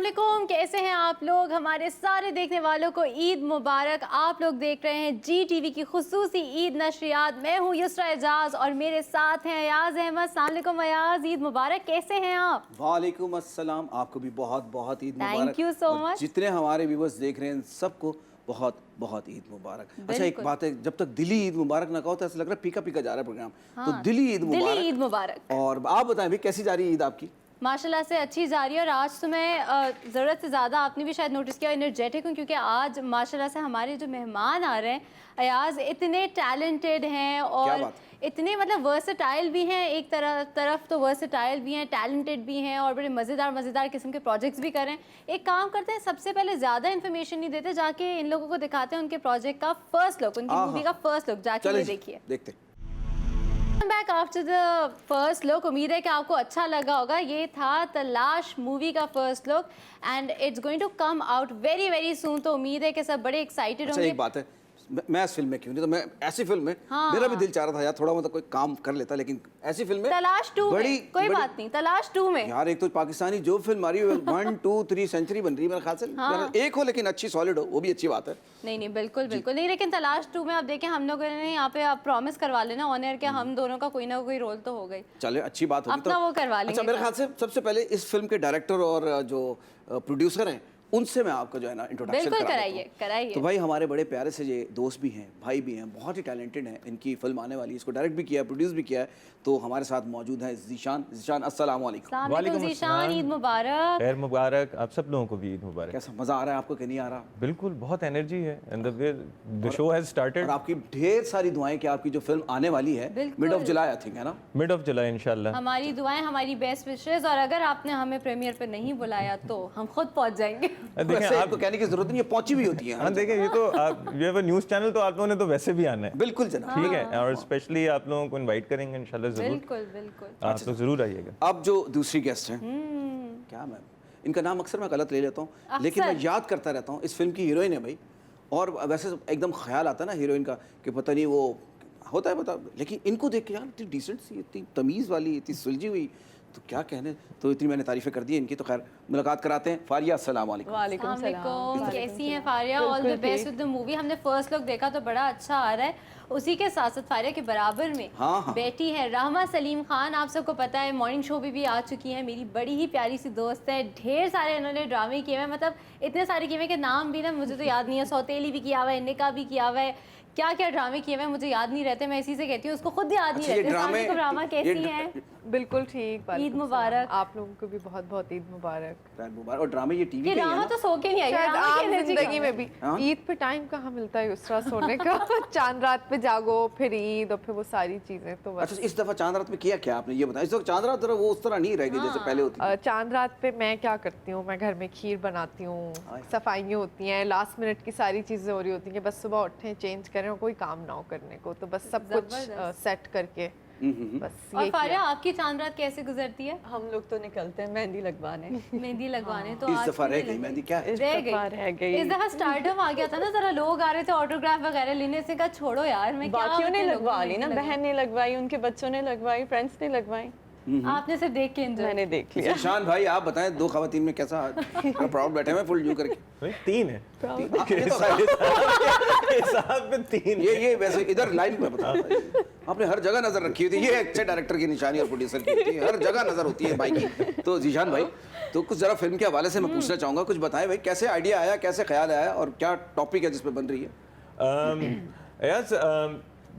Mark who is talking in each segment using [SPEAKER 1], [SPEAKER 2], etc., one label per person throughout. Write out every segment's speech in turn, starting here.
[SPEAKER 1] वालेकुम, कैसे हैं आप लोग। हमारे सारे देखने वालों को ईद मुबारक। आप लोग देख रहे हैं जी टीवी की खुसूसी ईद नशरियात। मैं हूँ युसरा एजाज और मेरे साथ हैं अयाज अहमद। अस्सलाम वालेकुम अयाज, ईद मुबारक। कैसे हैं आप?
[SPEAKER 2] वालेकुम अस्सलाम, आपको भी बहुत बहुत ईद मुबारक।
[SPEAKER 1] Thank you so much.
[SPEAKER 2] जितने हमारे व्यूवर्स देख रहे हैं सबको बहुत बहुत ईद मुबारक। अच्छा, एक बात है, जब तक दिली ईद मुबारक ना कहो तो ऐसा लग रहा है फीका फीका जा रहा है प्रोग्राम।
[SPEAKER 1] हाँ,
[SPEAKER 2] तो दिली ईद मुबारक।
[SPEAKER 1] दिली ईद मुबारक।
[SPEAKER 2] और आप बताएं भी कैसी जा रही है ईद आपकी?
[SPEAKER 1] माशाल्लाह से अच्छी जा रही है। और आज तो मैं ज़रूरत से ज़्यादा, आपने भी शायद नोटिस किया, एनर्जेटिक हूँ क्योंकि आज माशाल्लाह से हमारे जो मेहमान आ रहे हैं अयाज इतने टैलेंटेड हैं और इतने मतलब वर्सेटाइल भी हैं। एक तरफ तो वर्सेटाइल भी हैं, टैलेंटेड भी हैं और बड़े मज़ेदार किस्म के प्रोजेक्ट्स भी कर रहे हैं। एक काम करते हैं, सबसे पहले ज़्यादा इन्फॉर्मेशन नहीं देते, जाके इन लोगों को दिखाते हैं उनके प्रोजेक्ट का फर्स्ट लुक, उनकी मूवी का फर्स्ट लुक। जाके ये देखिए,
[SPEAKER 2] देखते
[SPEAKER 1] back after the first look. उम्मीद है कि आपको अच्छा लगा होगा। ये था तलाश मूवी का first look and it's going to come out very very soon. तो उम्मीद है कि सब बड़े एक्साइटेड होंगे।
[SPEAKER 2] एक बात है, मैं इस फिल्म में क्यों नहीं, तो मैं ऐसी फिल्म में मेरा भी दिल चाह रहा था यार थोड़ा मतलब कोई काम कर लेता, लेकिन ऐसी फिल्म में
[SPEAKER 1] तलाश 2 में कोई बात नहीं, तलाश 2 में
[SPEAKER 2] यार एक तो पाकिस्तानी जो फिल्म आ रही है 1 2 3 सेंचुरी बन रही है मेरे ख्याल से।
[SPEAKER 1] हाँ।
[SPEAKER 2] एक हो लेकिन अच्छी सॉलिड हो, वो भी अच्छी बात है।
[SPEAKER 1] नहीं बिल्कुल नहीं, लेकिन तलाश 2 में आप देखें, हम लोगों ने यहाँ पे आप प्रॉमिस करवा लेना ऑन एयर के हम दोनों का कोई ना कोई रोल तो हो गई।
[SPEAKER 2] चले, अच्छी बात होगी
[SPEAKER 1] अपना
[SPEAKER 2] तो
[SPEAKER 1] वो करवा लेंगे।
[SPEAKER 2] अच्छा, मेरे ख्याल से सबसे पहले इस फिल्म के डायरेक्टर और जो प्रोड्यूसर हैं उनसे मैं आपका जो है ना इंट्रोडक्शन
[SPEAKER 1] बिल्कुल कराइए।
[SPEAKER 2] तो भाई हमारे बड़े प्यारे से ये दोस्त भी हैं, भाई भी हैं, बहुत ही टैलेंटेड हैं। इनकी फिल्म आने वाली है, इसको डायरेक्ट भी किया है, प्रोड्यूस भी किया है। तो हमारे साथ मौजूद है ज़ीशान। अस्सलाम वालेकुम।
[SPEAKER 1] वालेकुम ज़ीशान, ईद मुबारक।
[SPEAKER 3] खैर मुबारक, आप सब लोगों को भी ईद मुबारक।
[SPEAKER 2] कैसा मज़ा आ रहा है आपको कि नहीं आ रहा?
[SPEAKER 3] बिल्कुल, बहुत एनर्जी है and the show has started.
[SPEAKER 2] और आपकी ढेर सारी दुआएं कि आपकी जो फिल्म आने वाली है mid of July I think, है ना?
[SPEAKER 3] मिड ऑफ जुलाई इंशाल्लाह।
[SPEAKER 1] हमारी दुआएं, हमारी बेस्ट विशेस। और अगर आपने हमें प्रीमियर पे नहीं बुलाया तो हम खुद पहुंच जाएंगे।
[SPEAKER 2] देखिए, आपको कहने की जरूरत नहीं है, पहुंची भी होती है।
[SPEAKER 3] हाँ देखिए, ये तो आप ये वो न्यूज़ चैनल तो आप लोगों ने तो वैसे भी आना है।
[SPEAKER 2] बिल्कुल जनाब,
[SPEAKER 3] ठीक है। और स्पेशली आप लोगों को इनवाइट करेंगे इंशाल्लाह जरूर।
[SPEAKER 1] बिल्कुल
[SPEAKER 3] आप तो जरूर आइएगा।
[SPEAKER 2] अब जो दूसरी गेस्ट हैं, क्या मैम, इनका नाम अक्सर मैं गलत ले लेता हूँ, लेकिन मैं याद करता रहता हूँ। इस फिल्म की हीरोइन है भाई, और वैसे एकदम ख्याल आता है ना हीरोइन का कि पता नहीं वो होता है पता, लेकिन इनको देख के यार इतनी डिसेंट सी, इतनी तमीज़ वाली, इतनी सुलझी हुई, तो क्या कहने। तो इतनी मैंने तारीफ़ें कर दी इनकी। तो खैर मुलाकात कराते हैं। फारिया, अस्सलाम वालेकुम।
[SPEAKER 1] वालेकुम सलाम। कैसी हैं Faria? All the best with the movie. हमने फर्स्ट लुक देखा तो बड़ा अच्छा आ रहा है। उसी के साथ साथ फारिया के बराबर में बेटी है राहमा सलीम खान। आप सबको पता है मॉर्निंग शो भी आ चुकी है, मेरी बड़ी ही प्यारी सी दोस्त है। ढेर सारे इन्होंने ड्रामे किए हुए, मतलब इतने सारे किए हुए कि नाम भी ना मुझे तो याद नहीं है। सौतेली भी किया हुआ है, निका भी किया हुआ है, क्या क्या ड्रामे किए हुए मुझे याद नहीं रहते। मैं इसी से कहती हूँ, उसको खुद याद नहीं रहते। ड्रामा कैसी है?
[SPEAKER 4] बिल्कुल ठीक।
[SPEAKER 1] ईद मुबारक।
[SPEAKER 4] आप लोगों को भी बहुत बहुत ईद मुबारक।
[SPEAKER 2] और ड्रामे ये टीवी पे
[SPEAKER 1] ड्रामा तो सो के नहीं आएगा,
[SPEAKER 4] आम जिंदगी में भी ईद पे टाइम कहाँ मिलता है उसरा सोने का। चांद रात पे जागो, फिर ईद, और फिर वो सारी चीजें। तो
[SPEAKER 2] अच्छा, इस दफा चांद रात में किया क्या आपने, ये बताया? इस दफा चांद रात वो उस तरह नहीं रहेगी जैसे पहले होती थी।
[SPEAKER 4] चांद रात पे मैं क्या करती हूँ, मैं घर में खीर बनाती हूँ, सफाइयाँ होती हैं, लास्ट मिनट की सारी चीजें हो रही होती हैं कि बस सुबह उठें, चेंज करें और कोई काम ना हो करने को, तो बस सब कुछ सेट करके बस।
[SPEAKER 1] और फारिया, आपकी चांद रात कैसे गुजरती है?
[SPEAKER 5] हम लोग तो निकलते हैं मेहंदी लगवाने।
[SPEAKER 1] मेहंदी लगवाने तो
[SPEAKER 2] इस दफा रह गई मेहंदी, क्या है?
[SPEAKER 1] रह गई। इस दफा स्टार्टम आ गया था ना, जरा लोग आ रहे थे ऑटोग्राफ वगैरह लेने से। कहा छोड़ो यार, मैं क्या,
[SPEAKER 5] बाकियों ने लगवा ली ना, बहन ने लगवाई, उनके बच्चों ने लगवाई, फ्रेंड्स ने लगवाई।
[SPEAKER 1] आपने सिर्फ देख के एंजॉय।
[SPEAKER 5] मैंने देख लिया।
[SPEAKER 2] ईशान भाई आप बताएं, दो खवातीन में कैसा प्राउड बैठे हैं फुल यू करके?
[SPEAKER 3] भाई 3 है हिसाब में 3।
[SPEAKER 2] ये वैसे इधर लाइन पे बता, आपने हर जगह नजर रखी होती है। ये अच्छे डायरेक्टर की निशानी और प्रोड्यूसर की होती है, हर जगह नजर होती है भाई की। तो ज़ीशान भाई, तो कुछ जरा फिल्म के हवाले से मैं पूछना चाहूँगा, कुछ बताएं भाई, कैसे आइडिया आया, कैसे ख्याल आया और क्या टॉपिक है जिस पे बन रही है?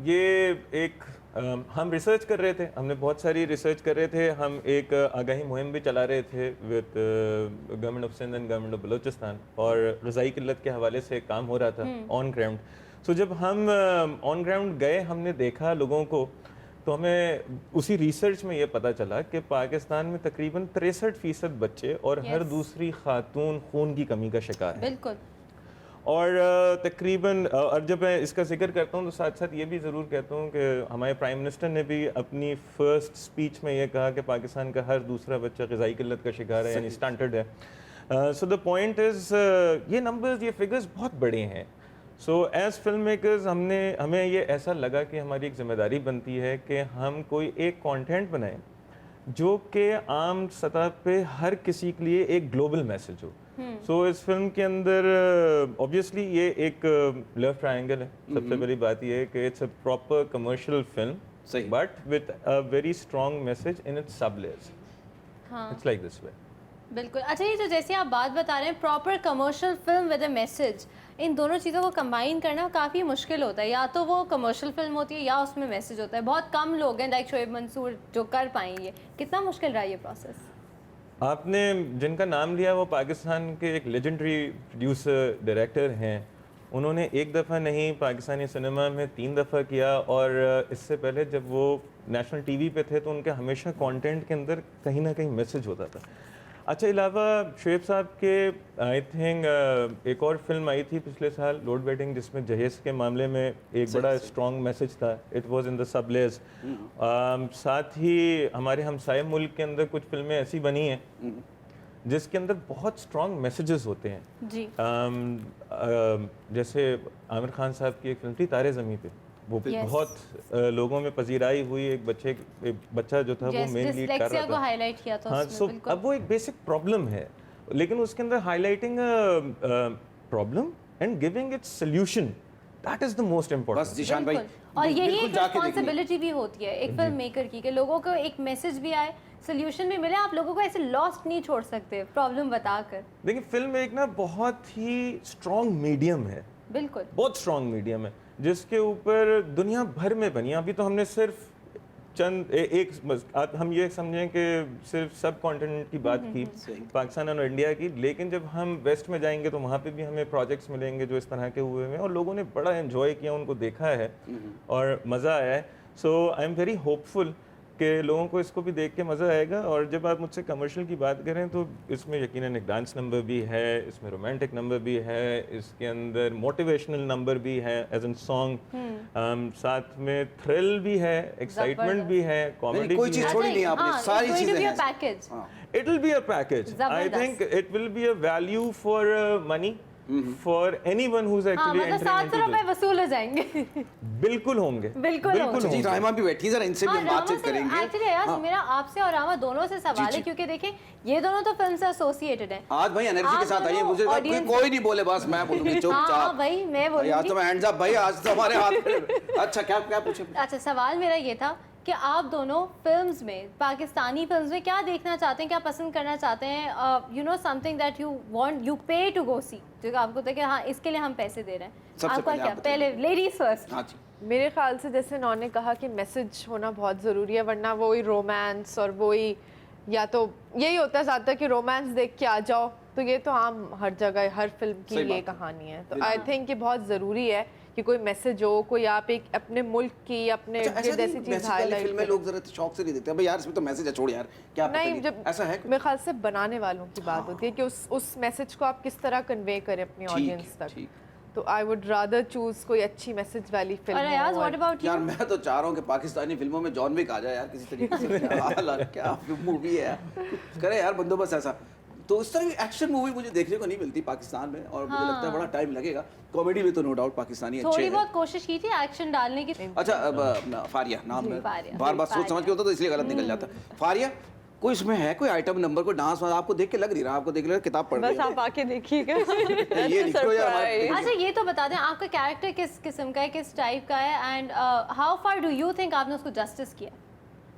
[SPEAKER 3] ये एक हम रिसर्च कर रहे थे, हमने बहुत सारी रिसर्च कर रहे थे। हम एक आगाही मुहिम भी चला रहे थे with government of Sindh and government of Balochistan, और रज़ाई किल्लत के हवाले से काम हो रहा था ऑन ग्राउंड। सो जब हम ऑन ग्राउंड गए, हमने देखा लोगों को, तो हमें उसी रिसर्च में ये पता चला कि पाकिस्तान में तकरीबन 63% बच्चे और हर दूसरी खातून खून की कमी का शिकार है।
[SPEAKER 1] बिल्कुल।
[SPEAKER 3] और तकरीबन, और जब मैं इसका जिक्र करता हूँ तो साथ साथ ये भी ज़रूर कहता हूँ कि हमारे प्राइम मिनिस्टर ने भी अपनी फर्स्ट स्पीच में ये कहा कि पाकिस्तान का हर दूसरा बच्चा ग़िज़ाई किल्लत का शिकार है, यानी स्टंटेड है। सो द पॉइंट इज़, ये नंबर्स, ये फिगर्स बहुत बड़े हैं। सो एज़ फिल्म मेकर्स हमें ये ऐसा लगा कि हमारी एक ज़िम्मेदारी बनती है कि हम कोई एक कंटेंट बनाएं जो कि आम सतह पे हर किसी के लिए एक ग्लोबल मैसेज हो। सो इस फिल्म के अंदर ऑब्वियसली ये एक लव ट्रायंगल है। सबसे बड़ी बात ये है कि it's a proper commercial film,
[SPEAKER 2] सही।
[SPEAKER 3] But with a very strong message in its sub layers.
[SPEAKER 1] हाँ
[SPEAKER 3] इट्स लाइक दिस वे।
[SPEAKER 1] बिल्कुल। अच्छा, ये जो जैसे आप बात बता रहे हैं proper commercial film with a message, इन दोनों चीज़ों को कंबाइन करना काफ़ी मुश्किल होता है। या तो वो कमर्शियल फिल्म होती है या उसमें मैसेज होता है। बहुत कम लोग हैं लाइक शोएब मंसूर जो कर पाएंगे। कितना मुश्किल रहा ये प्रोसेस?
[SPEAKER 3] आपने जिनका नाम लिया वो पाकिस्तान के एक लेजेंडरी प्रोड्यूसर डायरेक्टर हैं। उन्होंने एक दफ़ा नहीं पाकिस्तानी सिनेमा में 3 दफ़ा किया, और इससे पहले जब वो नेशनल टीवी पे थे तो उनके हमेशा कंटेंट के अंदर कहीं ना कहीं मैसेज होता था। अच्छा, अलावा शोएब साहब के आई थिंक एक और फिल्म आई थी पिछले साल, लोड बेडिंग, जिसमें जहेज के मामले में एक बड़ा स्ट्रॉन्ग मैसेज था। It was in the sub layers. साथ ही हमारे हमसाये मुल्क के अंदर कुछ फिल्में ऐसी बनी हैं जिसके अंदर बहुत स्ट्रॉन्ग मैसेजेस होते हैं
[SPEAKER 1] जी।
[SPEAKER 3] जैसे आमिर खान साहब की एक फिल्म थी तारे ज़मीं पे, वो
[SPEAKER 1] Yes.
[SPEAKER 3] बहुत लोगों में पजीराई हुई। एक बच्चा जो था वो मेन लीड कर
[SPEAKER 1] डिस्लेक्सिया
[SPEAKER 3] रहा
[SPEAKER 1] को
[SPEAKER 3] था।
[SPEAKER 1] हाईलाइट किया था
[SPEAKER 3] हाँ,
[SPEAKER 1] उसमें,
[SPEAKER 3] सो
[SPEAKER 1] बिल्कुल।
[SPEAKER 3] अब वो एक बेसिक प्रॉब्लम है, लेकिन उसके अंदर highlighting problem and giving its solution, that is the most
[SPEAKER 2] बस
[SPEAKER 3] इम्पोर्टेंट।
[SPEAKER 2] जीशान भाई,
[SPEAKER 1] बिल्कुल। और यही
[SPEAKER 2] बिल्कुल
[SPEAKER 1] एक
[SPEAKER 2] जाके देखिए।
[SPEAKER 1] रिस्पॉन्सिबिलिटी भी होती है एक फिल्म मेकर की, कि लोगों को एक मैसेज भी आए, सोल्यूशन भी मिले। आप लोगों को ऐसे लॉस्ट नहीं छोड़ सकते प्रॉब्लम बताकर।
[SPEAKER 3] देखिए, फिल्म एक ना बहुत ही स्ट्रॉन्ग मीडियम है,
[SPEAKER 1] बिल्कुल।
[SPEAKER 3] बहुत स्ट्रॉन्ग मीडियम है जिसके ऊपर दुनिया भर में बनी। अभी तो हमने सिर्फ चंद हम ये समझें कि सिर्फ सब कॉन्टिनेंट की बात की, पाकिस्तान और इंडिया की, लेकिन जब हम वेस्ट में जाएंगे तो वहाँ पे भी हमें प्रोजेक्ट्स मिलेंगे जो इस तरह के हुए हैं और लोगों ने बड़ा एंजॉय किया, उनको देखा है और मज़ा आया है। सो आई एम वेरी होपफुल कि लोगों को इसको भी देख के मज़ा आएगा। और जब आप मुझसे कमर्शियल की बात करें तो इसमें यकीनन एक डांस नंबर भी है, इसमें रोमांटिक नंबर भी है, इसके अंदर मोटिवेशनल नंबर भी है एज एन सॉन्ग, साथ में थ्रिल भी है, एक्साइटमेंट भी है, कॉमेडी
[SPEAKER 2] कोई
[SPEAKER 3] भी
[SPEAKER 2] चीज़
[SPEAKER 3] है।
[SPEAKER 2] छोड़ी नहीं आपने, सारी चीज़ें हैं।
[SPEAKER 1] Package.
[SPEAKER 3] It will be a package. I
[SPEAKER 1] जबरदस्त।
[SPEAKER 3] think it will be a value for money for anyone who's
[SPEAKER 1] हाँ,
[SPEAKER 3] actually
[SPEAKER 1] मतलब
[SPEAKER 3] entering
[SPEAKER 1] 700
[SPEAKER 3] into
[SPEAKER 1] रुपए
[SPEAKER 3] this.
[SPEAKER 1] वसूल हो जाएंगे।
[SPEAKER 3] बिल्कुल होंगे,
[SPEAKER 1] बिल्कुल होंगे।
[SPEAKER 2] जी, राहिमा भी बैठी है, जरा इनसे भी हम बातचीत करेंगे।
[SPEAKER 1] एक्चुअली यार मेरा आपसे और रामा दोनों से सवाल है, क्योंकि देखिए ये दोनों तो फिल्म से एसोसिएटेड हैं।
[SPEAKER 2] आज भाई एनर्जी के साथ आइए, मुझे
[SPEAKER 1] audience-
[SPEAKER 2] कोई नहीं बोले, बस मैं बोलूंगी चुपचाप।
[SPEAKER 1] हाँ भाई, मैं
[SPEAKER 2] आज
[SPEAKER 1] बोलूंगी।
[SPEAKER 2] तो मैं हैंड्स अप भाई, आज तो हमारे हाथ में। अच्छा, क्या क्या पूछे?
[SPEAKER 1] अच्छा, सवाल मेरा ये था कि आप दोनों फिल्म्स में, पाकिस्तानी फिल्म्स में क्या देखना चाहते हैं, क्या पसंद करना चाहते हैं? You know something that you want, you पे टू गो सी, जो आपको होता है कि हाँ इसके लिए हम पैसे दे रहे हैं।
[SPEAKER 2] सबसे
[SPEAKER 1] आपका
[SPEAKER 2] पहले
[SPEAKER 1] क्या?
[SPEAKER 2] आप बताइए।
[SPEAKER 1] पहले लेडीज फर्स्ट।
[SPEAKER 2] हाँ जी।
[SPEAKER 4] मेरे ख्याल से जैसे उन्होंने कहा कि मैसेज होना बहुत ज़रूरी है, वरना वही रोमांस और वही, या तो यही होता है ज़्यादातर कि रोमांस देख के आ जाओ, तो ये तो आम हर जगह हर फिल्म की
[SPEAKER 2] सही
[SPEAKER 4] ये
[SPEAKER 2] बात है।
[SPEAKER 4] कहानी है। तो आई थिंक ये बहुत ज़रूरी है कि कोई मैसेज हो, कोई आप एक अपने मुल्क की, अपने
[SPEAKER 2] अच्छा, ऐसा
[SPEAKER 4] जैसी
[SPEAKER 2] नहीं,
[SPEAKER 4] चीज़
[SPEAKER 2] बेसिकली
[SPEAKER 4] हाईलाइट
[SPEAKER 2] फिल्में लोग जरा शौक से नहीं देखते, भाई यार इसमें तो मैसेज है, छोड़ यार क्या पता
[SPEAKER 4] नहीं,
[SPEAKER 2] नहीं,
[SPEAKER 4] जब
[SPEAKER 2] ऐसा है?
[SPEAKER 4] मेरे ख्याल से बनाने वालों की बात होती है कि उस मैसेज को आप किस तरह कन्वे करें अपनी
[SPEAKER 2] ठीक
[SPEAKER 4] ऑडियंस
[SPEAKER 2] है,
[SPEAKER 4] तक।
[SPEAKER 2] ठीक।
[SPEAKER 4] तो आई वुड रादर चूज कोई अच्छी मैसेज वाली फिल्म
[SPEAKER 1] और यार व्हाट अबाउट
[SPEAKER 2] यार
[SPEAKER 1] यू?
[SPEAKER 2] मैं तो चाह रहा हूँ कि पाकिस्तानी फिल्मों में जॉन विक आ जाए यार किसी तरीके से। क्या हाल है, क्या मूवी है यार, करे यार बंदोबस्त ऐसा। तो इस तरह की एक्शन मूवी मुझे देखने को नहीं मिलती पाकिस्तान में, और मुझे लगता है बड़ा टाइम लगेगा। कॉमेडी में तो नो डाउट पाकिस्तानी अच्छे
[SPEAKER 1] थोड़ी
[SPEAKER 2] हैं।
[SPEAKER 1] बहुत कोशिश की थी एक्शन डालने की।
[SPEAKER 2] अच्छा, अब फारिया नाम है,
[SPEAKER 1] फारिया।
[SPEAKER 2] बार बार सोच समझ के होता तो इसलिए गलत निकल जाता। फारिया, कोई इसमें है कोई आइटम नंबर, कोई डांस? आपको देख के लग नहीं रहा, आपको देख रहा किताब पढ़ रही
[SPEAKER 5] बस आप आके देखिएगा।
[SPEAKER 2] ये लिखो यार हमारे-
[SPEAKER 1] अच्छा, ये तो बता दें आपका कैरेक्टर किस किस्म का है, किस टाइप का है, and how far do you think आपने उसको जस्टिस किया?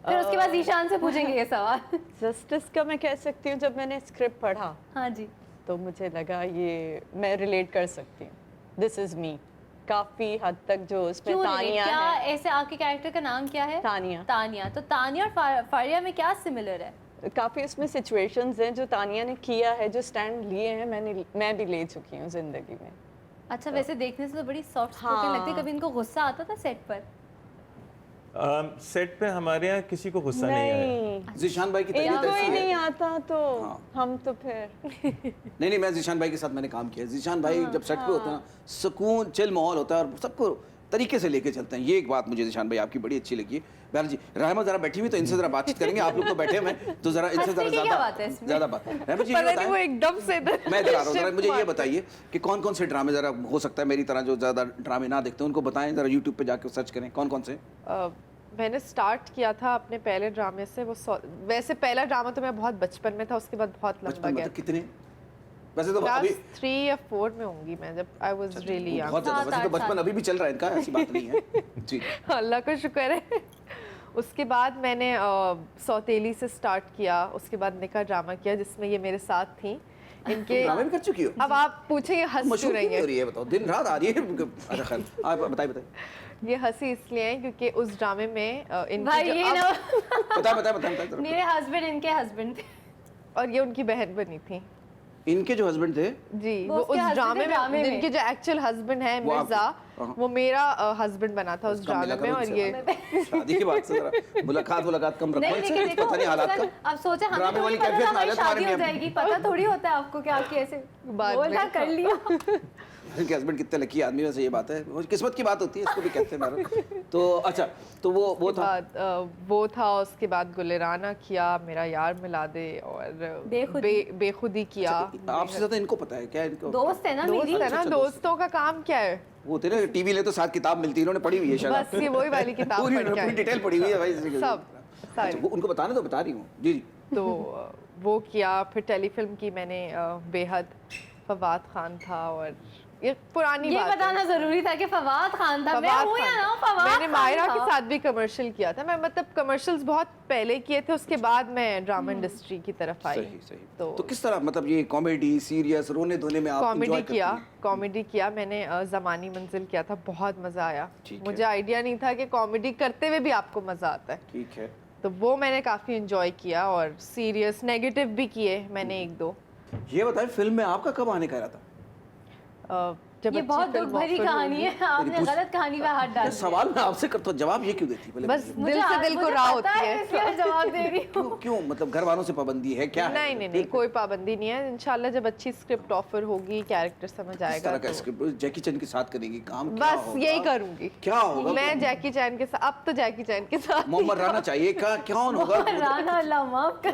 [SPEAKER 1] फिर उसके बाद ईशान से पूछेंगे ये सवाल।
[SPEAKER 5] जस्टिस का मैं कह सकती हूँ, जब मैंने स्क्रिप्ट पढ़ा
[SPEAKER 1] हाँ जी।
[SPEAKER 5] तो मुझे लगा ये मैं रिलेट कर सकती हूँ, दिस इज़ मी। काफ़ी हद तक जो उसमें
[SPEAKER 1] क्यों relate?
[SPEAKER 5] तानिया
[SPEAKER 1] क्या
[SPEAKER 5] है,
[SPEAKER 1] ऐसे आपके कैरेक्टर का नाम क्या है?
[SPEAKER 5] तानिया।
[SPEAKER 1] तानिया। तो तानिया और फारिया में क्या सिमिलर है?
[SPEAKER 5] काफ़ी उसमें सिचुएशंस हैं जो तानिया ने किया है, जो स्टैंड लिए हैं मैं भी ले चुकी हूँ ज़िंदगी में।
[SPEAKER 1] अच्छा, वैसे देखने से तो बड़ी सॉफ्ट स्पोकन
[SPEAKER 5] हाँ।
[SPEAKER 1] लगती है। कभी इनको गुस्सा आता था सेट पर?
[SPEAKER 3] सेट पे हमारे यहाँ किसी को गुस्सा नहीं आया।
[SPEAKER 5] नहीं,
[SPEAKER 2] जीशान भाई की तबीयत
[SPEAKER 5] इनको
[SPEAKER 2] ऐसी
[SPEAKER 5] ही
[SPEAKER 2] है।
[SPEAKER 5] नहीं आता तो
[SPEAKER 2] हाँ।
[SPEAKER 5] हम तो फिर
[SPEAKER 2] नहीं, मैं जीशान भाई के साथ मैंने काम किया। जीशान भाई जब सेट पे होते हैं ना, सुकून चिल माहौल होता है और सबको तरीके से लेके चलते हैं। ये एक बात मुझे जीशान भाई आपकी बड़ी अच्छी लगी है। बहरहाल जी, रहमा जरा बैठी हुई तो इनसे जरा बातचीत करेंगे। आप लोग तो बैठे हुए हैं तो जरा इनसे
[SPEAKER 1] हंसने
[SPEAKER 2] जरा
[SPEAKER 1] की क्या बात है इसमें?
[SPEAKER 2] ज़्यादा बात। रहमा जी, ये
[SPEAKER 4] पता नहीं वो
[SPEAKER 2] बताएं,
[SPEAKER 4] एकदम से
[SPEAKER 2] मैं इधर आ रहा हूँ, जरा मुझे ये बताइए कि कौन कौन से ड्रामे, जरा हो सकता है मेरी तरह जो ज़्यादा ड्रामे ना देखते हैं उनको बताएं, जरा यूट्यूब पे जाके सर्च करें कौन कौन से।
[SPEAKER 4] मैंने स्टार्ट किया था अपने पहले ड्रामे से, वो वैसे पहला ड्रामा तो मैं बहुत बचपन में था, उसके बाद बहुत लंबा
[SPEAKER 2] बचपन
[SPEAKER 4] गया।
[SPEAKER 2] मतलब कितने? वैसे तो
[SPEAKER 4] क्लास
[SPEAKER 2] अभी
[SPEAKER 4] 3 या 4 में होंगी मैं, जब आई वाज रियली यंग।
[SPEAKER 2] बहुत ज़्यादा, वैसे तो बचपन अभी भी चल रहा है इनका, ऐसी बात नहीं है जी।
[SPEAKER 4] अल्लाह का शुक्र है। उसके बाद मैंने सौतेली से स्टार्ट किया, उसके बाद निका ड्रामा किया जिसमें ये मेरे साथ थी। इनके
[SPEAKER 2] ड्रामे भी कर चुकी हो?
[SPEAKER 4] अब आप पूछेंगे हंस क्यों
[SPEAKER 2] मशहूर
[SPEAKER 4] रही
[SPEAKER 2] क्यों हो
[SPEAKER 4] है?
[SPEAKER 2] रही है बताओ, दिन रात आ रही है। अच्छा खैर, आप बताइए।
[SPEAKER 4] ये हंसी इसलिए है क्योंकि उस ड्रामे में इनकी
[SPEAKER 1] भाई
[SPEAKER 4] जो
[SPEAKER 1] ये ना
[SPEAKER 2] बताइए।
[SPEAKER 1] मेरे हस्बैंड इनके हस्बैंड थे।
[SPEAKER 4] और ये उनकी बहन बनी थी
[SPEAKER 2] इनके जो हस्बैंड थे
[SPEAKER 4] जी,
[SPEAKER 1] वो
[SPEAKER 4] वो
[SPEAKER 1] उसके
[SPEAKER 4] उस
[SPEAKER 1] husband
[SPEAKER 4] ड्रामे
[SPEAKER 1] ड्रामे
[SPEAKER 4] में
[SPEAKER 1] में।
[SPEAKER 4] जिनके जो एक्चुअल हस्बैंड है
[SPEAKER 2] वो आप-
[SPEAKER 4] मिर्जा, वो मेरा हस्बैंड बना था उस
[SPEAKER 2] कम मिला
[SPEAKER 4] ड्रामे में।
[SPEAKER 2] करो
[SPEAKER 4] और ये
[SPEAKER 2] इनसे। शादी के बाद से जरा मुलाकात कम रखो
[SPEAKER 1] नहीं
[SPEAKER 2] इनसे,
[SPEAKER 1] लेकिन देखो
[SPEAKER 2] पता नहीं हालात
[SPEAKER 1] अगर
[SPEAKER 2] का।
[SPEAKER 1] अब सोचे हमें
[SPEAKER 2] ड्रामे
[SPEAKER 1] थोड़ी
[SPEAKER 2] वाली
[SPEAKER 1] पता
[SPEAKER 2] कैफियत
[SPEAKER 1] था
[SPEAKER 2] में आ
[SPEAKER 1] हमारी
[SPEAKER 2] जाए
[SPEAKER 1] शादी हो
[SPEAKER 2] तुम्हारे
[SPEAKER 1] जाएगी, पता थोड़ी होता है आपको कि आपकी ऐसे
[SPEAKER 4] बाद
[SPEAKER 1] बोला
[SPEAKER 4] में।
[SPEAKER 1] कर लिया।
[SPEAKER 2] इनके हस्बैंड कितने लकी आदमी, वैसे ये बात है, वो किस्मत की बात होती है, इसको भी कहते हैं मैडम। तो अच्छा, तो वो
[SPEAKER 4] उसके
[SPEAKER 2] था
[SPEAKER 4] बाद वो था। उसके बाद गुलेराना किया, मेरा यार मिला दे, और
[SPEAKER 1] बेखुदी।
[SPEAKER 4] बेखुदी किया।
[SPEAKER 2] आपसे ज़्यादा इनको पता है क्या? इनको
[SPEAKER 1] दोस्त है ना
[SPEAKER 4] दोस्त
[SPEAKER 1] मेरी।
[SPEAKER 4] है ना,
[SPEAKER 2] अच्छा,
[SPEAKER 4] दोस्तों का काम क्या है?
[SPEAKER 2] वो होते ना टीवी ले तो साथ किताब मिलती है, इन्होंने पढ़ी हुई है शायद।
[SPEAKER 4] बस ये वही वाली किताब
[SPEAKER 2] पूरी
[SPEAKER 4] पढ़ के आई।
[SPEAKER 2] पूरी डिटेल पढ़ी हुई है भाई इसकी।
[SPEAKER 4] सब सारी।
[SPEAKER 2] अच्छा, वो उनको बताने तो बता रही हूँ जी जी।
[SPEAKER 4] तो वो किया। फिर टेलीफिल्म की मैंने बेहद, फवाद खान था। और ये पुरानी
[SPEAKER 1] ये
[SPEAKER 4] बात है।
[SPEAKER 1] बताना जरूरी था कि फवाद खान था। मैं
[SPEAKER 4] फवाद
[SPEAKER 1] हूँ या
[SPEAKER 4] खान
[SPEAKER 1] ना
[SPEAKER 4] था।
[SPEAKER 1] फवाद
[SPEAKER 4] मैंने
[SPEAKER 1] खान
[SPEAKER 4] मायरा
[SPEAKER 1] था।
[SPEAKER 4] के साथ भी कमर्शियल किया था। मैं मतलब कमर्शियल्स बहुत पहले किए थे, उसके बाद मैं ड्रामा इंडस्ट्री की तरफ आई।
[SPEAKER 2] सही।
[SPEAKER 4] तो
[SPEAKER 2] किस तरह, मतलब ये कॉमेडी, सीरियस, रोने धोने में आप
[SPEAKER 4] कॉमेडी
[SPEAKER 2] enjoy करती
[SPEAKER 4] किया,
[SPEAKER 2] हैं?
[SPEAKER 4] कॉमेडी किया मैंने। ज़मानी मंजिल किया था, बहुत मज़ा आया।
[SPEAKER 2] ठीक है।
[SPEAKER 4] मुझे आइडिया नहीं था कि कॉमेडी करते हुए भी आपको मज़ा आता है।
[SPEAKER 2] ठीक है।
[SPEAKER 4] तो वो मैंने काफ़ी इंजॉय किया। और सीरियस नेगेटिव भी किए मैंने 1-2।
[SPEAKER 2] ये बताएं, फिल्म में आपका कब आने का इरादा?
[SPEAKER 4] जब
[SPEAKER 1] ये
[SPEAKER 4] अच्छी
[SPEAKER 1] बहुत
[SPEAKER 4] फिल्म
[SPEAKER 1] दुख भरी
[SPEAKER 4] offer
[SPEAKER 1] कहानी
[SPEAKER 4] होगी।
[SPEAKER 1] है। आपने गलत कहानी पे हाथ डाल
[SPEAKER 2] ये
[SPEAKER 1] दिया।
[SPEAKER 2] सवाल मैं आपसे करता हूँ, जवाब ये क्यों देती है?
[SPEAKER 4] बस
[SPEAKER 2] मुझे
[SPEAKER 4] दिल से दिल को राह होती है।
[SPEAKER 1] इसलिए मैं जवाब दे रही हूँ।
[SPEAKER 2] क्यों, मतलब घर वालों से पाबंदी है क्या? है?
[SPEAKER 4] नहीं, कोई पाबंदी नहीं है। इंशाल्लाह जब अच्छी स्क्रिप्ट ऑफर होगी, कैरेक्टर समझ
[SPEAKER 2] किस
[SPEAKER 4] आएगा
[SPEAKER 2] तरह का
[SPEAKER 4] तो
[SPEAKER 2] स्क्रिप्ट जैकी चैन के साथ करेगी काम? क्या
[SPEAKER 4] बस
[SPEAKER 2] होगा?
[SPEAKER 4] यही करूंगी।
[SPEAKER 2] क्या होगा?
[SPEAKER 4] मैं जैकी चैन के साथ, अब तो जैकी चैन के साथ
[SPEAKER 2] मोहम्मद राना चाहिए क्या? कौन होगा?
[SPEAKER 1] राना अल्लाह माफ कर।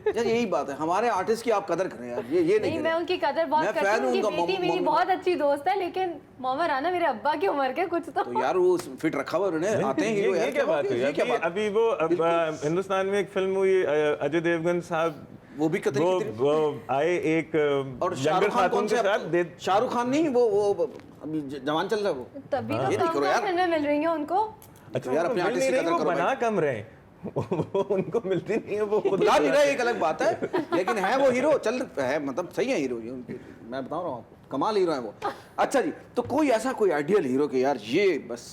[SPEAKER 2] यार यही बात है, हमारे आर्टिस्ट की आप कदर करें यार, ये नहीं
[SPEAKER 1] नहीं,
[SPEAKER 2] करें।
[SPEAKER 1] मैं उनकी कदर बहुत
[SPEAKER 2] मैं
[SPEAKER 1] करती
[SPEAKER 2] fan
[SPEAKER 1] हूँ।
[SPEAKER 2] हूँ
[SPEAKER 1] उनकी
[SPEAKER 2] उनका,
[SPEAKER 1] बेटी मेरी बहुत अच्छी दोस्त है, लेकिन मोहम्मद राना मेरे अब्बा की उम्र के कुछ तो।
[SPEAKER 2] तो यार वो फिट रखा हुआ उन्होंने, आते हैं हीरो।
[SPEAKER 3] ये क्या बात हुई?
[SPEAKER 2] ये क्या बात?
[SPEAKER 3] अभी वो हिंदुस्तान में एक फिल्म हुई, अजय देवगन साहब,
[SPEAKER 2] वो भी कतरी
[SPEAKER 3] वो
[SPEAKER 2] की
[SPEAKER 3] वो आए एक
[SPEAKER 2] और
[SPEAKER 3] यंगर
[SPEAKER 2] शाहरुख खान
[SPEAKER 3] खातून
[SPEAKER 2] कौन
[SPEAKER 3] के
[SPEAKER 2] से?
[SPEAKER 3] साथ।
[SPEAKER 2] शाहरुख खान नहीं, वो अभी जवान चल रहा है वो।
[SPEAKER 1] तभी
[SPEAKER 2] ये
[SPEAKER 1] तो
[SPEAKER 2] नहीं करो
[SPEAKER 1] कम
[SPEAKER 2] यार।
[SPEAKER 1] फिल्में मिल रही हैं उनको।
[SPEAKER 3] अच्छा
[SPEAKER 2] यार, अपने
[SPEAKER 3] मिल
[SPEAKER 2] आर्टिस्ट
[SPEAKER 3] नहीं
[SPEAKER 2] की
[SPEAKER 3] रही,
[SPEAKER 2] कदर
[SPEAKER 3] वो
[SPEAKER 2] करो
[SPEAKER 3] बना
[SPEAKER 2] भाई।
[SPEAKER 3] कम रहे वो उनको मिलती नहीं है, वो खुद
[SPEAKER 2] बुला नहीं रहा, एक अलग बात है, लेकिन है वो हीरो, चल है, मतलब सही है हीरो ये उनकी, मैं बता रहा हूँ आपको, कमाल हीरो है वो। अच्छा जी, तो कोई ऐसा कोई आइडियल हीरो के यार ये बस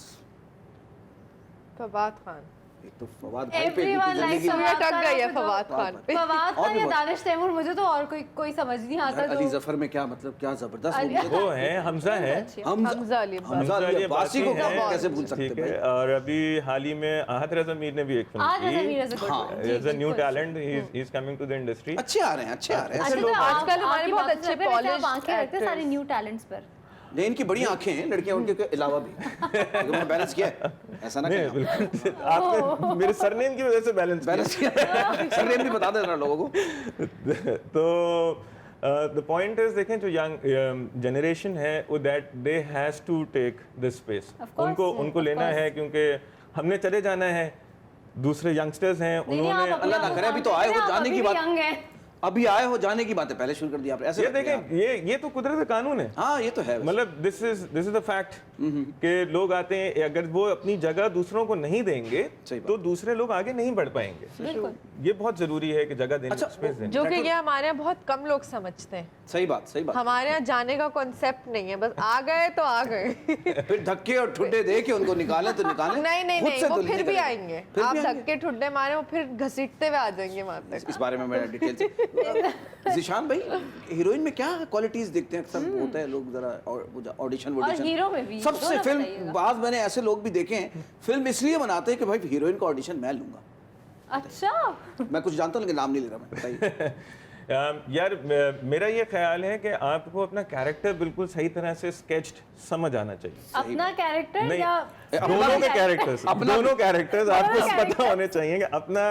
[SPEAKER 4] फवाद खान।
[SPEAKER 2] एक तो फवाद भाई पे
[SPEAKER 1] Everyone
[SPEAKER 2] बीती
[SPEAKER 1] likes
[SPEAKER 2] जिंदगी।
[SPEAKER 1] फवाद
[SPEAKER 4] अटक
[SPEAKER 1] खान,
[SPEAKER 4] गई है
[SPEAKER 1] मुझे तो-
[SPEAKER 4] फवाद खान पे।
[SPEAKER 1] फवाद
[SPEAKER 2] और
[SPEAKER 1] खान
[SPEAKER 2] भी
[SPEAKER 1] या
[SPEAKER 2] बहुत।
[SPEAKER 1] दानिश तैमूर, मुझे तो और कोई समझ नहीं आता।
[SPEAKER 2] यार,
[SPEAKER 1] तो
[SPEAKER 2] अली जफर में क्या, मतलब क्या जबरदस्त
[SPEAKER 1] अली-
[SPEAKER 2] मूवी है।
[SPEAKER 3] वो है हमजा है।
[SPEAKER 4] हमजा अली अब्बासी।
[SPEAKER 2] हमजा अली अब्बासी को
[SPEAKER 3] है,
[SPEAKER 2] कैसे भूल सकते
[SPEAKER 3] ठीक
[SPEAKER 2] भाई?
[SPEAKER 3] है। और अभी हाल ही में आहत रज़ा मीर ने भी एक फिल्म
[SPEAKER 1] आज
[SPEAKER 3] की,
[SPEAKER 1] ज़मीर is a good
[SPEAKER 2] हाँ,
[SPEAKER 1] one। जी,
[SPEAKER 3] एज अ
[SPEAKER 1] जी,
[SPEAKER 3] न्यू
[SPEAKER 1] good।
[SPEAKER 3] टैलेंट, ही is coming to the industry.
[SPEAKER 2] अच्छे आ रहे हैं, अच्छे आ रहे हैं।
[SPEAKER 1] अच्छा, तो
[SPEAKER 4] आजकल हमारे
[SPEAKER 1] आपकी
[SPEAKER 4] बहुत
[SPEAKER 1] बात
[SPEAKER 4] अच्छे
[SPEAKER 1] कर रहे हैं, वैसे आप
[SPEAKER 4] polished
[SPEAKER 1] आंखें रखते हैं सारे
[SPEAKER 4] actors।
[SPEAKER 1] न्यू टैलेंट्स पर।
[SPEAKER 2] नहीं, इनकी बड़ी आंखें हैं लड़कियां उनके के अलावा भी, लेकिन मैंने बैलेंस किया है, ऐसा ना
[SPEAKER 3] नहीं
[SPEAKER 2] कहना।
[SPEAKER 3] बिल्कुल, आपने मेरे सरनेम की वजह से बैलेंस
[SPEAKER 2] बैलेंस किया है। सरनेम भी बता देना लोगों को।
[SPEAKER 3] तो द पॉइंट इज, देखें जो यंग जनरेशन है वो that they has to take this space,
[SPEAKER 1] Of course,
[SPEAKER 3] उनको
[SPEAKER 1] of
[SPEAKER 3] लेना
[SPEAKER 1] course।
[SPEAKER 3] है, क्योंकि हमने चले जाना है, दूसरे यंगस्टर्स हैं, उन्होंने
[SPEAKER 2] अल्लाह ना करे, अभी तो आए हो जाने की बात,
[SPEAKER 1] यंग है।
[SPEAKER 2] अभी आए हो जाने की बात है, पहले शुरू कर दिया आपने, ऐसे
[SPEAKER 3] ये
[SPEAKER 2] रखते हैं
[SPEAKER 3] देखें, ये तो कुदरत का कानून है।
[SPEAKER 2] आप। हाँ, ये तो है वैसे।
[SPEAKER 3] मतलब दिस इज द फैक्ट कि लोग आते हैं, अगर वो अपनी जगह दूसरों को नहीं देंगे
[SPEAKER 2] सही बात।
[SPEAKER 3] तो दूसरे लोग आगे नहीं बढ़ पाएंगे। ये बहुत जरूरी है कि जगह देने,
[SPEAKER 2] अच्छा,
[SPEAKER 3] स्पेस देने।
[SPEAKER 4] जो कि ये हमारे यहाँ बहुत कम लोग समझते हैं।
[SPEAKER 2] सही बात, सही बात।
[SPEAKER 4] हमारे यहाँ जाने का कॉन्सेप्ट नहीं है, बस आ गए तो आ गए।
[SPEAKER 2] फिर धक्के और ठुड्डे दे के उनको निकालें तो निकालें।
[SPEAKER 4] नहीं
[SPEAKER 2] खुद से
[SPEAKER 4] वो
[SPEAKER 2] तो
[SPEAKER 4] फिर भी
[SPEAKER 2] निकलेगा।
[SPEAKER 4] आएंगे।
[SPEAKER 2] फिर
[SPEAKER 4] आप
[SPEAKER 2] भी आएंगे।
[SPEAKER 4] धक्के ठुड्डे मारे, वो फिर घसीटते हुए आ जाएंगे वहां तक।
[SPEAKER 2] इस बारे में मैं डिटेल से ज़िशान भाई, हीरोइन में क्या क्वालिटीज देखते हैं? अक्सर होता है लोग जरा ऑडिशन
[SPEAKER 1] और हीरो में भी
[SPEAKER 2] सबसे
[SPEAKER 1] दोनों
[SPEAKER 2] फिल्म,
[SPEAKER 1] बताइएगा।
[SPEAKER 2] बाद मैंने ऐसे लोग भी देखे हैं, फिल्म इसलिए बनाते हैं कि भाई हीरोइन का ऑडिशन मैं लूंगा।
[SPEAKER 1] अच्छा,
[SPEAKER 2] मैं कुछ जानता हूँ लेकिन नाम नहीं ले रहा मैं, बताइए।
[SPEAKER 3] यार मेरा ये ख्याल है कि आपको अपना कैरेक्टर बिल्कुल सही तरह से स्केच्ड समझ आना चाहिए।
[SPEAKER 1] अपना कैरेक्टर
[SPEAKER 3] नहीं,
[SPEAKER 1] या
[SPEAKER 3] दोनों के कैरेक्टर्स, दोनों कैरेक्टर्स आपको
[SPEAKER 1] character।
[SPEAKER 3] पता होने चाहिए कि अपना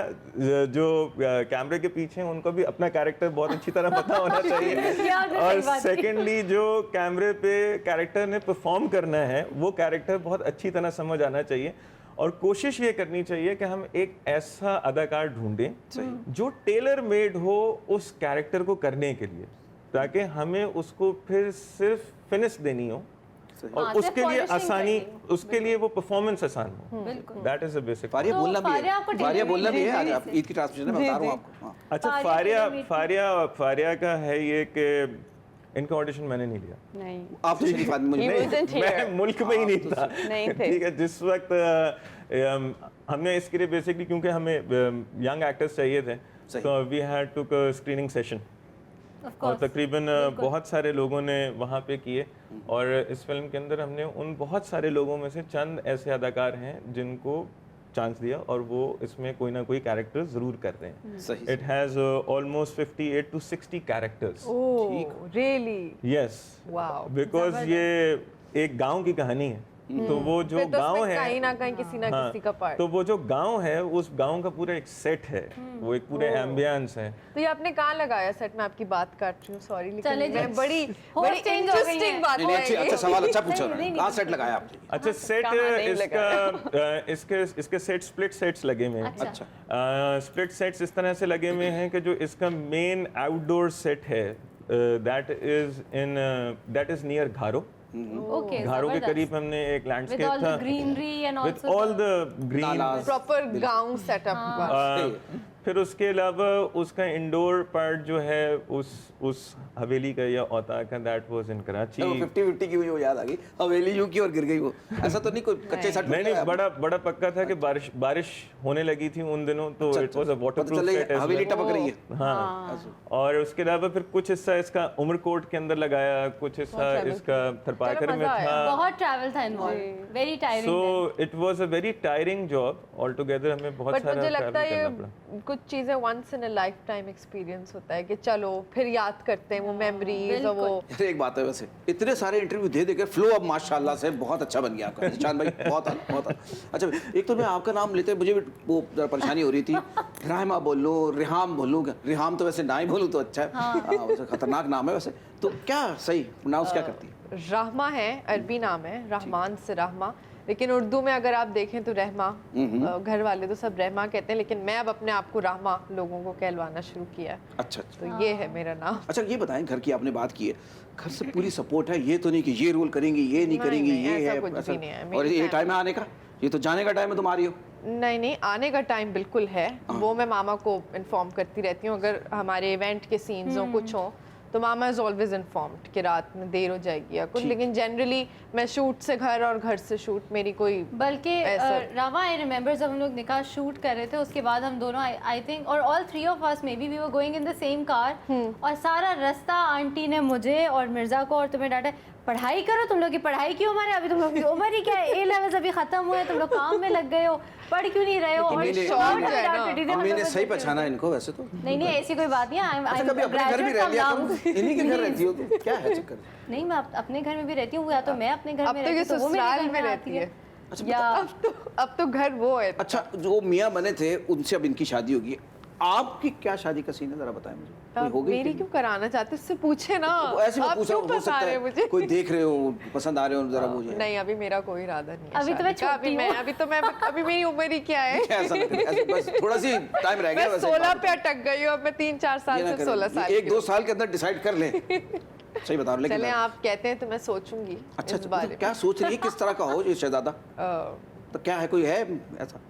[SPEAKER 3] जो कैमरे के पीछे हैं उनको भी अपना कैरेक्टर बहुत अच्छी तरह पता होना चाहिए।
[SPEAKER 1] याद है,
[SPEAKER 3] और
[SPEAKER 1] सही बात की।
[SPEAKER 3] सेकेंडली जो कैमरे पे कैरेक्टर ने परफॉर्म करना है वो कैरेक्टर बहुत अच्छी तरह समझ आना चाहिए। और कोशिश ये करनी चाहिए कि हम एक ऐसा अदाकार ढूंढें जो टेलर मेड हो उस कैरेक्टर को करने के लिए, ताकि हमें उसको फिर सिर्फ फिनिश देनी हो और
[SPEAKER 1] हाँ,
[SPEAKER 3] उसके लिए
[SPEAKER 1] polishing
[SPEAKER 3] आसानी,
[SPEAKER 1] करनी हो।
[SPEAKER 3] उसके लिए वो परफॉर्मेंस आसान हो।
[SPEAKER 1] बिल्कुल।
[SPEAKER 3] That is a basic.
[SPEAKER 2] Faria
[SPEAKER 1] तो
[SPEAKER 2] बोलना भी
[SPEAKER 1] फारिया
[SPEAKER 2] है,
[SPEAKER 1] आपको
[SPEAKER 2] फारिया
[SPEAKER 1] delivery
[SPEAKER 2] बोलना भी है, आज
[SPEAKER 1] delivery
[SPEAKER 2] आप
[SPEAKER 1] से।
[SPEAKER 2] ईद की ट्रांसमिशन में बता रहा हूँ आपको। हाँ।
[SPEAKER 3] अच्छा, फारिया का है ये कि इनका ऑडिशन मैंने नहीं लिया।
[SPEAKER 5] नहीं,
[SPEAKER 2] आप तो शरीफ आदमी मुझे
[SPEAKER 5] He
[SPEAKER 2] नहीं-
[SPEAKER 5] wasn't
[SPEAKER 3] मैं
[SPEAKER 5] here.
[SPEAKER 3] मुल्क में ही नहीं था।
[SPEAKER 5] नहीं थे।
[SPEAKER 3] ठीक है, जिस वक्त हमने इसके लिए बेसिकली क्योंकि हमें यंग एक्टर्स चाहिए थे,
[SPEAKER 2] सही।
[SPEAKER 3] तो we had took a screening session
[SPEAKER 1] Of
[SPEAKER 3] और
[SPEAKER 1] course.
[SPEAKER 3] तकरीबन बहुत सारे लोगों ने वहाँ पे किए, और इस फिल्म के अंदर हमने उन बहुत सारे लोगों में से चंद ऐसे अदाकार हैं जिनको चांस दिया और वो इसमें कोई ना कोई कैरेक्टर जरूर कर रहे हैं।
[SPEAKER 2] सही
[SPEAKER 3] it has almost 58 to 60 characters.
[SPEAKER 4] Oh really
[SPEAKER 3] yes,
[SPEAKER 4] wow,
[SPEAKER 3] because ये एक गांव की कहानी है, तो वो जो
[SPEAKER 4] फिर तो
[SPEAKER 3] गांव
[SPEAKER 4] उसमें
[SPEAKER 3] है,
[SPEAKER 4] कहीं ना कहीं किसी ना
[SPEAKER 3] हाँ,
[SPEAKER 4] किसी का पार्ट।
[SPEAKER 3] तो वो जो गांव है उस गांव का पूरा एक सेट है, वो एक पूरे एम्बियंस है।
[SPEAKER 4] तो ये आपने कहाँ लगाया सेट? मैं आपकी बात काट रही हूँ, सॉरी,
[SPEAKER 1] चले
[SPEAKER 4] लेकिन मैं
[SPEAKER 1] जी।
[SPEAKER 4] बड़ी
[SPEAKER 1] Host
[SPEAKER 4] बड़ी
[SPEAKER 1] change हो गई है।
[SPEAKER 4] इंटरेस्टिंग बात
[SPEAKER 2] नहीं,
[SPEAKER 4] है
[SPEAKER 2] अच्छा सवाल अच्छा पूछा
[SPEAKER 1] नहीं, नहीं,
[SPEAKER 2] कहाँ सेट लगाया आपने?
[SPEAKER 3] अच्छा, सेट
[SPEAKER 5] कहाँ नहीं
[SPEAKER 3] इसके सेट स्प्लिट सेट्स लगे हुए हैं।
[SPEAKER 1] अच्छा।
[SPEAKER 3] स्प्लिट सेट्स इस तरह से लगे हुए हैं कि जो इसका मेन आउटडोर सेट है that is near Gharo.
[SPEAKER 1] Okay,
[SPEAKER 3] घारो के
[SPEAKER 1] जबरदस्त।
[SPEAKER 3] करीब हमने एक
[SPEAKER 1] With
[SPEAKER 3] लैंडस्केप
[SPEAKER 1] all
[SPEAKER 3] था,
[SPEAKER 1] the greenery and
[SPEAKER 3] with
[SPEAKER 1] also
[SPEAKER 3] all the green.
[SPEAKER 2] Nullahs.
[SPEAKER 4] Proper गांव सेटअप।
[SPEAKER 3] फिर उसके अलावा उसका इंडोर पार्ट जो है उस हवेली का या औता का, दैट वाज इन कराची।
[SPEAKER 2] 50-50 की मुझे वो याद आ गई, हवेली यूं की और गिर गई वो, ऐसा तो नहीं कोई कच्चे सेट
[SPEAKER 3] नहीं नहीं, बड़ा पक्का था कि बारिश होने लगी थी उन दिनों, तो it was a waterproof set.
[SPEAKER 2] हवेली टपक रही है।
[SPEAKER 3] हाँ, और उसके अलावा फिर कुछ हिस्सा इसका उमरकोट के अंदर लगाया, कुछ हिस्सा इसका थरपाकर में था।
[SPEAKER 1] बहुत ट्रैवल था involve, very tiring.
[SPEAKER 3] So it was a very tiring job all together. हमें बहुत
[SPEAKER 4] बट
[SPEAKER 3] सारा
[SPEAKER 4] मुझे लगता है
[SPEAKER 3] ट्रैवल करना पड़ा।
[SPEAKER 4] ये कुछ चीजें once in a life time experience होता है कि चलो फिर याद करते हैं वो मेमोरीज और वो।
[SPEAKER 2] यार एक बात है, वैसे इतने सारे इंटरव्यू दे देकर फ्लो अब माशाल्लाह से बहुत अच्छा बन गया आपका चांद भाई, बहुत अच्छा। एक तो मैं आपका नाम लेते मुझे भी वो जरा परेशानी हो रही थी, रहमा बोल लूँ, रिहाम बोल लूँ, रिहाम तो वैसे ना ही बोलूँ तो अच्छा है। हाँ, वैसे खतरनाक नाम है वैसे, तो क्या सही प्रोनाउंस क्या करती है?
[SPEAKER 4] रहमा है, अरबी नाम है, रहमान से रहमा, लेकिन उर्दू में अगर आप देखें तो रहमा, घर वाले तो सब रहमा कहते हैं, लेकिन मैं अब अपने आप को रहमा लोगों को कहलवाना शुरू किया है,
[SPEAKER 2] अच्छा।
[SPEAKER 4] तो ये है मेरा नाम।
[SPEAKER 2] अच्छा ये बताएं, घर की आपने बात की है, घर से पूरी सपोर्ट है? ये तो नहीं कि ये रोल करेंगी, ये नहीं करेंगी,
[SPEAKER 4] नहीं,
[SPEAKER 2] ये
[SPEAKER 4] ऐसा
[SPEAKER 2] है
[SPEAKER 4] कुछ भी
[SPEAKER 2] ऐसा-
[SPEAKER 4] नहीं है।
[SPEAKER 2] और
[SPEAKER 4] मेरी
[SPEAKER 2] ये टाइम है आने का, ये तो जाने का टाइम है तुम्हारी हो।
[SPEAKER 4] नहीं नहीं, आने का टाइम बिल्कुल है, वो मैं मामा को इन्फॉर्म करती रहती हूँ। अगर हमारे इवेंट के सीन्स हो कुछ हो तो मामा इज ऑलवेज इन्फॉर्म्ड कि रात में देर हो जाएगी या कुछ, लेकिन जनरली मैं शूट से घर और घर से शूट, मेरी कोई
[SPEAKER 1] बल्कि
[SPEAKER 4] ऐसा-
[SPEAKER 1] रामा, आई रिमेंबर जब हम लोग निकाह शूट कर रहे थे, उसके बाद हम दोनों आई थिंक, और all three of us maybe we were going in the same car, और सारा रास्ता आंटी ने मुझे और मिर्जा को और तुम्हें डांटा, पढ़ाई करो, तुम लोग की पढ़ाई की उम्र है, अभी तुम लोग की उम्र ही क्या है, ए लेवल्स अभी खत्म हुए, तुम लोग काम में लग गए हो, पढ़ क्यों नहीं रहे हो? और
[SPEAKER 2] इन्हीं ने-
[SPEAKER 1] शॉर्ट
[SPEAKER 4] इन्हीं ने-
[SPEAKER 1] डांटती थी हम
[SPEAKER 2] मैंने
[SPEAKER 1] लोगों
[SPEAKER 2] सही
[SPEAKER 1] को।
[SPEAKER 2] पहचाना इनको वैसे तो।
[SPEAKER 1] नहीं नहीं, ऐसी कोई बात नहीं,
[SPEAKER 2] अच्छा कभी अपने घर भी रह लिया करो, इन्हीं के घर रहती हो तो क्या है चक्कर?
[SPEAKER 1] नहीं, मैं अपने घर में भी रहती हूँ, या तो मैं अपने घर
[SPEAKER 4] अब
[SPEAKER 1] में
[SPEAKER 4] तो ये
[SPEAKER 1] रहती हूँ, वो मेरे
[SPEAKER 4] ससुराल
[SPEAKER 1] घर
[SPEAKER 4] में
[SPEAKER 1] में
[SPEAKER 4] रहती
[SPEAKER 1] आती
[SPEAKER 4] है।
[SPEAKER 2] अच्छा
[SPEAKER 1] या
[SPEAKER 4] अब तो घर वो है।
[SPEAKER 2] अच्छा, जो मियाँ बने थे उनसे अब इनकी शादी होगी, आपकी क्या शादी का सीन है जरा बताएं मुझे, कोई हो गई
[SPEAKER 4] मेरी
[SPEAKER 2] कि
[SPEAKER 4] क्यों कराना चाहते, उससे पूछे ना।
[SPEAKER 2] नहीं? ऐसे मैं
[SPEAKER 4] आप
[SPEAKER 2] पूछ रहा
[SPEAKER 4] क्यों
[SPEAKER 2] हूँ, हो
[SPEAKER 4] फंसा
[SPEAKER 2] सकता
[SPEAKER 4] रहे
[SPEAKER 2] है
[SPEAKER 4] मुझे?
[SPEAKER 2] कोई देख रहे हो, पसंद आ रहे हो, जरा मुझे
[SPEAKER 4] नहीं, अभी मेरा कोई इरादा नहीं है
[SPEAKER 1] अभी तो मैं
[SPEAKER 4] शादी का।
[SPEAKER 1] छोटी हूँ।
[SPEAKER 4] अभी मेरी उम्र ही क्या है?
[SPEAKER 2] ऐसा ना करें, ऐसे बस थोड़ा सी टाइम रह गया
[SPEAKER 4] मैं
[SPEAKER 2] वैसे।
[SPEAKER 4] 16 पे अटक गई हूँ, अब मैं 3-4 साल
[SPEAKER 2] ये ना
[SPEAKER 4] से
[SPEAKER 2] करें,
[SPEAKER 4] 16 साल
[SPEAKER 2] ये
[SPEAKER 4] की
[SPEAKER 2] 1-2
[SPEAKER 4] हूँ।
[SPEAKER 2] साल के अंदर डिसाइड कर लें। सही बता रहा हूँ, लेकिन
[SPEAKER 4] चले आप कहते हैं तो मैं सोचूंगी
[SPEAKER 2] अच्छा
[SPEAKER 4] इस बारे
[SPEAKER 2] क्या सोच रही है, किस तरह का हो ये शहजादा?
[SPEAKER 4] में।
[SPEAKER 2] तो क्या है, कोई है ऐसा?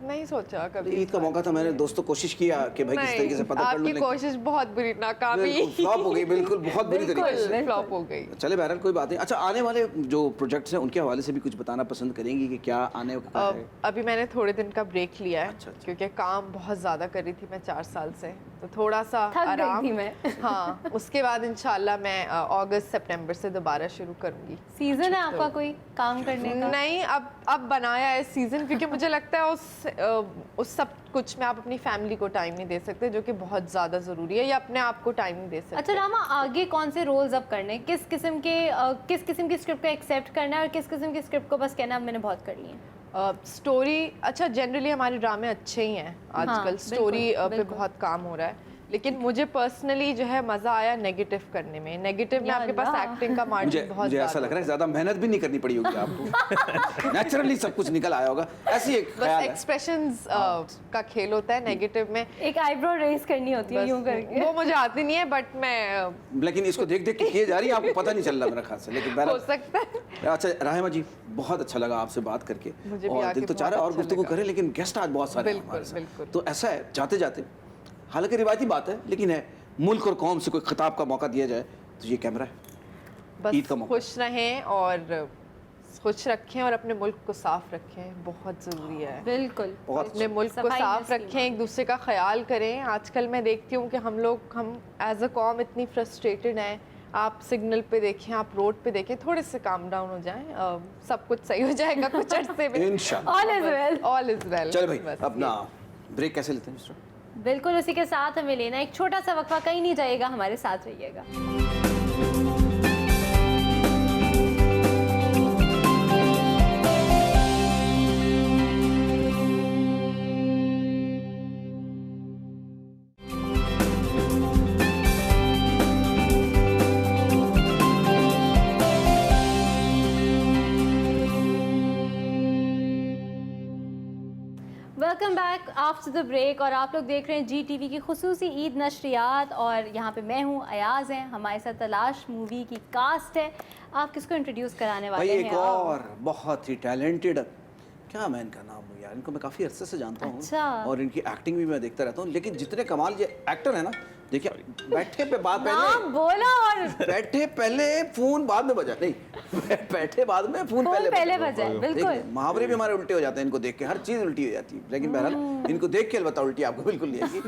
[SPEAKER 4] नहीं सोचा कभी।
[SPEAKER 2] ईद का मौका था, मैंने दोस्तों कोशिश किया कि भाई किस तरीके से पता कर लूं,
[SPEAKER 4] आपकी कोशिश बहुत बुरी, नाकामी
[SPEAKER 2] फ्लॉप हो गई, बिल्कुल बहुत बुरी तरीके से।
[SPEAKER 4] बिल्कुल फ्लॉप हो गई।
[SPEAKER 2] चले बहरहाल कोई बात नहीं। अच्छा, आने वाले जो प्रोजेक्ट्स हैं उनके हवाले से भी कुछ बताना पसंद करेंगी कि क्या आने का है?
[SPEAKER 4] अभी मैंने थोड़े दिन का ब्रेक लिया है,
[SPEAKER 2] अच्छा, अच्छा।
[SPEAKER 4] क्योंकि काम बहुत ज़्यादा कर रही थी मैं 4 साल से, तो थोड़ा सा
[SPEAKER 1] थक गई
[SPEAKER 4] आराम
[SPEAKER 1] थी मैं।
[SPEAKER 4] हाँ, उसके बाद इंशाल्लाह मैं अगस्त सितंबर से दोबारा शुरू करूँगी।
[SPEAKER 1] सीजन है आपका कोई काम करने का?
[SPEAKER 4] नहीं, अब बनाया है सीजन, क्योंकि मुझे लगता है उस सब कुछ में आप अपनी फैमिली को टाइम नहीं दे सकते, जो कि बहुत ज़्यादा ज़रूरी है, या अपने आप को टाइम नहीं दे सकते।
[SPEAKER 1] अच्छा रामा, आगे कौन से रोल्स अब करने हैं? किस किस्म की स्क्रिप्ट को एक्सेप्ट करना है और किस किस्म की स्क्रिप्ट को बस कहना है मैंने बहुत कर ली है?
[SPEAKER 4] स्टोरी, अच्छा जनरली हमारे ड्रामे अच्छे ही हैं आजकल, स्टोरी पे
[SPEAKER 1] बिल्कुल।
[SPEAKER 4] बहुत काम हो रहा है, लेकिन मुझे पर्सनली जो है मजा आया नेगेटिव करने में। नेगेटिव में
[SPEAKER 1] या
[SPEAKER 4] आपके पास
[SPEAKER 1] अल्लाह।
[SPEAKER 4] एक्टिंग का मार्जिन बहुत
[SPEAKER 2] मुझे ऐसा लग रहा है ज़्यादा मेहनत भी नहीं करनी पड़ी होगी आपको, नेचुरली सब कुछ निकल आया होगा, ऐसी एक
[SPEAKER 4] बस
[SPEAKER 2] ख्याल है।
[SPEAKER 4] एक्सप्रेशंस का खेल होता है नेगेटिव में।
[SPEAKER 1] एक आईब्रो रेस करनी होती है
[SPEAKER 4] बस
[SPEAKER 1] यूं करके।
[SPEAKER 4] वो मुझे आती नहीं है, बट मैं
[SPEAKER 2] लेकिन इसको देख देख के किए जा रही है, आपको पता नहीं चल रहा मेरा ख्याल से, लेकिन
[SPEAKER 4] हो
[SPEAKER 2] बहरहाल
[SPEAKER 4] सकता है।
[SPEAKER 2] अच्छा राहिमा जी, बहुत अच्छा लगा आपसे बात करके,
[SPEAKER 4] मुझे भी
[SPEAKER 2] और
[SPEAKER 4] आके
[SPEAKER 2] दिल तो चाह रहा है और
[SPEAKER 4] बहुत अच्छा
[SPEAKER 2] गुफ्तगू
[SPEAKER 4] लगा।
[SPEAKER 2] करें, लेकिन गेस्ट आज बहुत सारे हैं
[SPEAKER 4] बिल्कुल,
[SPEAKER 2] हमारे साथ।
[SPEAKER 4] बिल्कुल।
[SPEAKER 2] तो ऐसा है, जाते जाते, हालांकि रिवायती बात है लेकिन है, मुल्क और कौम से कोई खिताब का मौका दिया जाए तो ये कैमरा है, ईद का
[SPEAKER 4] बस
[SPEAKER 2] मौका।
[SPEAKER 4] खुश रहें और खुश रखें और अपने मुल्क को साफ रखें, बहुत ज़रूरी है।
[SPEAKER 1] बिल्कुल
[SPEAKER 2] बहुत
[SPEAKER 4] अपने मुल्क को
[SPEAKER 1] सफाई
[SPEAKER 4] साफ
[SPEAKER 1] नस्ली।
[SPEAKER 4] रखें, एक दूसरे का ख्याल करें। आजकल मैं देखती हूँ कि हम एज अ कॉम इतनी फ्रस्ट्रेटेड हैं। आप सिग्नल पे देखें, आप रोड पे देखें, थोड़े से काम डाउन हो जाएं, सब कुछ सही हो जाएगा कुछ अरसे में।
[SPEAKER 2] इंशाल्लाह।
[SPEAKER 1] All is well.
[SPEAKER 4] All is well.
[SPEAKER 2] चलो भाई, अपना ब्रेक कैसे लेते हैं मिस्टर?
[SPEAKER 1] बिल्कुल उसी के साथ हमें लेना एक छोटा सा वक्फा, कहीं नहीं जाइएगा, हमारे साथ रहिएगा। Welcome back after the break, और आप लोग देख रहे हैं GTV की खुसूसी ईद नशरियात, और यहाँ पे मैं हूँ, अयाज हैं, हमारे साथ तलाश मूवी की कास्ट है। आप किसको इंट्रोड्यूस कराने
[SPEAKER 2] भाई
[SPEAKER 1] वाले हैं?
[SPEAKER 2] एक और बहुत ही टैलेंटेड, क्या मैं इनका नाम हूँ यार, इनको मैं काफ़ी अरसे से जानता हूँ,
[SPEAKER 1] अच्छा।
[SPEAKER 2] और इनकी एक्टिंग भी मैं देखता रहता हूँ, लेकिन जितने कमाल ये एक्टर है ना, देखिए बैठे पे बात
[SPEAKER 1] नाम
[SPEAKER 2] पहले,
[SPEAKER 1] बोला और
[SPEAKER 2] बैठे पहले फोन बाद में बजा, नहीं बैठे बाद में फोन
[SPEAKER 1] पहले बजाए, बिल्कुल।
[SPEAKER 2] देखिए, मुहावरे भी हमारे उल्टे हो जाते हैं इनको देख के, हर चीज उल्टी हो जाती है, लेकिन बहरहाल इनको देख के अलबत्ता उल्टी आपको बिल्कुल नहीं आएगी।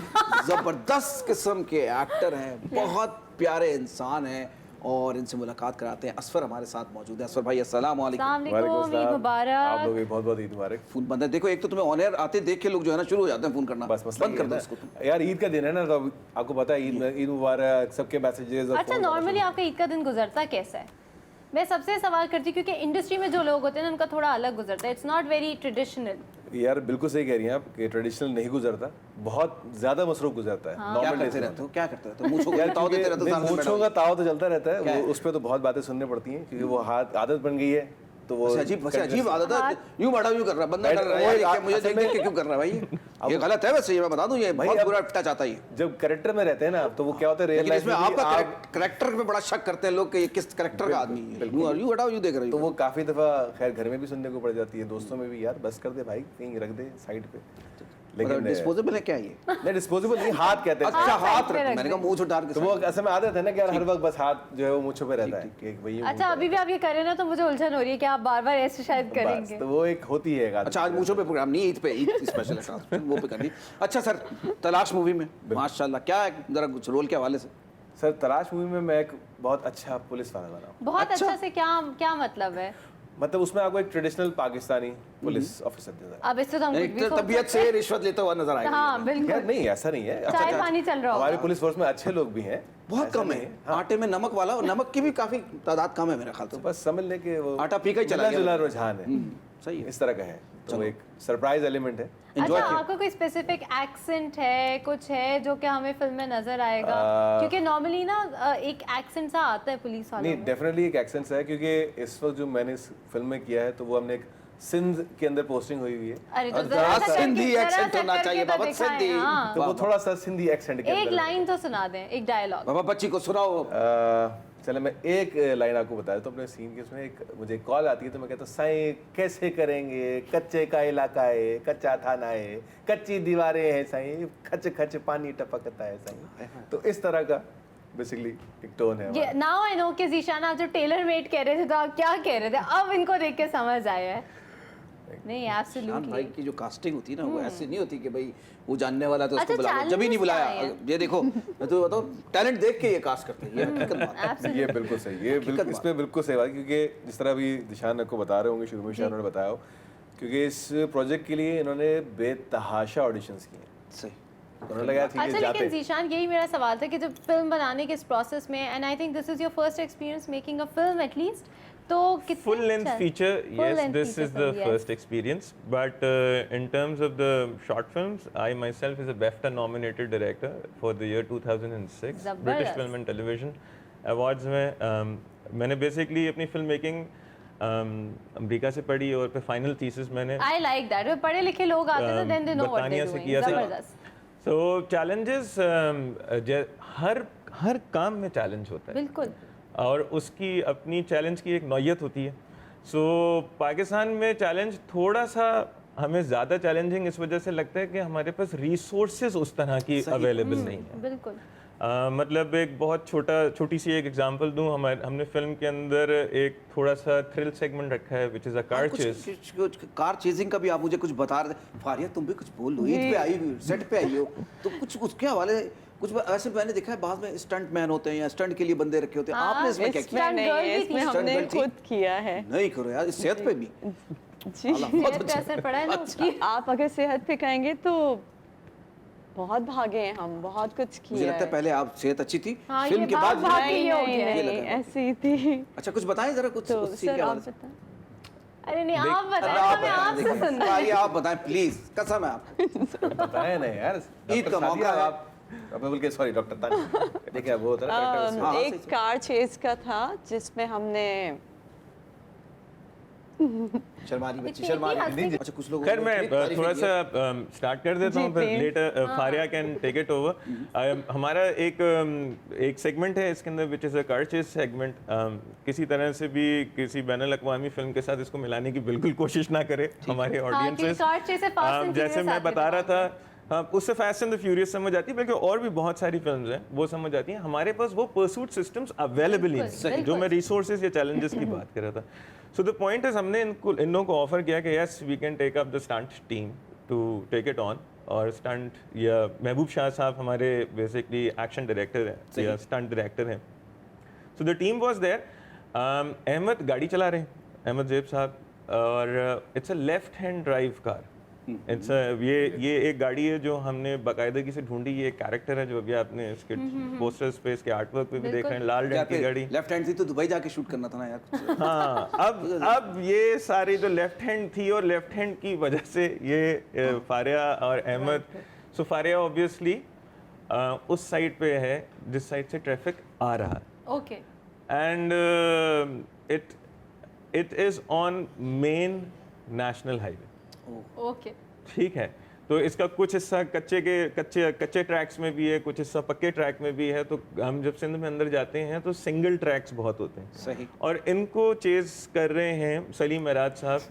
[SPEAKER 2] जबरदस्त किस्म के एक्टर हैं, बहुत प्यारे इंसान हैं, और इनसे मुलाकात कराते हैं। असफर हमारे साथ मौजूद है। असफर भाई अस्सलाम वालेकुम।
[SPEAKER 1] अस्सलाम वालेकुम, ईद मुबारक।
[SPEAKER 6] आप लोग भी बहुत बहुत ईद मुबारक।
[SPEAKER 2] फोन बंद है, देखो एक तो तुम्हें ऑन एयर आते देख के लोग जो है ना शुरू हो जाते हैं फोन करना,
[SPEAKER 6] बस मसला
[SPEAKER 2] बंद
[SPEAKER 6] ये
[SPEAKER 2] कर
[SPEAKER 6] है
[SPEAKER 2] दो
[SPEAKER 6] ना,
[SPEAKER 2] इसको तुम।
[SPEAKER 6] यार ईद का दिन है ना, तो आपको पता है ईद मुबारक, सबके मैसेजेस।
[SPEAKER 1] अच्छा, नॉर्मली आपका ईद का दिन गुजरता कैसा है? मैं सबसे सवाल करती हूँ क्योंकि इंडस्ट्री में जो लोग होते हैं ना उनका थोड़ा अलग गुजरता है, इट्स नॉट वेरी ट्रेडिशनल।
[SPEAKER 6] यार बिल्कुल सही कह रही हैं आप कि ट्रेडिशनल नहीं गुजरता, बहुत ज्यादा मसरूफ गुजरता है।
[SPEAKER 2] क्या
[SPEAKER 6] नॉर्मल
[SPEAKER 2] करते रहते हो, क्या करते रहते हो? मूंछों को
[SPEAKER 6] यार
[SPEAKER 2] ताव देते रहते हो, सामने
[SPEAKER 6] मूंछों
[SPEAKER 2] बैठे
[SPEAKER 6] का
[SPEAKER 2] हो।
[SPEAKER 6] ताव तो चलता रहता
[SPEAKER 2] क्या
[SPEAKER 6] है,
[SPEAKER 2] है?
[SPEAKER 6] उस पर तो बहुत बातें सुननी पड़ती हैं क्योंकि वो हाथ आदत बन गई है, तो वो
[SPEAKER 2] वैसे अजीब आदत है, यूं बड़ा यूं कर रहा है, बंदा
[SPEAKER 6] बैठ-
[SPEAKER 2] कर रहा है
[SPEAKER 6] वो
[SPEAKER 2] यार,
[SPEAKER 6] एक
[SPEAKER 2] ये क्या मुझे
[SPEAKER 6] असल
[SPEAKER 2] देख
[SPEAKER 6] में-
[SPEAKER 2] देख के क्यों कर रहा है भाई? ये गलत है वैसे, ये मैं बता दूं, ये
[SPEAKER 6] भाई
[SPEAKER 2] बहुत
[SPEAKER 6] अब-
[SPEAKER 2] बुरा पिटा चाहता है ये।
[SPEAKER 6] जब कैरेक्टर में रहते हैं ना, तो वो क्या होता है रियल
[SPEAKER 2] लेकिन
[SPEAKER 6] लाइफ
[SPEAKER 2] इसमें
[SPEAKER 6] में भी
[SPEAKER 2] आपका करेक्टर पे बड़ा शक करते हैं लोग कि ये किस करेक्टर का आदमी है। यूं हटाओ, यूं देख रहे
[SPEAKER 6] तो
[SPEAKER 2] हो।
[SPEAKER 6] वो काफी दफा खैर घर में भी सुनने को पड़ जाती है, दोस्तों में भी, यार बस कर दे भाई, कहीं रख दे साइड पे। लेकिन
[SPEAKER 2] डिस्पोजेबल है क्या ये?
[SPEAKER 6] नहीं डिस्पोजेबल नहीं, हाथ कहते हैं।
[SPEAKER 2] अच्छा,
[SPEAKER 1] हाँ,
[SPEAKER 2] हाथ
[SPEAKER 1] साइड पे
[SPEAKER 2] रख,
[SPEAKER 1] रख
[SPEAKER 2] मैंने
[SPEAKER 1] दे।
[SPEAKER 2] कहा मुंह उतार के
[SPEAKER 6] तो वो असल में आदत है ना कि यार हर वक्त बस हाथ जो है वो मुँछों पे रहता है कि भाई ये
[SPEAKER 1] अच्छा, अभी भी आप ये कर रहे हैं ना, तो मुझे उलझन हो रही है कि आप बार बार ऐसे शायद
[SPEAKER 6] बस,
[SPEAKER 1] करेंगे।
[SPEAKER 6] तो वो एक होती है एक आदत।
[SPEAKER 2] अच्छा, आज मूंछों पे प्रोग्राम नहीं, ईद पे, ईद स्पेशल है ट्रांसमिशन, वो पे कर ली। अच्छा सर, तलाश मूवी में माशाल्लाह क्या है, जरा कुछ रोल के हवाले से।
[SPEAKER 6] सर तलाश मूवी में मैं एक बहुत अच्छा पुलिस वाला बना हूँ।
[SPEAKER 1] बहुत
[SPEAKER 2] अच्छा।
[SPEAKER 1] अच्छा से क्या क्या मतलब है?
[SPEAKER 6] मतलब उसमें आपको एक ट्रेडिशनल पाकिस्तानी पुलिस ऑफिसर नजर आएगा।
[SPEAKER 1] अब इससे तो हम कुछ
[SPEAKER 2] एक
[SPEAKER 1] भी
[SPEAKER 2] तो
[SPEAKER 1] सोच
[SPEAKER 2] तबीयत
[SPEAKER 1] सकते
[SPEAKER 2] से रिश्वत लेता हुआ नजर
[SPEAKER 1] हैं।
[SPEAKER 2] आएगा।
[SPEAKER 1] हाँ
[SPEAKER 6] यार
[SPEAKER 1] बिल्कुल,
[SPEAKER 6] नहीं ऐसा नहीं है,
[SPEAKER 1] चाय पानी चल रहा
[SPEAKER 6] हमारे
[SPEAKER 1] होगा।
[SPEAKER 6] पुलिस फोर्स में अच्छे लोग भी हैं,
[SPEAKER 2] बहुत
[SPEAKER 6] ऐसा
[SPEAKER 2] कम
[SPEAKER 6] नहीं
[SPEAKER 2] है, आटे में नमक वाला, और नमक की भी काफी तादाद कम है मेरे ख्याल
[SPEAKER 6] तो
[SPEAKER 2] से।
[SPEAKER 6] बस समझ लें कि वो
[SPEAKER 2] आटा पीका ही चला गया।
[SPEAKER 6] मिला-जुला रुझान है,
[SPEAKER 2] सही है।
[SPEAKER 6] इस तरह का है, तो वो एक सरप्राइज एलिमेंट है।
[SPEAKER 1] अच्छा, आपका कोई स्पेसिफिक एक्सेंट है, कुछ है जो कि हमें फिल्म में नजर आएगा? क्योंकि नॉर्मली ना एक एक्सेंट सा आता है पुलिस वालों
[SPEAKER 6] नहीं
[SPEAKER 1] में।
[SPEAKER 6] डेफिनेटली एक एक्सेंट है, क्योंकि इस वक्त जो मैंने इस फिल्म में किया है तो वो हमने एक सिंध के अंदर पोस्टिंग हुई है,
[SPEAKER 1] अरे तो
[SPEAKER 2] जरा
[SPEAKER 1] सा
[SPEAKER 2] सिंधी
[SPEAKER 1] करके-
[SPEAKER 2] accent
[SPEAKER 1] जरा सा
[SPEAKER 2] होना
[SPEAKER 1] करके
[SPEAKER 2] चाहिए,
[SPEAKER 1] तो
[SPEAKER 2] बाबा,
[SPEAKER 1] दिखाएं,
[SPEAKER 2] सिंधी।
[SPEAKER 1] हाँ।
[SPEAKER 6] तो वो थोड़ा सा सिंधी एक्सेंट के
[SPEAKER 1] एक
[SPEAKER 6] अंदर है।
[SPEAKER 1] लाइन तो सुना दें, एक डायलॉग।
[SPEAKER 2] बाबा बच्ची को सुनाओ।
[SPEAKER 6] चले मैं एक लाइन आपको बताया तो अपने सीन के उसमें एक मुझे कॉल आती है, तो मैं कहता हूँ साईं कैसे करेंगे, कच्चे का इलाका है, कच्चा थाना है, कच्ची दीवारें हैं साईं, खच खच पानी टपकता है साईं। तो इस तरह का बेसिकली एक टोन है हमारा।
[SPEAKER 1] नाउ आई नो कि जीशान आप जो टेलर मेड कह रहे थे तो आप क्या कह रहे थे, अब इनको देख के समझ आया है। नहीं
[SPEAKER 2] शान
[SPEAKER 1] एब्सोल्युटली।
[SPEAKER 2] भाई की जो कास्टिंग होती है ना, वो ऐसी नहीं होती कि भाई वो जानने वाला तो उसको
[SPEAKER 1] अच्छा,
[SPEAKER 2] बुला लो, जब ही नहीं
[SPEAKER 1] challenges
[SPEAKER 2] बुलाया।
[SPEAKER 1] क्या हैं?
[SPEAKER 2] ये देखो, मैं तो बताऊं, टैलेंट देख के ये कास्ट करते हैं, ये हकीकत बात है।
[SPEAKER 6] ये बिल्कुल सही, ये बिल्कुल इस पे बिल्कुल सही बात है, क्योंकि जिस तरह अभी दिशान को बता रहे होंगे, शुरू में शान ने बताया हो, क्योंकि इस प्रोजेक्ट के लिए इन्होंने बेतहाशा ऑडिशंस किए हैं।
[SPEAKER 2] सही।
[SPEAKER 6] उन्होंने लगा ठीक
[SPEAKER 1] अच्छा,
[SPEAKER 6] है
[SPEAKER 1] लेकिन
[SPEAKER 6] जाते
[SPEAKER 1] जीशान यही मेरा सवाल था कि जब फिल्म बनाने के इस प्रोसेस में, and I think this is your first experience making a film at least, तो कितने
[SPEAKER 3] full length feature,
[SPEAKER 1] Full
[SPEAKER 3] yes,
[SPEAKER 1] length
[SPEAKER 3] this
[SPEAKER 1] feature
[SPEAKER 3] is the
[SPEAKER 1] film, yes.
[SPEAKER 3] first experience. But in terms of the short films, I myself is a BAFTA nominated director for the year 2006 British
[SPEAKER 1] जबरदस्त।
[SPEAKER 3] Film and Television Awards में मैंने basically अपनी film making America से पढ़ी और फिर final thesis मैंने
[SPEAKER 1] I like that पढ़े लिखे लोग आते हैं then they know what they
[SPEAKER 3] बरतानिया से
[SPEAKER 1] डूइंग
[SPEAKER 3] किया था।
[SPEAKER 1] जबरदस्त
[SPEAKER 3] सो चैलेंजेस हर काम में चैलेंज होता है
[SPEAKER 1] बिल्कुल
[SPEAKER 3] और उसकी अपनी चैलेंज की एक नौयत होती है। सो पाकिस्तान में चैलेंज थोड़ा सा हमें ज़्यादा चैलेंजिंग इस वजह से लगता है कि हमारे पास रिसोर्सेज उस तरह की अवेलेबल नहीं है।
[SPEAKER 1] बिल्कुल
[SPEAKER 3] मतलब एक बहुत छोटी सी एक एग्जांपल दूं, हमने फिल्म के अंदर एक थोड़ा सा थ्रिल सेगमेंट रखा है विच is a car chase.
[SPEAKER 2] Car chasing का भी आप मुझे कुछ बता रहे थे। फारिया तुम भी कुछ बोल लो, ईद पे आई हुई सेट पे आई हो तो कुछ उसके हवाले कुछ ऐसे मैंने देखा है बाद में स्टंट मैन होते हैं या स्टंट के लिए बंदे रखे होते हैं। आपने इसमें क्या किया?
[SPEAKER 5] इसमें नहीं
[SPEAKER 1] girl
[SPEAKER 5] है,
[SPEAKER 1] भी
[SPEAKER 5] इसमें
[SPEAKER 1] थी।
[SPEAKER 5] हमने
[SPEAKER 2] Stunt girl थी?
[SPEAKER 5] खुद किया है।
[SPEAKER 2] नहीं करो यार, इस सेहत पे भी
[SPEAKER 5] जी
[SPEAKER 2] बहुत
[SPEAKER 1] सेहत पे
[SPEAKER 2] अच्छा।
[SPEAKER 1] असर पड़ा है ना उसकी
[SPEAKER 5] आप अगर सेहत पे कहेंगे तो बहुत भागे हैं हम, बहुत कुछ
[SPEAKER 2] मुझे
[SPEAKER 5] किया
[SPEAKER 2] लगता है पहले आप सेहत अच्छी थी,
[SPEAKER 1] हाँ,
[SPEAKER 2] फिल्म
[SPEAKER 1] ये
[SPEAKER 2] के बाद
[SPEAKER 1] भाग
[SPEAKER 5] नहीं
[SPEAKER 1] ये हो
[SPEAKER 5] नहीं
[SPEAKER 1] गया है।
[SPEAKER 2] ये
[SPEAKER 5] नहीं
[SPEAKER 2] लगा।
[SPEAKER 5] ऐसी ही थी।
[SPEAKER 2] अच्छा कुछ बताएं जरा कुछ
[SPEAKER 5] तो
[SPEAKER 2] उस सीन
[SPEAKER 5] सर
[SPEAKER 2] के
[SPEAKER 5] आप
[SPEAKER 2] हवाले से।
[SPEAKER 5] बताएं।
[SPEAKER 1] अरे नहीं आप बताएं
[SPEAKER 2] आप
[SPEAKER 1] हमें
[SPEAKER 2] बताएं,
[SPEAKER 1] आपसे
[SPEAKER 2] देखिए,
[SPEAKER 1] सुनना है
[SPEAKER 2] फारिया आप बताएं प्लीज, कसम है आपको।
[SPEAKER 6] बताया नहीं यार,
[SPEAKER 2] ईद का मौका है।
[SPEAKER 6] आप बोल के सॉरी डॉक्टर तानी देखिए वो होता है ना character
[SPEAKER 2] हाँ,
[SPEAKER 5] एक
[SPEAKER 2] सही-
[SPEAKER 5] कार चेज का था जिसमें हमने
[SPEAKER 2] शर्मा रही बच्ची,
[SPEAKER 1] इतनी-
[SPEAKER 2] शर्मा
[SPEAKER 1] इतनी
[SPEAKER 2] रही।
[SPEAKER 1] हंसी-
[SPEAKER 2] अच्छा कुछ लोग
[SPEAKER 3] खैर मैं थोड़ा सा स्टार्ट कर देता
[SPEAKER 5] जी,
[SPEAKER 3] हूँ फिर
[SPEAKER 5] please।
[SPEAKER 3] Later Faria can take it over. हमारा एक सेगमेंट है इसके अंदर which is a car chase segment. किसी तरह से भी किसी बैन अल-अक़वामी फिल्म के साथ इसको मिलाने की बिल्कुल कोशिश ना करे हमारे
[SPEAKER 1] हाँ, क्योंकि
[SPEAKER 3] ऑडियंसेस।
[SPEAKER 1] कार चेज से Fast and
[SPEAKER 3] जैसे
[SPEAKER 1] Furious
[SPEAKER 3] मैं
[SPEAKER 1] आती
[SPEAKER 3] बता
[SPEAKER 1] है
[SPEAKER 3] रहा था हाँ, उससे फास्ट एंड द फ्यूरियस समझ आती है, बल्कि और भी बहुत सारी फिल्म्स हैं वो समझ आती हैं। हमारे पास वो परसूट सिस्टम्स अवेलेबल ही
[SPEAKER 1] बिल्कुल,
[SPEAKER 3] नहीं, जो मैं रिसोर्सेज या चैलेंजेस की बात कर रहा था। सो द पॉइंट इज हमने इन लोगों को ऑफर किया कि yes we can take up the stunt team to take it on. और स्टंट या महबूब शाह साहब हमारे बेसिकली एक्शन डायरेक्टर हैं या स्टंट डायरेक्टर हैं। So the team was there. Ahmed गाड़ी चला रहे हैं, अहमद जेब साहब, और it's a left hand drive car. It's ये एक गाड़ी है जो हमने बाकायदगी से ढूंढी। ये एक कैरेक्टर है जो अभी आपने इसके पोस्टर्स पे इसके आर्टवर्क पे भी देख रहे हैं, लाल रंग की गाड़ी।
[SPEAKER 2] लेफ्ट हैंड थी तो दुबई जाके शूट करना था ना यार।
[SPEAKER 3] हाँ, अब ये सारी जो लेफ्ट हैंड थी और लेफ्ट हैंड की वजह से ये फारिया और अहमद, सो फारिया ऑब्वियसली उस साइड पे है जिस साइड से ट्रैफिक आ रहा है
[SPEAKER 1] okay
[SPEAKER 3] and it is on main national highway.
[SPEAKER 1] Okay
[SPEAKER 3] ठीक है, तो इसका कुछ हिस्सा कच्चे ट्रैक्स में भी है, कुछ हिस्सा पक्के ट्रैक में भी है। तो हम जब सिंध में अंदर जाते हैं तो सिंगल ट्रैक्स बहुत होते हैं।
[SPEAKER 2] सही।
[SPEAKER 3] और इनको चेज कर रहे हैं सलीम मराज साहब।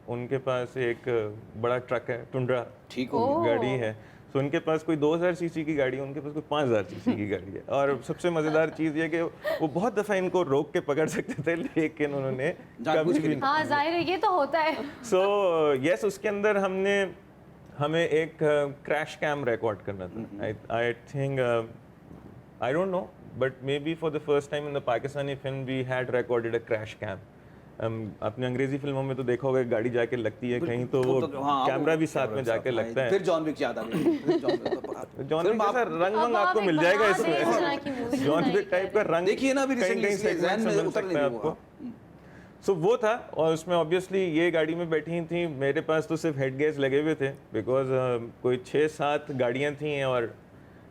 [SPEAKER 3] उनके पास एक बड़ा ट्रक है, टुंड्रा
[SPEAKER 2] ठीक हो
[SPEAKER 3] गाड़ी है। तो उनके पास कोई 2000 सीसी की गाड़ी है, उनके पास कोई 5000 सीसी की गाड़ी है। और सबसे मज़ेदार चीज़ ये कि वो बहुत दफ़ा इनको रोक के पकड़ सकते थे, लेकिन उन्होंने कभी भी
[SPEAKER 1] हाँ जाहिर है ये तो होता है
[SPEAKER 3] सो यस उसके अंदर हमें एक क्रैश कैम रिकॉर्ड करना था। I think I don't know but maybe for the first time in the Pakistani film we had recorded a crash cam. अपने अंग्रेजी फिल्मों में तो देखा होगा गाड़ी जाके लगती है कहीं तो वो कैमरा भी साथ में जाके लगता है।
[SPEAKER 2] फिर जॉन विक याद आ गया।
[SPEAKER 3] जॉन विक जैसा रंग वंग आपको मिल जाएगा इसमें। जॉन विक टाइप का रंग
[SPEAKER 2] देखिए ना अभी
[SPEAKER 3] कहीं
[SPEAKER 2] रिसेंटली
[SPEAKER 3] segments में मिल सकता है आपको। सो वो था और उसमें ऑब्वियसली ये गाड़ी में बैठी थी। मेरे पास तो सिर्फ हेड गेज लगे हुए थे बिकॉज कोई 6-7 गाड़ियाँ थी और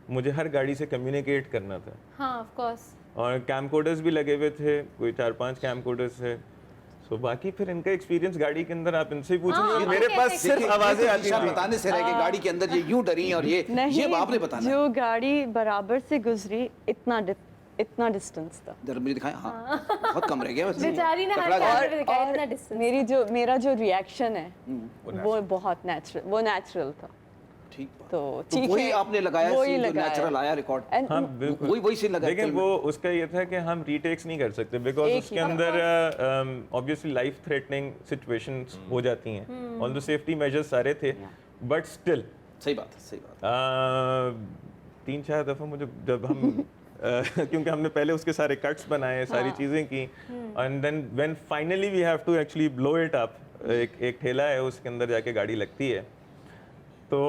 [SPEAKER 3] मुझे हर गाड़ी से कम्युनिकेट करना था।
[SPEAKER 1] हाँ ऑफ कोर्स।
[SPEAKER 3] और कैमकोडर्स भी लगे हुए थे, कोई 4-5 कैमकोडर्स थे। सो बाकी फिर इनका एक्सपीरियंस गाड़ी के अंदर आप इनसे ही पूछेंगे। मेरे पास सिर्फ आवाज़ें आती थी।
[SPEAKER 2] बताने से रह गए गाड़ी के अंदर ये यूं डरी और ये आपने बताना।
[SPEAKER 5] जो गाड़ी बराबर से गुजरी इतना डिस्टेंस था।
[SPEAKER 2] जरा मुझे दिखाएं। हाँ बहुत कम रह गया बस।
[SPEAKER 1] बेचारी ने हर
[SPEAKER 2] तकड़ा गाड़ी।
[SPEAKER 1] कैमरे पे दिखाया इतना डिस्टेंस।
[SPEAKER 5] मेरा जो रिएक्शन है वो बहुत नेचुरल था।
[SPEAKER 2] ठीक
[SPEAKER 5] तो
[SPEAKER 2] तो
[SPEAKER 5] ठीक
[SPEAKER 2] वही
[SPEAKER 5] है,
[SPEAKER 2] आपने लगाया
[SPEAKER 5] वही
[SPEAKER 2] सीन जो
[SPEAKER 5] लगाया।
[SPEAKER 2] नेचुरल आया रिकॉर्ड।
[SPEAKER 5] And
[SPEAKER 3] हाँ बिल्कुल
[SPEAKER 2] वही सीन लगाया।
[SPEAKER 3] लेकिन वो उसका ये था कि हम रीटेक्स नहीं कर सकते बिकॉज
[SPEAKER 5] एक
[SPEAKER 3] उसके
[SPEAKER 5] ही
[SPEAKER 3] अंदर ऑब्वियसली लाइफ थ्रेटनिंग सिचुएशंस हो जाती हैं। ऑल द सेफ्टी मेजर्स सारे थे बट स्टिल
[SPEAKER 2] सही बात है, सही बात।
[SPEAKER 3] 3-4 दफ़ा मुझे जब हम क्योंकि हमने पहले उसके सारे कट्स बनाए, सारी चीज़ें की and then when finally we have to actually blow it up, एक ठेला है उसके अंदर जाके गाड़ी लगती है तो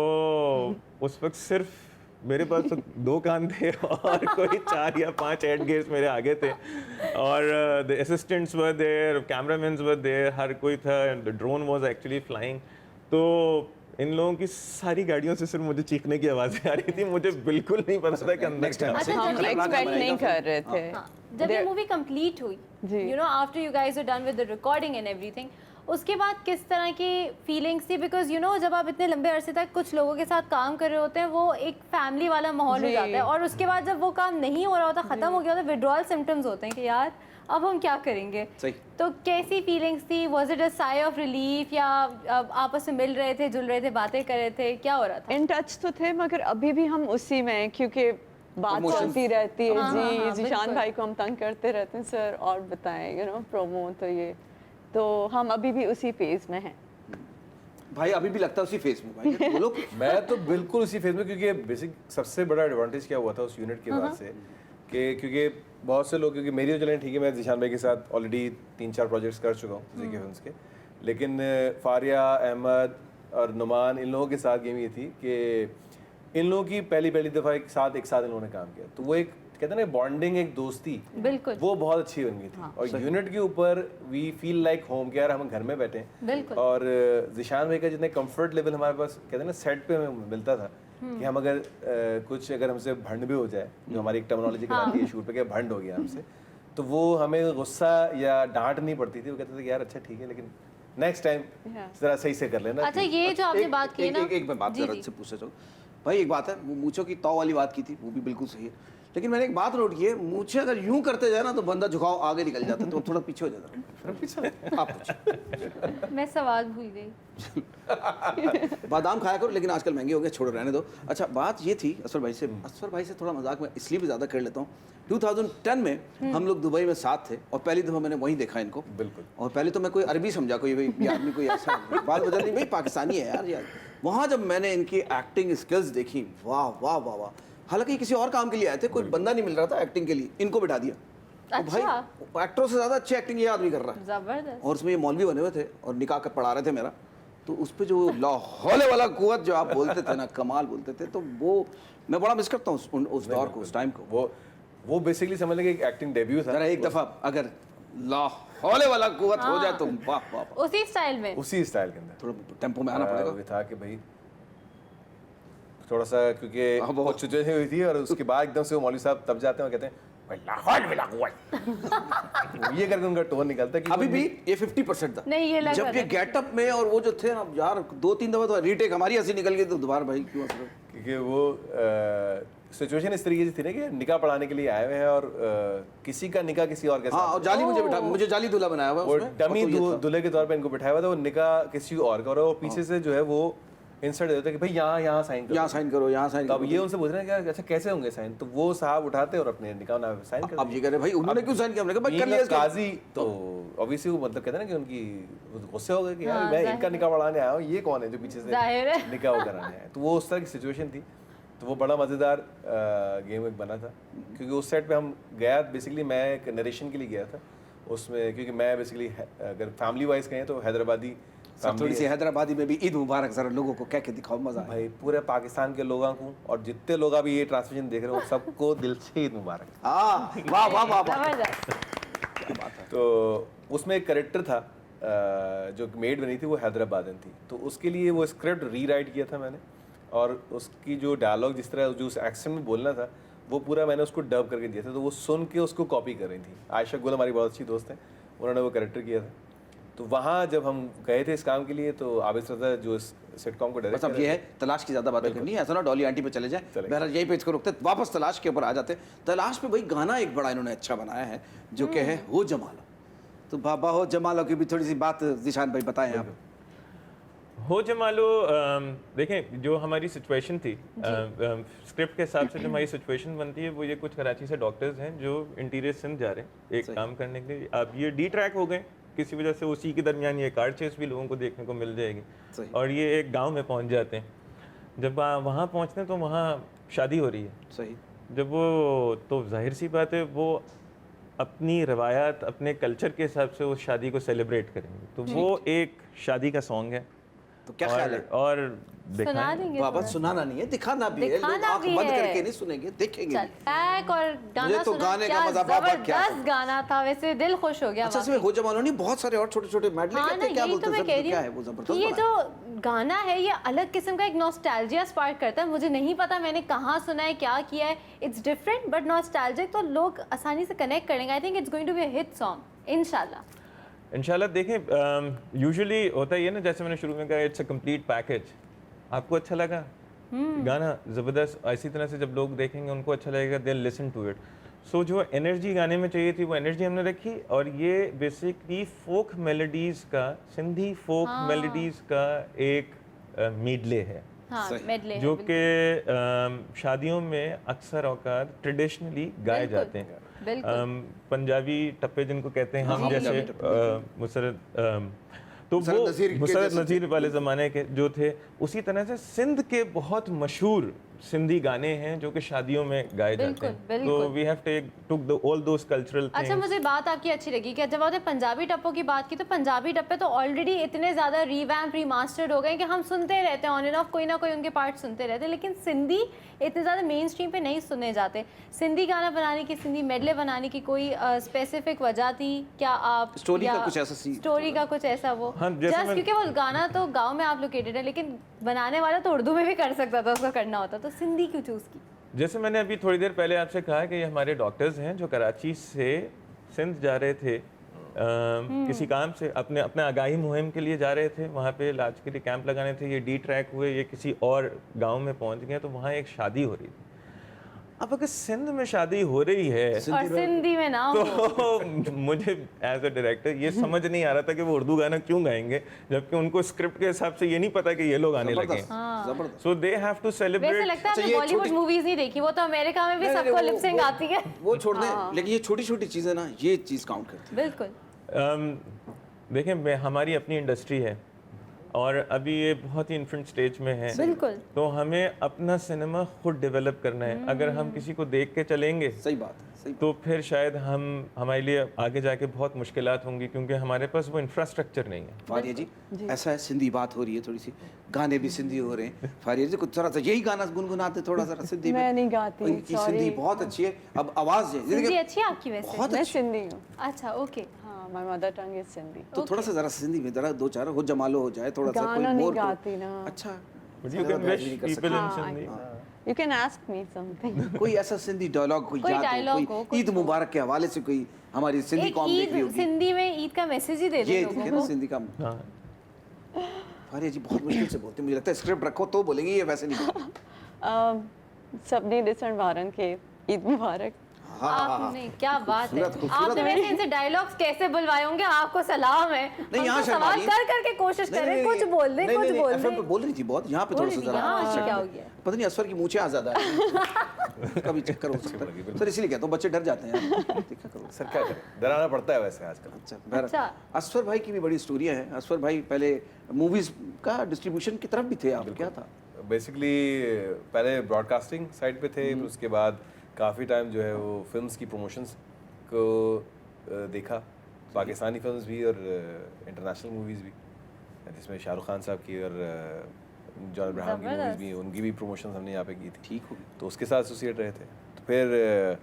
[SPEAKER 3] उस वक्त सिर्फ मेरे पास तो 2 कान थे और कोई 4 या 5 हेड गेयर्स मेरे आगे थे और the assistants were there, cameramans were there, हर कोई था, the drone was actually flying. तो इन लोगों की सारी गाड़ियों से सिर्फ मुझे चीखने की आवाज़ें आ रही थी, मुझे बिल्कुल नहीं पता था कि अंदर क्या
[SPEAKER 1] अच्छा,
[SPEAKER 5] हम
[SPEAKER 1] जब ये
[SPEAKER 5] एक्सपेक्ट नहीं कर रहे थे।
[SPEAKER 1] जब ये मूवी कंप्लीट हुई,
[SPEAKER 5] जी।
[SPEAKER 1] You know after you guys are done with the recording and everything, उसके बाद किस तरह की फीलिंग्स थी? बिकॉज यू नो जब आप इतने लंबे अरसे तक कुछ लोगों के साथ काम कर रहे होते हैं, वो एक फैमिली वाला माहौल हो
[SPEAKER 5] जी।
[SPEAKER 1] जाता है, और उसके बाद जब वो काम नहीं हो रहा होता, खत्म हो गया होता, विड्रॉल सिम्टम्स होते हैं कि यार अब हम क्या करेंगे।
[SPEAKER 2] सही।
[SPEAKER 1] तो कैसी फीलिंग्स थी? Was it a sigh of relief, या आपस में मिल रहे थे, जुल रहे थे, बातें कर रहे थे, क्या हो रहा था?
[SPEAKER 5] इन टच तो थे, मगर अभी भी हम उसी में हैं, क्योंकि बात
[SPEAKER 2] Emotions.
[SPEAKER 5] चलती रहती है।
[SPEAKER 1] हाँ, हाँ, हाँ,
[SPEAKER 5] जी, जीशान
[SPEAKER 1] बिल्कुल।
[SPEAKER 5] भाई को हम तंग करते रहते हैं, सर और बताएं, यू नो प्रोमो, तो ये तो हम अभी भी उसी फेज में हैं।
[SPEAKER 2] भाई अभी भी लगता है उसी फेस में भाई बोलो।
[SPEAKER 6] मैं तो बिल्कुल उसी फेज में, क्योंकि बेसिक सबसे बड़ा एडवांटेज क्या हुआ था उस यूनिट के बाद से कि क्योंकि बहुत से लोग, क्योंकि मेरी तो चलें ठीक है, मैं जिशान भाई के साथ ऑलरेडी 3-4 प्रोजेक्ट्स कर चुका हूँ जी के फिल्म्स के, लेकिन फारिया, अहमद और नुमान, इन लोगों के साथ गेम ये थी कि इन लोगों की पहली दफ़ा एक साथ इन लोगों ने काम किया, तो वो एक कहते हैं ना बॉन्डिंग, एक दोस्ती,
[SPEAKER 1] बिल्कुं
[SPEAKER 6] वो बहुत अच्छी बन गई थी। और यूनिट के ऊपर वी फील लाइक होम, कि यार हम घर में बैठे हैं।
[SPEAKER 1] बिल्कुल।
[SPEAKER 6] और जिशान भाई का जितने कंफर्ट लेवल हमारे पास कहते हैं ना सेट पे हमें मिलता था कि हम अगर कुछ अगर हमसे भंड भी हो जाए, जो हमारी एक टर्मिनोलॉजी कहलाती है शूट पे, कि भंड हो गया हमसे, तो वो हमें गुस्सा या डांट नहीं पड़ती थी। वो कहते थे कि यार अच्छा ठीक है, लेकिन नेक्स्ट टाइम जरा सही से कर लेना।
[SPEAKER 1] अच्छा, ये जो आपने बात की है ना,
[SPEAKER 2] एक मैं बात जरा से पूछना चाहूँ भाई, एक बात है, मूंछों की तौ वाली बात की थी, वो भी बिल्कुल सही है, लेकिन मैंने एक बात नोट की है, मूंछें अगर यूं करते जाए ना तो बंदा झुकाव आगे निकल जाता है, तो थोड़ा पीछे हो जाता है। आप पूछो।
[SPEAKER 1] मैं सवाल भूल गई।
[SPEAKER 2] बादाम खाया करो, लेकिन आजकल महंगे हो गए, छोड़ो रहने दो। अच्छा, बात ये थी असफर भाई से थोड़ा मजाक में इसलिए भी ज़्यादा कर लेता हूँ। 2010 में हम लोग दुबई में साथ थे और पहली दफ़ा मैंने वहीं देखा इनको।
[SPEAKER 6] बिल्कुल।
[SPEAKER 2] और पहले तो मैं कोई अरबी समझा, कोई भाई ये आदमी कोई ऐसा बाल बदल नहीं, भाई पाकिस्तानी है यार। वहाँ जब मैंने इनकी एक्टिंग स्किल्स देखी, वाह वाह वाह वाह। हालांकि किसी और काम के लिए आए थे, कोई बंदा नहीं मिल रहा था एक्टिंग के लिए, इनको बिठा दिया। तो भाई एक्टरों से ज़्यादा अच्छी एक्टिंग ये आदमी कर रहा है।
[SPEAKER 1] जबरदस्त।
[SPEAKER 2] और उसमें ये मौलवी बने हुए थे और निकाह कर पढ़ा रहे थे मेरा, तो उस पर जो लाहौल वाला कुव्वत जो आप बोलते थे ना, कमाल बोलते थे, तो वो मैं बड़ा मिस करता हूँ उस दौर को, उस टाइम को।
[SPEAKER 6] वो बेसिकली समझ लें कि एक एक्टिंग डेब्यू था।
[SPEAKER 2] जरा एक दफ़ा अगर लाहौल वाला कुव्वत हो जाए तो वाह वाह।
[SPEAKER 1] उसी स्टाइल में,
[SPEAKER 6] उसी स्टाइल के अंदर
[SPEAKER 2] थोड़ा टेम्पो में आना पड़ेगा।
[SPEAKER 6] वो था कि भाई थोड़ा सा, क्योंकि बहुत सिचुएशन हुई थी, और उसके बाद एकदम से वो मौलवी साहब तब जाते हैं और कहते हैं भाई लाहौल में ये करके उनका टोन निकलता है कि
[SPEAKER 2] अभी भी ये 50% था।
[SPEAKER 1] नहीं, ये लग
[SPEAKER 2] जब
[SPEAKER 1] रहा
[SPEAKER 2] ये
[SPEAKER 1] था।
[SPEAKER 2] गेटअप में और वो जो थे ना यार, 2-3 दफा तो रीटेक हमारी हंसी निकल गई, तो दोबारा भाई क्यों हंस रहे हो?
[SPEAKER 6] क्योंकि वो सिचुएशन इस तरीके से थी ना कि निकाह पढ़ाने के लिए आए हुए हैं, और किसी का निकाह किसी और के
[SPEAKER 2] हाँ,
[SPEAKER 6] साथ,
[SPEAKER 2] और जाली मुझे जाली दूल्हा बनाया हुआ है
[SPEAKER 6] वो
[SPEAKER 2] उसमें,
[SPEAKER 6] डमी
[SPEAKER 2] और तो ये था।
[SPEAKER 6] दूल्हे के तौर पे इनको बिठाया हुआ था, वो निकाह किसी और का, और वो पीछे से जो है वो इंसर्ट देते कि भाई यहाँ साइन करो,
[SPEAKER 2] यहाँ साइन करो, यहाँ साइन
[SPEAKER 6] तो अब
[SPEAKER 2] करो।
[SPEAKER 6] ये उनसे पूछ रहे हैं कि अच्छा कैसे होंगे साइन, तो वो साहब उठाते और अपने निकाह नामे पे साइन करते।
[SPEAKER 2] अब ये कह रहे भाई उन्होंने क्यों साइन किया? हमने कहा भाई कर
[SPEAKER 6] बीइंग
[SPEAKER 2] लिया
[SPEAKER 6] अ
[SPEAKER 2] इसका।
[SPEAKER 6] काजी, तो ऑब्वियसली वो मतलब कहते हैं ना कि उनकी गुस्से हो गए कि यार
[SPEAKER 1] हाँ,
[SPEAKER 6] मैं
[SPEAKER 1] जाहिर
[SPEAKER 6] इनका निकाह पढ़ाने आया हूँ, ये कौन है जो पीछे से
[SPEAKER 1] जाहिर है।
[SPEAKER 6] निकाह वो कराने आया है। तो वो उस तरह की सिचुएशन थी, तो वो बड़ा मज़ेदार गेम एक बना था, क्योंकि उस सेट पे हम गया, बेसिकली मैं एक नरेशन के लिए गया था उसमें, क्योंकि मैं बेसिकली अगर फैमिली वाइज कहें तो हैदराबादी
[SPEAKER 2] थोड़ी सी हैदराबादी में भी ईद मुबारक जरा लोगों को कह के दिखाओ, मजा आए।
[SPEAKER 6] भाई पूरे पाकिस्तान के लोगों को, और जितने लोग अभी ये ट्रांसमिशन देख रहे हो सबको दिल से ईद मुबारक।
[SPEAKER 2] हाँ, वाह वाह वाह वाह।
[SPEAKER 1] जबरदस्त।
[SPEAKER 6] तो उसमें एक करेक्टर था जो मेड बनी थी, वो हैदराबादन थी, तो उसके लिए वो स्क्रिप्ट रीराइट किया था मैंने, और उसकी जो डायलॉग जिस तरह जो उस एक्सेंट में बोलना था वो पूरा मैंने उसको डब करके दिया था, तो वो सुन के उसको कॉपी कर रही थी। आयशा गुल हमारी बहुत अच्छी दोस्त है, उन्होंने वो करेक्टर किया था। तो वहाँ जब हम गए थे इस काम के लिए, तो आबिद रज़ा जो इस सिटकॉम को डायरेक्ट,
[SPEAKER 2] बस अब ये है, तलाश की ज्यादा बातें करनी है, ऐसा ना डॉली आंटी पे चले जाए, बहरहाल यही पे इसको रोकते, वापस तलाश के ऊपर आ जाते। तलाश पे भाई गाना एक बड़ा इन्होंने अच्छा बनाया है, जो कि है हो जमालो। तो बाबा हो जमालो की भी थोड़ी सी बात जिशान भाई बताएं आप।
[SPEAKER 3] हो जमालो, देखें जो हमारी सिचुएशन थी, स्क्रिप्ट के हिसाब से जो हमारी सिचुएशन बनती है वो ये, कुछ कराची से डॉक्टर्स हैं जो इंटीरियर सिंध जा रहे हैं एक काम करने के लिए। अब ये डी ट्रैक हो गए किसी वजह से, उसी के दरमियान ये कार चेस भी लोगों को देखने को मिल जाएगी, और ये एक गांव में पहुंच जाते हैं। जब वहाँ पहुँचते हैं तो वहाँ शादी हो रही है।
[SPEAKER 2] सही।
[SPEAKER 3] जब वो, तो जाहिर सी बात है वो अपनी रवायात, अपने कल्चर के हिसाब से उस शादी को सेलिब्रेट करेंगे, तो वो एक शादी का सॉन्ग है।
[SPEAKER 2] तो क्या ख्याल है?
[SPEAKER 3] और
[SPEAKER 1] सुना
[SPEAKER 3] दिखाएं।
[SPEAKER 1] देंगे
[SPEAKER 2] बाबा
[SPEAKER 1] थोड़ा?
[SPEAKER 2] सुनाना नहीं है, दिखाना भी है। लोग
[SPEAKER 1] दिखाना
[SPEAKER 2] आंख
[SPEAKER 1] भी
[SPEAKER 2] बंद
[SPEAKER 1] है।
[SPEAKER 2] करके नहीं सुनेंगे, देखेंगे
[SPEAKER 1] चल
[SPEAKER 2] भी।
[SPEAKER 1] बैक और गाना
[SPEAKER 2] मुझे तो
[SPEAKER 1] सुना,
[SPEAKER 2] गाने का
[SPEAKER 1] क्या
[SPEAKER 2] मजा बाबा, क्या
[SPEAKER 1] जबरदस्त गाना था, वैसे दिल खुश हो गया।
[SPEAKER 2] अच्छा इसमें हो जमानो नहीं, बहुत सारे और छोटे छोटे मेडले
[SPEAKER 1] हाँ
[SPEAKER 2] कहते
[SPEAKER 1] ना,
[SPEAKER 2] हैं, क्या
[SPEAKER 1] यही
[SPEAKER 2] बोलते
[SPEAKER 1] तो
[SPEAKER 2] हैं,
[SPEAKER 1] मैं कह रही
[SPEAKER 2] क्या है वो
[SPEAKER 1] हूँ
[SPEAKER 2] जबरदस्त
[SPEAKER 1] कि ये
[SPEAKER 2] बना है।
[SPEAKER 1] जो गाना है ये अलग किस्म का एक नॉस्टैल्जिया स्पार्क करता है। मुझे नहीं पता मैंने कहाँ सुना है, क्या किया है, इट्स डिफरेंट बट नॉस्टैल्जिक, तो लोग आसानी से कनेक्ट करेंगे। I think it's going to be a hit song इंशाल्लाह।
[SPEAKER 3] इंशाल्लाह। देखें, यूजुअली होता ही है ना, जैसे मैंने शुरू में कहा, इट्स अ कंप्लीट पैकेज। आपको अच्छा लगा गाना, ज़बरदस्त, इसी तरह से जब लोग देखेंगे उनको अच्छा लगेगा, दे लिसन टू इट। सो जो एनर्जी गाने में चाहिए थी वो एनर्जी हमने रखी, और ये बेसिकली फोक मेलोडीज़ का, सिंधी फोक मेलोडीज़ का एक मीडले है,
[SPEAKER 1] हाँ मेडले
[SPEAKER 3] जो कि शादियों में अक्सर औकात ट्रेडिशनली गाए
[SPEAKER 1] बिल्कुल,
[SPEAKER 3] जाते हैं।
[SPEAKER 1] बिल्कुल।
[SPEAKER 3] पंजाबी टप्पे जिनको कहते हैं हम,
[SPEAKER 2] हाँ,
[SPEAKER 3] जैसे
[SPEAKER 2] पंजाबी
[SPEAKER 3] मुसरत, तो
[SPEAKER 2] मुसरत
[SPEAKER 3] वो
[SPEAKER 2] नज़ीर के
[SPEAKER 3] मुसरत
[SPEAKER 2] जैसे
[SPEAKER 3] नज़ीर वाले ज़माने के जो थे, उसी तरह से सिंध के बहुत मशहूर सिंधी गाने हैं जो कि शादियों में गाए जाते
[SPEAKER 1] बिल्कुल,
[SPEAKER 3] हैं। तो
[SPEAKER 1] बिल्कुल।
[SPEAKER 3] We have took all those cultural
[SPEAKER 1] अच्छा, मुझे बात आपकी अच्छी लगी कि जब आपने पंजाबी टप्पों की बात की, तो पंजाबी टप्पे तो ऑलरेडी इतने ज़्यादा रीवैम्प रीमास्टर्ड हो गए कि हम सुनते रहते हैं ऑन एंड ऑफ, कोई ना कोई उनके पार्ट सुनते रहते हैं, लेकिन सिंधी इतने ज़्यादा मेन स्ट्रीम पे नहीं सुने जाते। सिंधी गाना बनाने की, सिंधी मेडले बनाने की कोई स्पेसिफिक वजह थी क्या? आप
[SPEAKER 2] स्टोरी का
[SPEAKER 1] या
[SPEAKER 2] कुछ ऐसा
[SPEAKER 1] स्टोरी का कुछ ऐसा वो
[SPEAKER 3] हाँ, जैसे
[SPEAKER 1] जस्ट
[SPEAKER 3] मैं-
[SPEAKER 1] क्योंकि वो गाना तो गांव में आप लोकेटेड है, लेकिन बनाने वाला तो उर्दू में भी कर सकता था, उसको करना होता, तो सिंधी क्यों चूज़ की?
[SPEAKER 3] जैसे मैंने अभी थोड़ी देर पहले आपसे कहा कि ये हमारे डॉक्टर्स हैं जो कराची से सिंध जा रहे थे, किसी काम से, अपने अपने आगाही मुहिम के लिए जा रहे थे, वहाँ पे इलाज के लिए कैंप लगाने थे। ये डी ट्रैक हुए, ये किसी और गांव में पहुँच गए, तो वहाँ एक शादी हो रही थी। अब अगर सिंध में शादी हो रही है
[SPEAKER 1] और सिंधी में ना हो।
[SPEAKER 3] तो मुझे एज अ डायरेक्टर ये समझ नहीं आ रहा था कि वो उर्दू गाना क्यों गाएंगे, जबकि उनको स्क्रिप्ट के हिसाब से ये नहीं पता कि ये लोग आने लगे।
[SPEAKER 2] जबरदस्त।
[SPEAKER 3] सो दे हैव टू
[SPEAKER 1] वैसे
[SPEAKER 3] सेलिब्रेट।
[SPEAKER 1] लगता है
[SPEAKER 2] अच्छा,
[SPEAKER 1] आपने
[SPEAKER 2] ये
[SPEAKER 1] बॉलीवुड
[SPEAKER 2] छोटी-
[SPEAKER 1] मूवीज नहीं देखी, वो तो अमेरिका में भी
[SPEAKER 2] नहीं,
[SPEAKER 1] सबको
[SPEAKER 2] वो-
[SPEAKER 1] लिपसिंग
[SPEAKER 2] वो-
[SPEAKER 1] आती है।
[SPEAKER 2] वो छोड़ दें, लेकिन ये छोटी छोटी चीजें ना, ये चीज काउंट करती
[SPEAKER 1] बिल्कुल।
[SPEAKER 3] देखें, हमारी अपनी इंडस्ट्री है और अभी ये बहुत ही इन्फेंट स्टेज में है,
[SPEAKER 1] बिल्कुल।
[SPEAKER 3] तो हमें अपना सिनेमा खुद डेवलप करना है। अगर हम किसी को देख के चलेंगे
[SPEAKER 2] है। सही बात है, सही
[SPEAKER 3] तो फिर शायद हमारे लिए आगे जाके बहुत मुश्किलात होंगी, क्योंकि हमारे पास वो इंफ्रास्ट्रक्चर नहीं है।
[SPEAKER 2] फारिया जी, ऐसा है, सिंधी बात हो रही है थोड़ी सी, गाने भी सिंधी हो रहे हैं। फारिया जी कुछ जरा सा यही गाना गुनगुनाते थोड़ा सा सिंधी में।
[SPEAKER 5] मैं नहीं गाती,
[SPEAKER 2] इनकी
[SPEAKER 5] sorry।
[SPEAKER 2] सिंधी बहुत अच्छी है। अब आवाज है
[SPEAKER 1] सिंधी अच्छी है आपकी वैसे?
[SPEAKER 2] बहुत
[SPEAKER 5] मैं
[SPEAKER 2] अच्छी।
[SPEAKER 5] सिंधी हूँ।
[SPEAKER 1] अच्छा, ओके।
[SPEAKER 5] हाँ, my mother tongue is Sindhi.
[SPEAKER 2] तो थोड़ा सा जरा सिंधी में जरा दो चार हो जमालो हो जाए, थोड़ा सा कोई
[SPEAKER 5] गाना नहीं
[SPEAKER 2] मोर
[SPEAKER 5] गाती ना।
[SPEAKER 2] अच्छा,
[SPEAKER 3] But you
[SPEAKER 2] ज़्यादा
[SPEAKER 3] can
[SPEAKER 2] बहस
[SPEAKER 3] wish
[SPEAKER 2] नहीं कर
[SPEAKER 3] people in
[SPEAKER 5] हाँ,
[SPEAKER 3] Sindhi।
[SPEAKER 5] You can ask me something.
[SPEAKER 2] कोई ऐसा सिंधी डायलॉग कोई
[SPEAKER 1] कोई
[SPEAKER 2] याद
[SPEAKER 1] dialogue
[SPEAKER 2] हो,
[SPEAKER 1] हो,
[SPEAKER 2] कोई ईद
[SPEAKER 1] कुछ हो।
[SPEAKER 2] मुबारक के हवाले से कोई हमारी सिंधी
[SPEAKER 1] एक
[SPEAKER 2] कौम देख रही
[SPEAKER 1] ईद,
[SPEAKER 2] होगी,
[SPEAKER 1] सिंधी में ईद का मैसेज ही दे दे
[SPEAKER 2] ये
[SPEAKER 1] लोगों
[SPEAKER 2] देखे ना
[SPEAKER 1] को।
[SPEAKER 2] सिंधी का।
[SPEAKER 3] हाँ,
[SPEAKER 2] फारिया जी बहुत मुश्किल से बोलते हैं, मुझे लगता है स्क्रिप्ट रखो तो बोलेंगे, ये वैसे नहीं बोलेंगे।
[SPEAKER 5] सबने डिसेंट वारन के ईद मुबारक।
[SPEAKER 2] हाँ हाँ हाँ।
[SPEAKER 1] आपने क्या बात है,
[SPEAKER 2] खूबसूरत, खूबसूरत।
[SPEAKER 1] आपने वैसे इनसे डायलॉग्स कैसे बुलवाए होंगे, आपको सलाम है।
[SPEAKER 2] नहीं, यहाँ
[SPEAKER 1] हम तो
[SPEAKER 2] शर्मा
[SPEAKER 1] सवाल
[SPEAKER 2] नहीं।
[SPEAKER 1] कर करके कोशिश कर रहे हैं, कुछ बोल दे, कुछ बोल
[SPEAKER 2] FM पे
[SPEAKER 1] दे।
[SPEAKER 2] बोल रही थी बहुत, यहाँ पे
[SPEAKER 1] बोल
[SPEAKER 2] थोड़ा
[SPEAKER 1] रही
[SPEAKER 2] सा
[SPEAKER 1] थी,
[SPEAKER 2] जरा
[SPEAKER 1] यहाँ आज क्या हो गया?
[SPEAKER 2] पता नहीं असफर की मूछें आज ज्यादा है। कभी चक्कर हो सकता है सर, इसीलिए कहता हूँ बच्चे डर जाते हैं यार। देखा करो
[SPEAKER 6] सर क्या करें, डराना पड़ता है वैसे आजकल।
[SPEAKER 2] अच्छा, बहरहाल।
[SPEAKER 1] अच्छा।
[SPEAKER 2] असफर भाई की भी बड़ी स्टोरियाँ हैं। असफर भाई पहले मूवीज का डिस्ट्रीब्यूशन की तरफ भी थे आप, क्या था?
[SPEAKER 6] बेसिकली पहले ब्रॉडकास्टिंग साइड पे थे, फिर उसके बाद काफ़ी टाइम जो है वो फिल्म्स की प्रमोशंस को देखा, पाकिस्तानी फिल्म्स भी और इंटरनेशनल मूवीज़ भी, जिसमें शाहरुख खान साहब की और जॉन अब्राहम की मूवीज़ भी, उनकी भी प्रमोशंस हमने यहाँ पे की थी।
[SPEAKER 2] ठीक होगी।
[SPEAKER 6] तो उसके साथ एसोसिएट रहे थे। तो फिर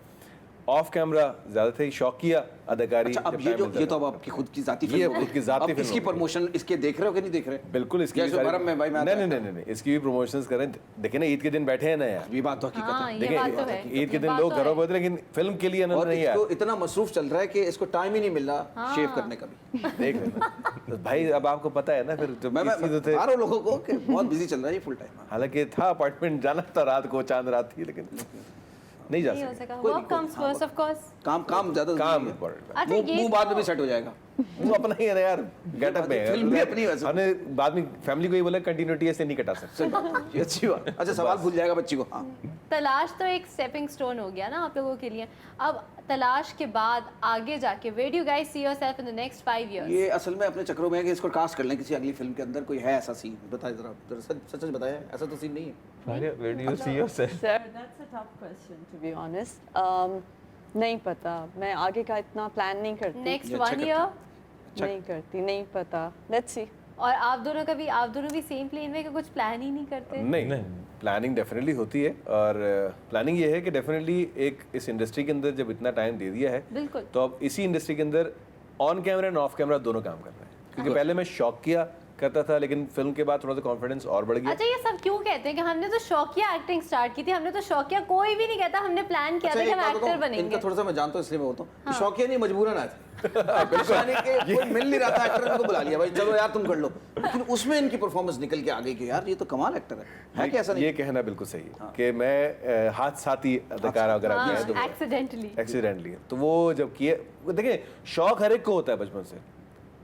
[SPEAKER 6] ऑफ कैमरा ज़्यादा थे शौकिया अदाकारी।
[SPEAKER 2] अच्छा, अब
[SPEAKER 6] जब
[SPEAKER 2] ये
[SPEAKER 6] time
[SPEAKER 2] जो
[SPEAKER 6] मिलता
[SPEAKER 2] ये
[SPEAKER 6] था।
[SPEAKER 2] तो अब आपकी खुद की जाती
[SPEAKER 6] ये
[SPEAKER 2] फिल्म हो
[SPEAKER 6] खुद
[SPEAKER 2] गई।
[SPEAKER 6] की जाती
[SPEAKER 2] अब
[SPEAKER 6] फिल्म
[SPEAKER 2] इसकी
[SPEAKER 6] हो गई।
[SPEAKER 2] प्रमोशन इसके देख रहे हो कि नहीं देख रहे?
[SPEAKER 6] बिल्कुल इसकी
[SPEAKER 2] जैसे
[SPEAKER 6] सारी-
[SPEAKER 2] बरम में भाई मैं आता
[SPEAKER 6] नहीं
[SPEAKER 2] था।
[SPEAKER 6] नहीं नहीं नहीं, इसकी भी प्रमोशंस करें। देखिए ना, ईद के दिन बैठे हैं ना यार,
[SPEAKER 2] ये बात तो हकीकत
[SPEAKER 1] हाँ,
[SPEAKER 2] है।
[SPEAKER 1] ये बात तो है।
[SPEAKER 6] ईद के
[SPEAKER 1] ये
[SPEAKER 6] दिन
[SPEAKER 1] बात
[SPEAKER 6] लोग
[SPEAKER 1] तो
[SPEAKER 6] घरों
[SPEAKER 1] है।
[SPEAKER 6] पर होते हैं, लेकिन फिल्म के लिए
[SPEAKER 2] और
[SPEAKER 6] इन्होंने नहीं यार।
[SPEAKER 2] इसको इतना मसरूफ चल रहा है कि इसको टाइम ही नहीं मिल रहा शेव करने का भी।
[SPEAKER 6] देख लेना तो भाई, अब आपको पता है ना, फिर जब
[SPEAKER 2] मैं
[SPEAKER 6] इस चीज़ थे,
[SPEAKER 2] बता रहा हूँ लोगों को कि बहुत बिजी चल रहा है ये फुल टाइम।
[SPEAKER 6] हालांकि था अपार्टमेंट जाना था, रात को चांद रात थी, लेकिन नहीं जा
[SPEAKER 1] नहीं हो
[SPEAKER 6] सकते।
[SPEAKER 1] सका।
[SPEAKER 2] कोई
[SPEAKER 1] वर्क
[SPEAKER 2] नहीं, कोई
[SPEAKER 1] कम्स
[SPEAKER 2] नहीं,
[SPEAKER 1] फर्स्ट ऑफ कोर्स।
[SPEAKER 2] काम काम ज्यादा
[SPEAKER 6] काम
[SPEAKER 2] जरूरी है।
[SPEAKER 6] इम्पोर्टेंट है।
[SPEAKER 1] अच्छा, ये
[SPEAKER 2] मुंह बाद में भी सेट हो जाएगा।
[SPEAKER 6] वो अपना ही है ना यार, गेटअप में है।
[SPEAKER 2] फिल्म भी अपनी वैसे।
[SPEAKER 6] हमने बाद में फैमिली को ये बोला कंटिन्यूटी ऐसे नहीं कटा सकते।
[SPEAKER 2] सही बात है, ये अच्छी बात। अच्छा, सवाल भूल जाएगा बच्ची को। हाँ,
[SPEAKER 1] तलाश तो एक स्टेपिंग स्टोन हो गया ना आप लोगों के लिए। अब तलाश के बाद आगे जाके where do you guys see yourself in the next 5 years?
[SPEAKER 2] ये असल में अपने चक्रों में है कि इसको कास्ट कर लें किसी अगली फिल्म के अंदर। कोई है ऐसा सीन? बताइए जरा सच सच बताया, ऐसा तो सीन नहीं है।
[SPEAKER 3] Where do you see yourself?
[SPEAKER 5] Sir, that's a tough question to be honest. नहीं पता, मैं आगे का इतना प्लान नहीं करती।
[SPEAKER 1] नेक्स्ट
[SPEAKER 2] ये अच्छा
[SPEAKER 1] 1 ईयर?
[SPEAKER 5] नहीं करती, नहीं पता। Let's see.
[SPEAKER 1] और आप दोनों भी सेम प्लेन में कि कुछ प्लान ही नहीं करते?
[SPEAKER 6] नहीं, प्लानिंग डेफिनेटली होती है, और प्लानिंग ये है कि डेफिनेटली एक इस इंडस्ट्री के अंदर जब इतना टाइम दे दिया है,
[SPEAKER 1] बिल्कुल,
[SPEAKER 6] तो अब इसी इंडस्ट्री के अंदर on camera end of camera दोनों काम कर रहे हैं। क्योंकि पहले मैं शौक किया करता था, लेकिन फिल्म के बाद थोड़ा सा कॉन्फिडेंस और बढ़ गया।
[SPEAKER 1] अच्छा, ये सब क्यों कहते हैं कि हमने तो शौकिया एक्टिंग स्टार्ट की थी? हमने तो शौकिया, कोई भी नहीं कहता हमने प्लान किया था कि हम एक्टर बनेंगे।
[SPEAKER 2] इनका थोड़ा सा मैं जानता हूँ इसलिए मैं बोलता हूँ, शौकिया नहीं, मजबूरन आए थे। कोई मिल नहीं रहा था एक्टर, उनको बुला लिया, भाई चलो यार तुम कर लो। लेकिन उसमें इनकी परफॉर्मेंस निकल के आ गई कि यार ये तो कमाल एक्टर है कि ऐसा नहीं?
[SPEAKER 6] ये कहना बिल्कुल सही है कि मैं हादसाती अदाकार अगर आप हैं तो एक्सीडेंटली, तो वो जब किए, देखिए शौक हर एक को होता है बचपन से,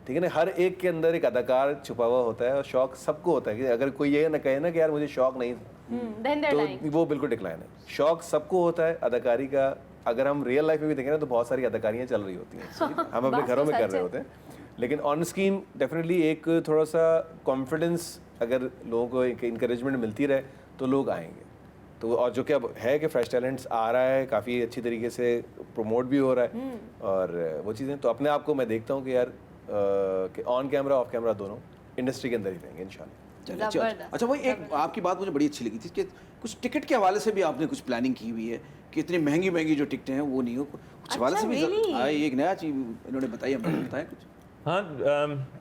[SPEAKER 6] ठीक है ना, हर एक के अंदर एक अदाकार छुपा हुआ होता है, और शौक सबको होता है। कि अगर कोई ये ना कहे ना कि यार मुझे शौक नहीं, तो वो बिल्कुल डिक्लाइन है। शौक सबको होता है अदाकारी का। अगर हम रियल लाइफ में भी देखें ना, तो बहुत सारी अदाकारियाँ चल रही होती हैं, हम अपने घरों में कर रहे होते हैं, लेकिन ऑन स्क्रीन डेफिनेटली एक थोड़ा सा कॉन्फिडेंस, अगर लोगों को एक इंकरेजमेंट मिलती रहे तो लोग आएंगे। तो और जो कि अब है कि फ्रेश टैलेंट्स आ रहा है, काफ़ी अच्छी तरीके से प्रमोट भी हो रहा है, और वो चीज़ें तो अपने आप को मैं देखता हूँ कि यार कि ऑन कैमरा ऑफ कैमरा दोनों इंडस्ट्री के अंदर ही रहेंगे इंशाल्लाह।
[SPEAKER 2] अच्छा, वही एक आपकी बात मुझे बड़ी अच्छी लगी थी कि कुछ टिकट के हवाले से भी आपने कुछ प्लानिंग की हुई है कि इतनी महंगी जो टिकटें हैं वो नहीं हो, कुछ हवाले से भी एक नया चीज़ इन्होंने बताई, हमें बताया कुछ?
[SPEAKER 3] हाँ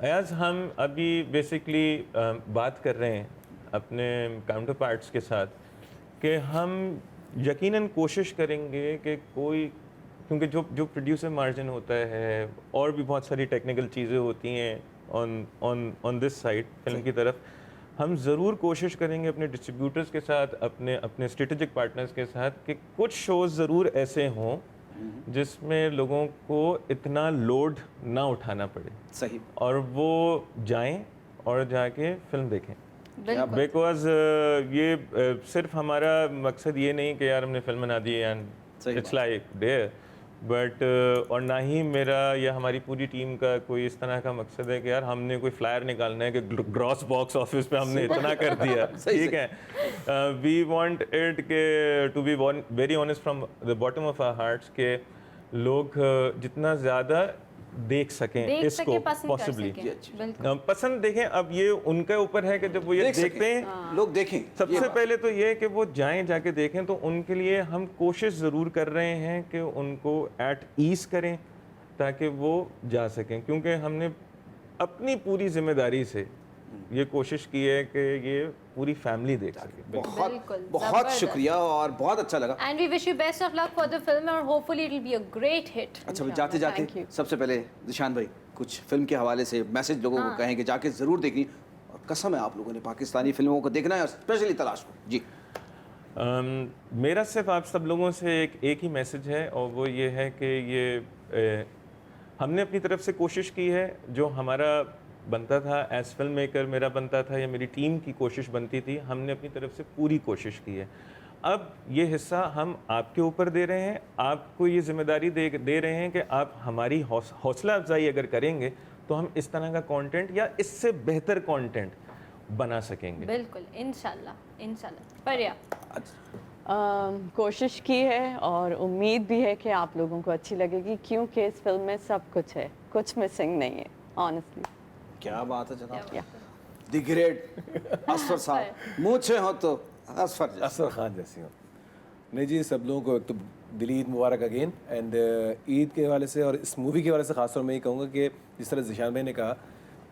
[SPEAKER 3] अयाज, हम अभी बेसिकली बात कर रहे हैं अपने काउंटर पार्ट्स के साथ कि हम यकीनन कोशिश करेंगे कि कोई, क्योंकि जो प्रोड्यूसर मार्जिन होता है और भी बहुत सारी टेक्निकल चीज़ें होती हैं ऑन दिस साइड फिल्म की तरफ, हम ज़रूर कोशिश करेंगे अपने डिस्ट्रीब्यूटर्स के साथ, अपने स्ट्रेटेजिक पार्टनर्स के साथ कि कुछ शोज़ ज़रूर ऐसे हों जिसमें लोगों को इतना लोड ना उठाना पड़े,
[SPEAKER 2] सही,
[SPEAKER 3] और वो जाएं और जाके फिल्म देखें। बिकॉज ये सिर्फ हमारा मकसद ये नहीं कि यार हमने फिल्म बना दी and it's like there, but और ना ही मेरा या हमारी पूरी टीम का कोई इस तरह का मकसद है कि यार हमने कोई फ्लायर निकालना है कि ग्रॉस बॉक्स ऑफिस पे हमने इतना कर दिया, ठीक है। वी वांट इट के to be very honest from the bottom of our hearts के लोग जितना ज़्यादा देख सकें इसको पॉसिबली पसंद देखें। अब ये उनके ऊपर है कि जब वो ये देखते हैं
[SPEAKER 2] लोग देखें।
[SPEAKER 3] सबसे पहले तो ये कि वो जाएं, जाके देखें, तो उनके लिए हम कोशिश ज़रूर कर रहे हैं कि उनको एट ईज़ करें ताकि वो जा सकें, क्योंकि हमने अपनी पूरी जिम्मेदारी से ये कोशिश की है कि ये पूरी फैमिली देख सके।
[SPEAKER 2] बहुत शुक्रिया और बहुत अच्छा लगा।
[SPEAKER 1] And we wish you best of luck for the film और hopefully it will be a great hit.
[SPEAKER 2] अच्छा, जाते जाते सबसे पहले दिशान भाई कुछ फिल्म के हवाले से मैसेज लोगों को कहें कि जाके ज़रूर देखनी, और कसम है आप लोगों ने पाकिस्तानी फिल्मों को देखना है और स्पेशली तलाश को। जी
[SPEAKER 3] मेरा सिर्फ आप सब लोगों से एक ही मैसेज है, और वो ये है कि ये हमने अपनी तरफ से कोशिश की है, जो हमारा बनता था एज फिल्म मेकर, मेरा बनता था या मेरी टीम की कोशिश बनती थी, हमने अपनी तरफ से पूरी कोशिश की है। अब ये हिस्सा हम आपके ऊपर दे रहे हैं, आपको ये जिम्मेदारी दे रहे हैं कि आप हमारी हौसला अफजाई अगर करेंगे तो हम इस तरह का कंटेंट या इससे बेहतर कंटेंट बना सकेंगे।
[SPEAKER 1] बिल्कुल, इंशाल्लाह इंशाल्लाह। परिया
[SPEAKER 5] कोशिश की है और उम्मीद भी है कि आप लोगों को अच्छी लगेगी, क्योंकि इस फिल्म में सब कुछ है, कुछ मिसिंग नहीं है। ऑनेस्टली
[SPEAKER 2] क्या बात है जनाब, द ग्रेट असफर साहब, मुझे हो तो असफर
[SPEAKER 6] खान जैसी हो। नहीं जी, सब लोगों को एक तो दिली ईद मुबारक अगेन, एंड ईद के हवाले से और इस मूवी के हवाले से खासतौर मैं ये कहूँगा कि जिस तरह ज़िशान भाई ने कहा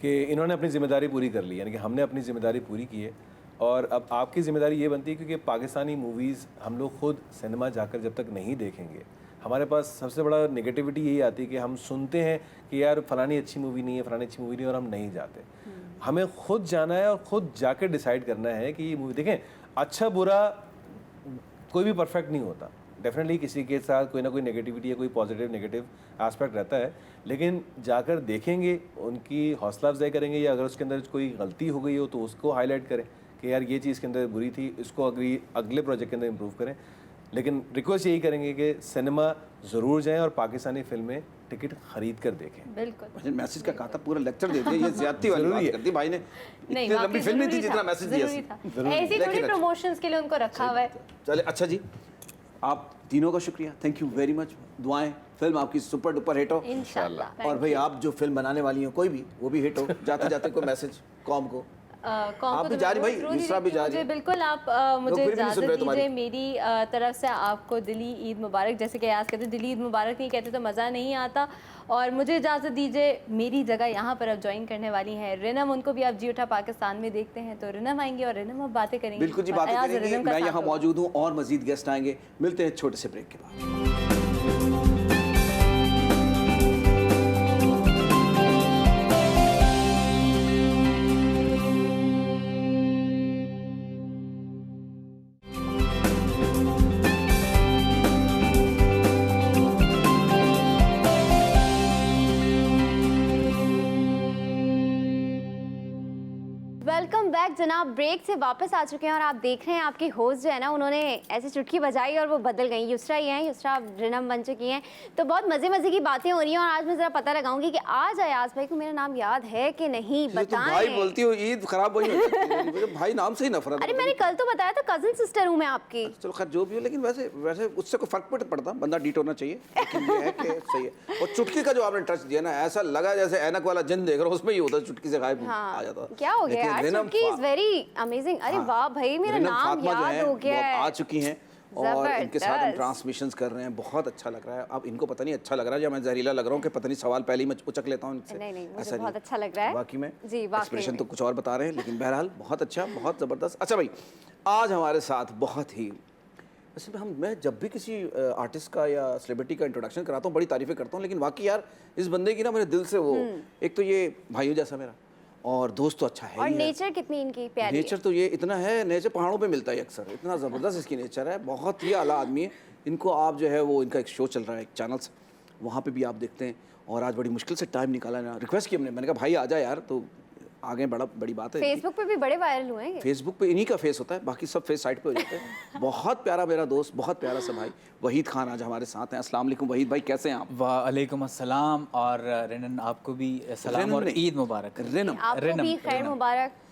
[SPEAKER 6] कि इन्होंने अपनी ज़िम्मेदारी पूरी कर ली, यानी कि हमने अपनी ज़िम्मेदारी पूरी की है, और अब आपकी ज़िम्मेदारी ये बनती है क्योंकि पाकिस्तानी मूवीज़ हम लोग खुद सिनेमा जाकर जब तक नहीं देखेंगे, हमारे पास सबसे बड़ा नेगेटिविटी यही आती है कि हम सुनते हैं कि यार फलानी अच्छी मूवी नहीं है, फलानी अच्छी मूवी नहीं है, और हम नहीं जाते। हमें खुद जाना है और खुद जाकर डिसाइड करना है कि ये मूवी देखें। अच्छा बुरा कोई भी परफेक्ट नहीं होता, डेफिनेटली किसी के साथ कोई ना कोई नेगेटिविटी या कोई पॉजिटिव नेगेटिव एस्पेक्ट रहता है, लेकिन जाकर देखेंगे, उनकी हौसला अफजाई करेंगे, या अगर उसके अंदर कोई गलती हो गई हो तो उसको हाईलाइट करें कि यार ये चीज़ के अंदर बुरी थी, इसको अगले प्रोजेक्ट के अंदर इम्प्रूव करें। लेकिन रिक्वेस्ट यही करेंगे कि सिनेमा ज़रूर जाएं और पाकिस्तानी फिल्में टिकट खरीद कर देखें।
[SPEAKER 1] बिल्कुल,
[SPEAKER 2] मैसेज का कहा था, पूरा लेक्चर दे दिया, ये ज्यादती वाली बात कर दी भाई ने। इतनी लंबी फिल्म थी जितना मैसेज दिया,
[SPEAKER 1] ऐसी थोड़ी प्रमोशंस के लिए उनको रखा हुआ है।
[SPEAKER 2] चले अच्छा जी, आप तीनों का शुक्रिया, थैंक यू वेरी मच। दुआएं फिल्म आपकी सुपर डुपर हिट हो
[SPEAKER 1] इंशाल्लाह।
[SPEAKER 2] और भाई आप जो फिल्म बनाने वाली हो कोई भी वो भी हिट हो। जाते जाते कोई मैसेज कॉम को आप भी जा रही भाई, दूसरा भी जा रही है।
[SPEAKER 1] बिल्कुल आप मुझे
[SPEAKER 2] फिर भी नहीं सुन
[SPEAKER 1] इजाज़त
[SPEAKER 2] रहे तुम्हारी।
[SPEAKER 1] दीजिए, मेरी तरफ से आपको दिली ईद मुबारक। जैसे कि याद कहते हैं दिली ईद मुबारक नहीं कहते तो मज़ा नहीं आता। और मुझे इजाज़त दीजिए, मेरी जगह यहाँ पर अब ज्वाइन करने वाली है रिनम, उनको भी आप जी उठा पाकिस्तान में देखते हैं तो रिनम आएंगे और रिनम अब बातें करेंगे।
[SPEAKER 2] बिल्कुल जी, बातें
[SPEAKER 1] अयाज़
[SPEAKER 2] करेंगे।
[SPEAKER 1] रिनम का
[SPEAKER 2] मैं
[SPEAKER 1] साथ
[SPEAKER 2] यहाँ
[SPEAKER 1] होगा।
[SPEAKER 2] मौजूद हूँ और मजीद गेस्ट आएंगे। मिलते हैं छोटे से ब्रेक के बाद।
[SPEAKER 7] वेलकम बैक जनाब। ब्रेक से वापस आ चुके हैं और आप देख रहे हैं आपके होस्ट जो है ना उन्होंने ऐसी चुटकी बजाई और वो बदल गई। युसरा ही हैं, युसरा रिनम बन चुकी हैं। तो बहुत मज़े की बातें हो रही हैं और आज मैं ज़रा पता लगाऊंगी कि आज अयाज भाई को मेरा नाम याद है कि नहीं,
[SPEAKER 2] तुम
[SPEAKER 7] बताएं।
[SPEAKER 2] भाई बोलती हो ईद खराब वही हो सकती है। मुझे भाई नाम से ही नफरत
[SPEAKER 7] अरे
[SPEAKER 2] है।
[SPEAKER 7] मैंने कल तो बताया था कज़न सिस्टर हूँ मैं आपकी।
[SPEAKER 2] चलो खैर जो भी हो, लेकिन वैसे वैसे उससे कोई फर्क पड़ता, बंदा डीट होना चाहिए। लेकिन ये है कि सही है। और चुटकी का जो आपने टच दिया ना, ऐसा लगा जैसे ऐनक वाला जिन देख रहा हूं, उसमें ही होता, चुटकी से गायब आ जाता।
[SPEAKER 7] क्या हो गया
[SPEAKER 2] लेकिन
[SPEAKER 7] यार,
[SPEAKER 2] रिनम
[SPEAKER 7] चुटकी इज वेरी अमेजिंग। अरे वाह भाई, मेरा
[SPEAKER 2] रिनम
[SPEAKER 7] नाम
[SPEAKER 2] फातिमा जो
[SPEAKER 7] याद
[SPEAKER 2] है
[SPEAKER 7] हो
[SPEAKER 2] वो
[SPEAKER 7] गया
[SPEAKER 2] अब
[SPEAKER 7] है।
[SPEAKER 2] आ चुकी हैं और इनके साथ हम
[SPEAKER 7] जबरदस्त।
[SPEAKER 2] ट्रांसमिशंस कर रहे हैं। बहुत अच्छा लग रहा है। अब इनको पता नहीं अच्छा लग रहा है या मैं जहरीला लग रहा हूँ कि पता नहीं सवाल पहले ही मैं उचक लेता हूँ इनसे।
[SPEAKER 7] नहीं, मुझे
[SPEAKER 2] ऐसा
[SPEAKER 7] बहुत
[SPEAKER 2] नहीं।
[SPEAKER 7] अच्छा लग रहा है।
[SPEAKER 2] बाकी में
[SPEAKER 7] जी, वाकई
[SPEAKER 2] एक्सप्रेशन
[SPEAKER 7] में।
[SPEAKER 2] तो कुछ और बता रहे हैं, लेकिन बहरहाल बहुत अच्छा, बहुत ज़बरदस्त। अच्छा भाई, आज हमारे साथ बहुत ही वैसे मैं जब भी किसी आर्टिस्ट का या सेलिब्रिटी का इंट्रोडक्शन कराता हूँ बड़ी तारीफ़ें करता हूँ, लेकिन वाकई यार इस बंदे की ना मेरे दिल से वो एक तो ये भाइयों जैसा मेरा और दोस्त तो अच्छा है
[SPEAKER 7] और
[SPEAKER 2] ही है।
[SPEAKER 7] नेचर कितनी इनकी प्यारी है।
[SPEAKER 2] नेचर तो ये इतना है, नेचर पहाड़ों पे मिलता है अक्सर, इतना ज़बरदस्त इसकी नेचर है। बहुत ही आला आदमी है। इनको आप जो है वो इनका एक शो चल रहा है एक चैनल से, वहाँ पे भी आप देखते हैं और आज बड़ी मुश्किल से टाइम निकाला ना, रिक्वेस्ट की हमने, मैंने कहा भाई आ जा यार, तो आगे बड़ी बात है।
[SPEAKER 7] फेसबुक पे भी बड़े वायरल हुए हैं।
[SPEAKER 2] फेसबुक पे इन्हीं का फेस होता है, बाकी सब फेस साइड पे हो जाते हैं। बहुत प्यारा मेरा दोस्त, बहुत प्यारा सा भाई वहीद खान आज हमारे साथ हैं। अस्सलाम वालेकुम वहीद भाई, कैसे हैं आप?
[SPEAKER 8] वालेकुम अस्सलाम। और रिनन आपको भी सलाम और ईद मुबारक।
[SPEAKER 2] रिनम
[SPEAKER 7] आपको भी खैर मुबारक।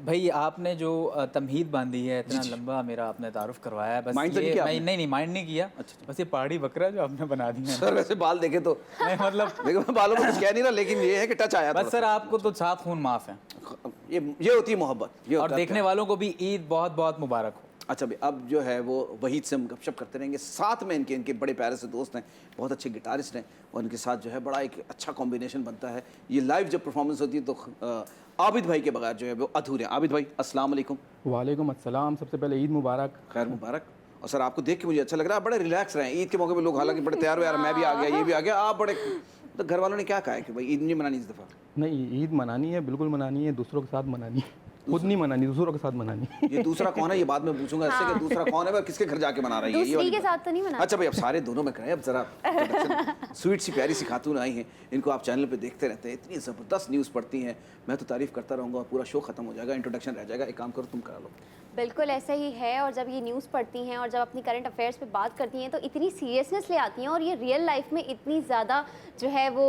[SPEAKER 8] भाई आपने जो तमहीद बांधी है, इतना लंबा मेरा आपने तारुफ करवाया है, बस
[SPEAKER 2] माइंड तो नहीं
[SPEAKER 8] ये
[SPEAKER 2] किया
[SPEAKER 8] मैं
[SPEAKER 2] आपने?
[SPEAKER 8] नहीं माइंड नहीं किया। बस ये पहाड़ी बकरा जो आपने बना दी है
[SPEAKER 2] सर वैसे बाल देखे तो
[SPEAKER 8] नहीं, मतलब
[SPEAKER 2] देखो मैं बालों में कुछ कह नहीं रहा, लेकिन ये है कि टच आया
[SPEAKER 8] बस सर आपको तो सात खून माफ है
[SPEAKER 2] ये होती है मोहब्बत, ये
[SPEAKER 8] और
[SPEAKER 2] होता है
[SPEAKER 8] देखने वालों को भी ईद बहुत बहुत मुबारक हो।
[SPEAKER 2] अच्छा भाई, अब जो है वो वहीद से हम गपशप करते रहेंगे। साथ में इनके बड़े प्यारे से दोस्त हैं, बहुत अच्छे गिटारिस्ट हैं और इनके साथ जो है बड़ा एक अच्छा कॉम्बिनेशन बनता है। ये लाइव जब परफॉर्मेंस होती है तो आबिद भाई के बगैर जो है वो अधूरे हैं। आबिद भाई अस्सलाम वालेकुम।
[SPEAKER 9] वालेकुम अस्सलाम। सबसे पहले ईद मुबारक।
[SPEAKER 2] खैर मुबारक। और सर आपको देख के मुझे अच्छा लग रहा है, बड़े रिलैक्स रहे। ईद के मौके पे लोग हालांकि बड़े तैयार हुए, यार मैं भी आ गया, ये भी आ गया, आप बड़े, तो घर वालों ने क्या कहा है कि भाई ईद नहीं मनानी इस दफ़ा?
[SPEAKER 9] नहीं, ईद मनानी है, बिल्कुल मनानी है, दूसरों के साथ मनानी है, खुद नहीं मनानी, दूसरों के साथ मनानी है।
[SPEAKER 2] ये दूसरा कौन है ये बाद में पूछूंगा इससे कि दूसरा कौन है, वह किसके घर जाके मना रही है, ये
[SPEAKER 7] दूसरी
[SPEAKER 2] वाली
[SPEAKER 7] के
[SPEAKER 2] बात।
[SPEAKER 7] साथ तो नहीं मना।
[SPEAKER 2] अच्छा भाई, अब सारे दोनों में करें। अब जरा स्वीट सी प्यारी सी खातून आई हैं, इनको आप चैनल पे देखते रहते हैं, इतनी ज़बरदस्त न्यूज़ पढ़ती हैं। मैं तो तारीफ़ करता रहूँगा, पूरा शो खत्म हो जाएगा, इंट्रोडक्शन रह जाएगा। एक काम करो तुम करा लो।
[SPEAKER 7] बिल्कुल ऐसा ही है। और जब ये न्यूज़ पढ़ती हैं और जब अपनी करंट अफेयर्स पे बात करती हैं तो इतनी सीरियसनेस ले आती हैं और ये रियल लाइफ में इतनी ज़्यादा जो है वो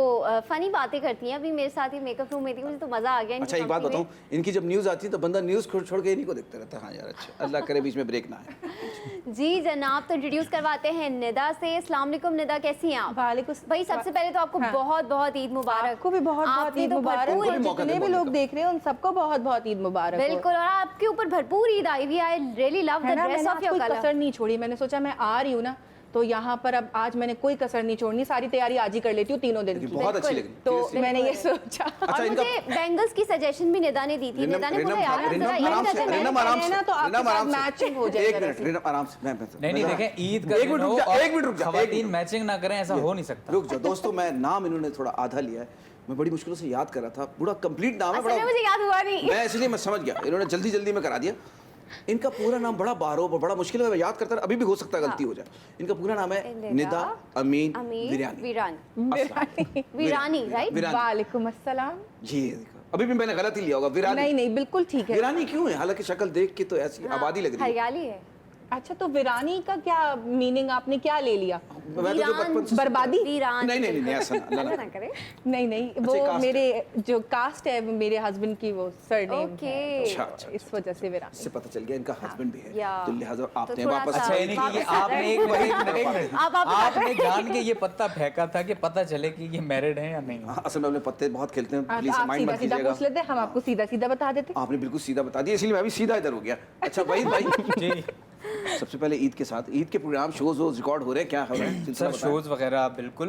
[SPEAKER 7] फ़नी बातें करती हैं। अभी मेरे साथ ही मेकअप रूम में थी, मुझे तो मज़ा आ गया इनकी
[SPEAKER 2] अच्छा एक बात
[SPEAKER 7] कंपनी में।
[SPEAKER 2] बताऊँ, इनकी जब न्यूज़ आती है तो बंदा न्यूज़ छोड़ के इन्हीं को देखते रहता है। हाँ यार अच्छा, अल्लाह करे बीच में ब्रेक ना आए।
[SPEAKER 7] जी जनाब, तो इंट्रोड्यूस करवाते हैं निदा से। अस्सलाम वालेकुम निदा, कैसी हैं आप?
[SPEAKER 10] वालेकुम।
[SPEAKER 7] भाई सबसे पहले तो आपको बहुत बहुत ईद मुबारक।
[SPEAKER 10] आपको भी बहुत बहुत
[SPEAKER 7] आपने
[SPEAKER 10] ईद
[SPEAKER 7] तो
[SPEAKER 10] मुबारक।
[SPEAKER 7] भरपूर-
[SPEAKER 2] उनको भी मौका
[SPEAKER 10] जितने
[SPEAKER 2] दे,
[SPEAKER 10] भी
[SPEAKER 2] मौका
[SPEAKER 10] लोग
[SPEAKER 2] दो।
[SPEAKER 10] देख रहे हैं उन सबको बहुत बहुत ईद मुबारक हो।
[SPEAKER 7] बिल्कुल, और आपके ऊपर भरपूर ईद आई हुई। आई रियली लव
[SPEAKER 10] है
[SPEAKER 7] द
[SPEAKER 10] ना,
[SPEAKER 7] ड्रेस
[SPEAKER 10] मैंने
[SPEAKER 7] ऑफ
[SPEAKER 10] आज
[SPEAKER 7] योर
[SPEAKER 10] कोई
[SPEAKER 7] कलर।
[SPEAKER 10] कसर नहीं छोड़ी। मैंने सोचा मैं आ रही हूँ ना, तो यहाँ पर अब आज मैंने कोई कसर नहीं छोड़नी, सारी तैयारी आज ही कर लेती हूँ तीनों दिन की।
[SPEAKER 2] बहुत अच्छी
[SPEAKER 7] बिल्कुल।
[SPEAKER 2] लगी।
[SPEAKER 10] तो मैंने ये सोचा।
[SPEAKER 2] अच्छा,
[SPEAKER 7] और
[SPEAKER 2] इनका-
[SPEAKER 7] मुझे बैंगल्स की सजेशन भी निदा ने दी थी। निदा ने बोला यार
[SPEAKER 2] रिनम
[SPEAKER 7] जरा
[SPEAKER 2] आराम
[SPEAKER 7] ईद
[SPEAKER 2] से,
[SPEAKER 7] का
[SPEAKER 2] रिनम आराम से,
[SPEAKER 10] ना तो आपके
[SPEAKER 2] रिनम आराम
[SPEAKER 10] साथ
[SPEAKER 2] से।
[SPEAKER 10] मैचिंग हो जाए
[SPEAKER 2] एक
[SPEAKER 10] जरा
[SPEAKER 2] मिनट
[SPEAKER 10] सी।
[SPEAKER 2] रिनम आराम से,
[SPEAKER 8] नहीं देखें ईद का
[SPEAKER 2] एक
[SPEAKER 8] दिन
[SPEAKER 2] मिनट
[SPEAKER 8] हो
[SPEAKER 2] रुक जा,
[SPEAKER 8] और
[SPEAKER 2] एक मिनट रुक जा, एक
[SPEAKER 8] खवातीन
[SPEAKER 2] मिनट।
[SPEAKER 8] मैचिंग ना करें, ऐसा हो नहीं सकता।
[SPEAKER 2] रुक जाओ दोस्तों, मैं नाम इन्होंने थोड़ा आधा लिया है, मैं बड़ी मुश्किलों से याद कर रहा था। पूरा कंप्लीट नाम है,
[SPEAKER 7] असल में मुझे याद हुआ नहीं।
[SPEAKER 2] मैं इसलिए मैं समझ गया, इन्होंने जल्दी जल्दी में करा दिया। इनका पूरा नाम बड़ा बारो बड़ा मुश्किल है, मैं याद करता अभी भी हो सकता है गलती हो जाए। इनका पूरा नाम है निदा अमीन
[SPEAKER 7] वीरानी, राइट?
[SPEAKER 10] वालेकुम अस्सलाम।
[SPEAKER 2] जी देखो, अभी भी मैंने गलत ही लिया होगा। वीरानी
[SPEAKER 10] नहीं नहीं, बिल्कुल ठीक है।
[SPEAKER 2] वीरानी क्यों है? हालांकि शक्ल देख के तो ऐसी आबादी लग रही है।
[SPEAKER 7] हरियाली है।
[SPEAKER 10] अच्छा, तो वीरानी का क्या मीनिंग, आपने क्या ले लिया?
[SPEAKER 2] मैं तो जो बचपन से
[SPEAKER 10] बर्बादी?
[SPEAKER 7] वीरान।
[SPEAKER 2] नहीं ऐसा ना
[SPEAKER 7] ऐसा ना करे।
[SPEAKER 10] नहीं, वो
[SPEAKER 2] caste
[SPEAKER 10] मेरे जो कास्ट है वो मेरे हस्बैंड की वो सरनेम
[SPEAKER 7] ओके।
[SPEAKER 10] है,
[SPEAKER 2] अच्छा,
[SPEAKER 10] तो
[SPEAKER 2] अच्छा,
[SPEAKER 10] इस वजह से वीरानी।
[SPEAKER 2] इससे पता चल गया इनका हस्बैंड भी है,
[SPEAKER 7] या।
[SPEAKER 2] तो लिहाजा आपने
[SPEAKER 7] थोड़ा
[SPEAKER 2] वापस
[SPEAKER 7] सा-
[SPEAKER 8] अच्छा यानी कि ये आपने एक आपने जान के ये पत्ता फेंका था कि पता चले कि ये मैरिड है या नहीं।
[SPEAKER 2] हाँ, असल में अपने पत्ते बहुत खेलते हैं,
[SPEAKER 10] आप
[SPEAKER 2] प्लीज माइंड
[SPEAKER 10] सीधा
[SPEAKER 2] मत
[SPEAKER 10] सीधा
[SPEAKER 2] कीजिएगा।
[SPEAKER 10] पूछ लेते, हम आपको सीधा सीधा बता देते।
[SPEAKER 2] आपने बिल्कुल सीधा बता दिया, इसलिए मैं भी सीधा इधर हो गया। अच्छा वहीद भाई,
[SPEAKER 8] जी
[SPEAKER 2] सबसे पहले ईद के साथ, ईद के प्रोग्राम शोज रिकॉर्ड हो रहे हैं, क्या हो रहा है सिलसिला
[SPEAKER 8] सर,
[SPEAKER 2] बताएं।
[SPEAKER 8] शोज़ वगैरह बिल्कुल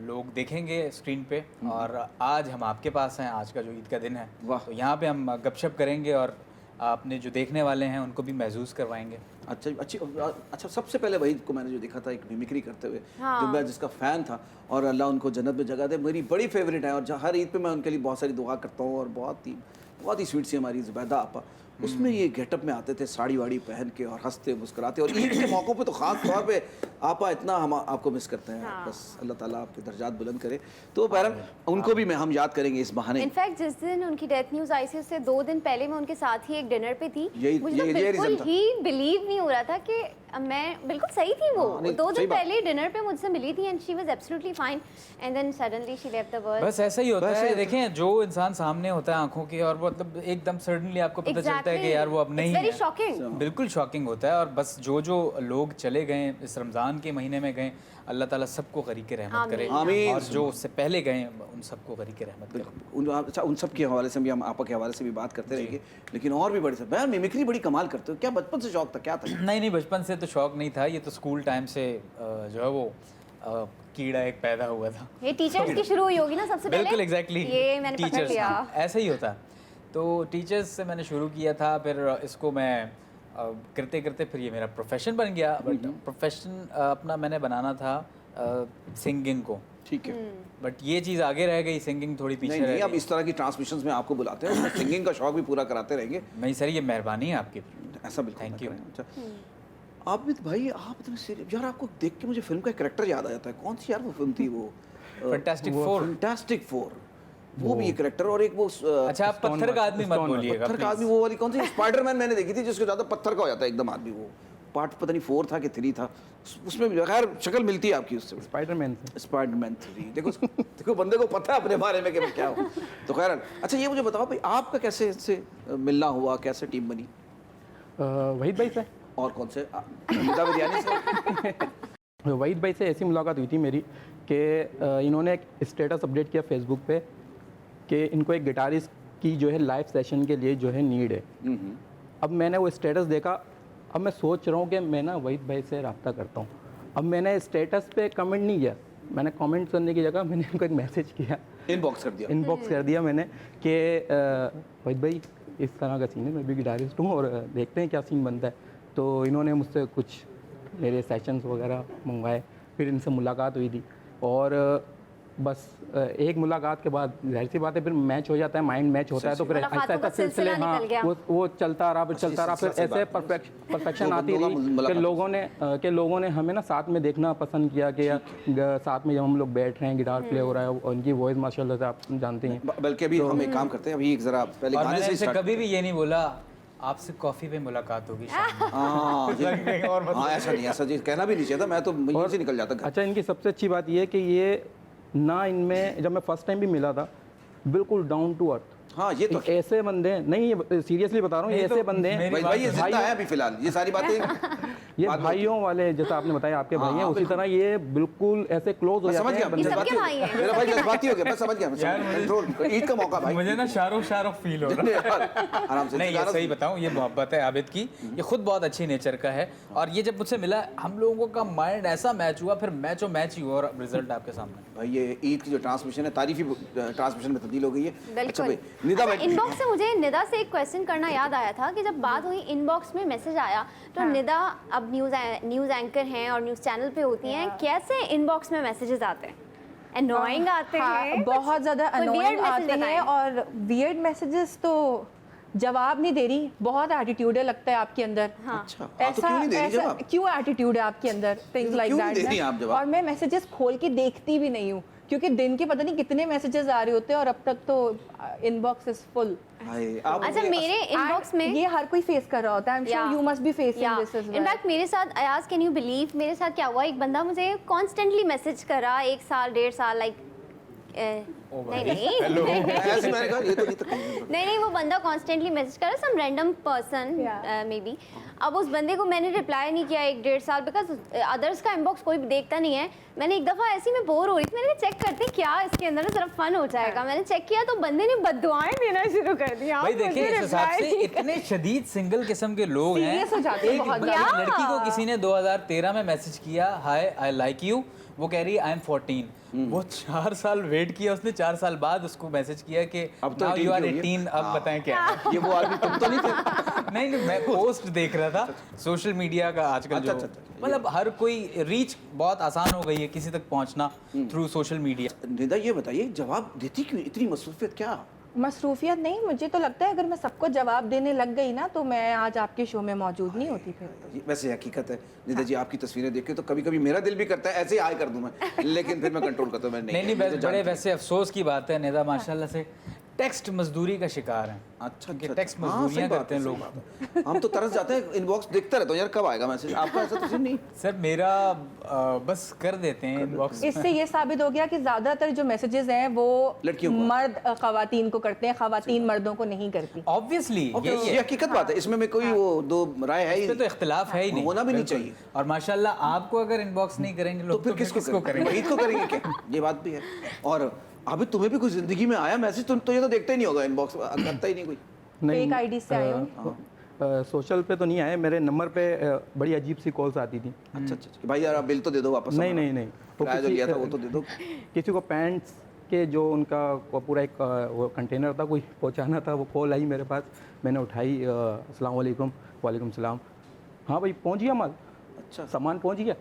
[SPEAKER 8] लोग देखेंगे स्क्रीन पे। और आज हम आपके पास हैं, आज का जो ईद का दिन है,
[SPEAKER 2] वाह।
[SPEAKER 8] तो यहाँ पे हम गपशप करेंगे और आपने जो देखने वाले हैं उनको भी महसूस करवाएंगे।
[SPEAKER 2] अच्छा सबसे पहले वहीद को मैंने जो देखा था एक मिमिक्री करते हुए,
[SPEAKER 7] हाँ।
[SPEAKER 2] जो मैं जिसका फ़ैन था, और अल्लाह उनको जन्नत में जगह दे, मेरी बड़ी फेवरेट है, और हर ईद पे मैं उनके लिए बहुत सारी दुआ करता हूँ, और बहुत ही स्वीट सी हमारी ज़ुबैदा आपा, उसमें ये गेटअप में आते थे साड़ी वाड़ी पहन के और हंसते मुस्कुराते, और ईद के मौक़ों पे तो ख़ास तौर पे आपा इतना हम आपको मिस करते हैं।
[SPEAKER 7] हाँ।
[SPEAKER 2] बस अल्लाह ताला आपके दर्जात बुलंद करे। तो बहरहाल उनको भी हम याद करेंगे इस बहाने।
[SPEAKER 7] इनफैक्ट जिस दिन उनकी डेथ न्यूज़ आई थी उससे 2 दिन पहले मैं उनके साथ ही एक डिनर पे थी।
[SPEAKER 2] यही-
[SPEAKER 7] मुझे तो
[SPEAKER 2] यही
[SPEAKER 7] बिल्कुल
[SPEAKER 2] reason था।
[SPEAKER 7] ही बिलीव नहीं हो रहा था कि मैं बिल्कुल सही थी। वो
[SPEAKER 2] हाँ, नहीं,
[SPEAKER 7] 2
[SPEAKER 2] सही
[SPEAKER 7] दिन
[SPEAKER 2] बात।
[SPEAKER 7] पहले डिनर पे मुझसे मिली थी and she was absolutely fine and then suddenly she left the world.
[SPEAKER 8] बस ऐसा ही होता
[SPEAKER 2] बस
[SPEAKER 8] है।
[SPEAKER 2] ऐसा-
[SPEAKER 8] देखें, जो इंसान सामने होता है आंखों के, और वो मतलब एकदम सडनली आपको पता चलता है कि यार वो अब नहीं
[SPEAKER 7] वेरी
[SPEAKER 8] है।
[SPEAKER 7] शॉकिंग।
[SPEAKER 8] बिल्कुल शॉकिंग होता है। और बस जो लोग चले गए इस रमज़ान के महीने में गए, अल्लाह ताला सबको गरीक रहमत करे,
[SPEAKER 2] आमीन।
[SPEAKER 8] और जो उससे पहले गए उन सबको गरीक रहमत करे।
[SPEAKER 2] अच्छा उन सब के हवाले से भी हम आपा के हवाले से भी बात करते रहेंगे, लेकिन और भी बड़े से यार मिमिक्री बड़ी कमाल करते हो, क्या बचपन से शौक था, क्या था?
[SPEAKER 8] नहीं, बचपन से तो शौक नहीं था, ये तो स्कूल टाइम से जो है वो कीड़ा एक पैदा हुआ था।
[SPEAKER 7] ये टीचर्स की शुरू हुई होगी ना सबसे पहले।
[SPEAKER 8] बिल्कुल एग्जैक्टली,
[SPEAKER 7] ये मैंने पकड़ लिया।
[SPEAKER 8] ऐसा ही होता है। तो टीचर्स से मैंने शुरू किया था, फिर इसको मैं करते करते फिर ये मेरा प्रोफेशन बन गया। बट प्रोफेशन अपना मैंने बनाना था सिंगिंग को,
[SPEAKER 2] ठीक है।
[SPEAKER 8] बट ये चीज़ आगे रह गई, सिंगिंग थोड़ी पीछे
[SPEAKER 2] नहीं
[SPEAKER 8] रह
[SPEAKER 2] नहीं, अब
[SPEAKER 8] गई।
[SPEAKER 2] इस तरह की ट्रांसमिशंस में आपको बुलाते हैं, सिंगिंग का शौक भी पूरा कराते रहेंगे।
[SPEAKER 8] नहीं सर, ये मेहरबानी है आपकी।
[SPEAKER 2] ऐसा बिल्कुल
[SPEAKER 8] Thank
[SPEAKER 2] ना
[SPEAKER 8] you.
[SPEAKER 2] करें। अच्छा आप भी भाई, आप इतने सीरियस यार, आपको देख के मुझे फिल्म का कैरेक्टर याद आ जाता है। कौन सी यार वो फिल्म थी वो?
[SPEAKER 8] Fantastic four.
[SPEAKER 2] फैंटास्टिक फोर, वो भी एक कैरेक्टर, और एक वो
[SPEAKER 8] अच्छा, आप पत्थर का आदमी मत बोलिएगा
[SPEAKER 2] पत्थर का आदमी, वो वाली कौन सी स्पाइडरमैन मैंने देखी थी जिसको ज्यादा पत्थर का हो जाता है एकदम आदमी, वो पार्ट पता नहीं 4 था कि 3 था, उसमें भी खैर शक्ल मिलती है आपकी उससे।
[SPEAKER 9] स्पाइडरमैन से।
[SPEAKER 2] स्पाइडरमैन 3 देखो बंदे को पता है अपने बारे में कि मैं क्या हूँ। तो खैर अच्छा ये मुझे बताओ भाई, आपका कैसे इससे मिलना हुआ, कैसे टीम बनी?
[SPEAKER 9] वहीद भाई से।
[SPEAKER 2] और कौन से? निदा बिरयानी से?
[SPEAKER 9] वहीद भाई से ऐसी मुलाकात हुई थी मेरी कि इन्होंने एक स्टेटस अपडेट किया फेसबुक पे कि इनको एक गिटारिस्ट की जो है लाइव सेशन के लिए जो है नीड है। अब मैंने वो स्टेटस देखा, अब मैं सोच रहा हूँ कि मैं ना वहीद भाई से रब्ता करता हूँ। अब मैंने स्टेटस पे कमेंट नहीं किया, मैंने कमेंट करने की जगह मैंने उनको एक मैसेज किया,
[SPEAKER 2] इनबॉक्स कर दिया।
[SPEAKER 9] इनबॉक्स कर दिया मैंने कि वहीद भाई इस तरह का सीन है, मैं भी गिटारिस्ट हूँ और देखते हैं क्या सीन बनता है। तो इन्होंने मुझसे कुछ मेरे सेशंस वगैरह मंगवाए, फिर इनसे मुलाकात हुई थी, और बस एक मुलाकात के बाद जाहिर सी बात है फिर मैच हो जाता है, माइंड मैच होता है, तो फिर
[SPEAKER 7] मुलाकातों
[SPEAKER 9] ऐसा
[SPEAKER 7] का
[SPEAKER 9] ऐसा सिलसिले,
[SPEAKER 7] सिलसिला
[SPEAKER 9] हाँ
[SPEAKER 7] निकल गया।
[SPEAKER 9] वो चलता रहा, फिर चलता रहा, फिर ऐसे परफेक्शन आती रही कि लोगों ने हमें ना साथ में देखना पसंद किया कि साथ में जब हम लोग बैठ रहे हैं, गिटार प्ले हो रहा है, उनकी वॉइस माशाल्लाह से आप जानते हैं।
[SPEAKER 2] बल्कि अभी हम एक काम करते हैं, अभी एक जरा पहले
[SPEAKER 8] और
[SPEAKER 2] गाने
[SPEAKER 8] मैंने
[SPEAKER 2] से
[SPEAKER 8] इनसे
[SPEAKER 2] स्टार्ट।
[SPEAKER 8] कभी भी ये नहीं बोला आपसे कॉफी पे मुलाकात होगी शाम में।
[SPEAKER 2] हाँ
[SPEAKER 8] कहीं और मत
[SPEAKER 2] हाँ, ऐसा नहीं, ऐसा चीज कहना भी नहीं चाहिए था, मैं तो यहीं से निकल जाता घर।
[SPEAKER 9] अच्छा, इनकी सबसे अच्छी बात ये है कि ये ना, इनमें जब मैं फर्स्ट टाइम भी मिला था बिल्कुल डाउन टू अर्थ।
[SPEAKER 2] हाँ ये तो
[SPEAKER 9] ऐसे बंदे हैं, नहीं सीरियसली बता रहा हूँ, ये
[SPEAKER 8] नहीं तो
[SPEAKER 9] ऐसे बंदे हैं
[SPEAKER 8] मेरी
[SPEAKER 2] भाई ये जिंदा
[SPEAKER 9] भाई-
[SPEAKER 2] है अभी फिलहाल, ये सारी बातें
[SPEAKER 9] ये
[SPEAKER 2] बाद में
[SPEAKER 9] भाइयों वाले, जैसा आपने बताया आपके
[SPEAKER 2] हाँ,
[SPEAKER 9] भाई हैं,
[SPEAKER 2] हाँ,
[SPEAKER 9] उसी
[SPEAKER 2] बिल्कुल।
[SPEAKER 9] तरह ये बिल्कुल ऐसे क्लोज हो
[SPEAKER 2] मैं
[SPEAKER 9] जाते
[SPEAKER 2] समझ गया,
[SPEAKER 9] हैं
[SPEAKER 2] मैं
[SPEAKER 9] बंदे।
[SPEAKER 2] जज्बाती
[SPEAKER 7] सबके भाई हैं,
[SPEAKER 2] मेरा भाई जज्बाती हो गया, मैं समझ गया, कंट्रोल। ईद का मौका भाई,
[SPEAKER 8] मुझे ना शाहरुख फील हो रहा है।
[SPEAKER 2] आराम से
[SPEAKER 8] नहीं, ये सही बताऊं, ये मोहब्बत है आबिद की, ये खुद बहुत अच्छी नेचर का है। और ये जब मुझसे मिला, हम लोगों का माइंड ऐसा मैच हुआ, फिर मैच ही हुआ, और रिजल्ट आपके सामने।
[SPEAKER 2] भाई ये ईद की जो ट्रांसमिशन है, तारीफी ट्रांसमिशन में तब्दील हो गई है। अच्छा भाई
[SPEAKER 7] बिल्कुल।
[SPEAKER 2] निदा
[SPEAKER 7] अच्छा,
[SPEAKER 2] भाई,
[SPEAKER 7] इनबॉक्स से मुझे निदा से एक क्वेश्चन करना याद आया था कि जब बात हुई इनबॉक्स में मैसेज आया, तो निदा अब न्यूज़ एंकर हैं और न्यूज़ चैनल पे होती हैं, कैसे इनबॉक्स में मैसेजेस आते हैं? अनोइंग आते हैं?
[SPEAKER 10] बहुत ज़्यादा
[SPEAKER 7] कोई weird
[SPEAKER 10] अनोइंग
[SPEAKER 7] message
[SPEAKER 10] आते हैं,
[SPEAKER 7] बताएं।
[SPEAKER 10] और वियर्ड मैसेजेस तो जवाब नहीं दे रही, बहुत एटीट्यूड है लगता है आपके अंदर।
[SPEAKER 7] हाँ।
[SPEAKER 2] अच्छा आप तो क्यों नहीं दे रही जवाब?
[SPEAKER 10] क्यों एटीट्यूड है आपके अंदर, थिंग्स लाइक
[SPEAKER 2] क्यों नहीं दे रही आप
[SPEAKER 10] दैट।
[SPEAKER 2] जवाब?
[SPEAKER 10] और मैं मैसेजेस खोल के देखती भी नहीं हूँ क्योंकि दिन के पता नहीं कितने मैसेजेस आ रहे होते हैं और अब तक तो इनबॉक्स इज फुल।
[SPEAKER 7] अच्छा, मेरे इनबॉक्स में
[SPEAKER 10] ये हर कोई फेस कर रहा होता है। I am sure you must be facing this as well.
[SPEAKER 7] In fact मेरे साथ अयाज, कैन यू बिलीव, मेरे साथ क्या हुआ, एक बंदा मुझे कॉन्स्टेंटली मैसेज कर रहा 1 साल 1.5 साल, लाइक नहीं, वो बंदा कॉन्स्टेंटली मैसेज कर रहा, some random person maybe. अब उस बंदे को मैंने रिप्लाई नहीं किया 1-1.5 साल, बिकॉज अदर्स का इनबॉक्स कोई देखता नहीं है। मैंने एक दफ़ा ऐसी में बोर हो रही थी, मैंने चेक करते क्या इसके अंदर ना, जरा फन हो जाएगा। मैंने चेक किया तो बंदे ने बद्दुआएं देना शुरू कर दिया।
[SPEAKER 8] भाई देखिए, इस हिसाब से इतने शदीद सिंगल किस्म के लोग हैं।
[SPEAKER 10] Serious हो जाते हैं बहुत
[SPEAKER 8] एक लड़की को किसी ने 2013 में मैसेज किया, हाय आई लाइक यू, वो कह रही है आई एम 14। वो 4 साल वेट किया उसने, 4 साल बाद उसको मैसेज किया कि
[SPEAKER 2] अब तो
[SPEAKER 8] नाउ यू आर
[SPEAKER 2] 18,
[SPEAKER 8] 18, अब बताएं क्या है।
[SPEAKER 2] ये वो आदमी तुम तो नहीं थे?
[SPEAKER 8] नहीं, मैं पोस्ट देख रहा था सोशल मीडिया का आजकल जो मतलब हर कोई रीच बहुत आसान हो गई है किसी तक पहुंचना थ्रू सोशल मीडिया।
[SPEAKER 2] निदा ये बताइए, जवाब देती क्यों, इतनी मसरूफियत क्या?
[SPEAKER 10] मसरूफियत नहीं, मुझे तो लगता है अगर मैं सबको जवाब देने लग गई ना तो मैं आज आपके शो में मौजूद नहीं होती फिर।
[SPEAKER 2] वैसे हकीकत है निदा जी, आपकी तस्वीरें देख के तो कभी कभी मेरा दिल भी करता है ऐसे ही हाय कर दूं मैं, लेकिन फिर मैं कंट्रोल करता हूं। मैं
[SPEAKER 8] नहीं, बड़े वैसे अफसोस की बात है, निदा माशाल्लाह से टेक्स्ट मजदूरी का शिकार हैं।
[SPEAKER 2] अच्छा,
[SPEAKER 8] टेक्स्ट मजदूरियां करते हैं लोग।
[SPEAKER 2] हम तो तरस जाते हैं, इनबॉक्स देखता रहता हूँ यार कब आएगा मैसेज। आपका ऐसा तो नहीं?
[SPEAKER 8] सर मेरा बस कर देते हैं इनबॉक्स।
[SPEAKER 10] इससे ये साबित हो गया कि ज्यादातर जो मैसेजेस हैं वो
[SPEAKER 2] लड़कियों को,
[SPEAKER 10] मर्द खवातीन को करते हैं, खवातीन मर्दों को नहीं करती।
[SPEAKER 8] ऑब्वियसली
[SPEAKER 2] ये हकीकत बात है, इसमें में कोई वो दो राय है ही
[SPEAKER 8] तो इख्तिलाफ है ही नहीं,
[SPEAKER 2] होना भी नहीं चाहिए।
[SPEAKER 8] और माशाल्लाह आपको अगर इनबॉक्स नहीं करेंगे लोग
[SPEAKER 2] तो फिर किसको करेंगे? वहीद को करेंगे क्या? ये बात भी है। और अभी तुम्हें भी कुछ जिंदगी में आया मैसेज, तुम तो ये तो देखते ही नहीं होगा, इनबॉक्स करता ही नहीं कोई।
[SPEAKER 10] फेक आईडी से आए हो?
[SPEAKER 9] सोशल पे तो नहीं आए, मेरे नंबर पे बड़ी अजीब सी कॉल्स आती थी।
[SPEAKER 2] अच्छा, भाई यार आप बिल तो दे दो वापस।
[SPEAKER 9] नहीं,
[SPEAKER 2] वो जो गया था वो तो दे दो।
[SPEAKER 9] किसी को पैंट्स के जो उनका पूरा एक वो कंटेनर था, कोई पहुंचाना था, वो कॉल आई मेरे पास, मैंने उठाई, अस्सलाम वालेकुम। वालेकुम सलाम। हाँ भाई पहुंच गया माल? अच्छा, सामान पहुंच गया?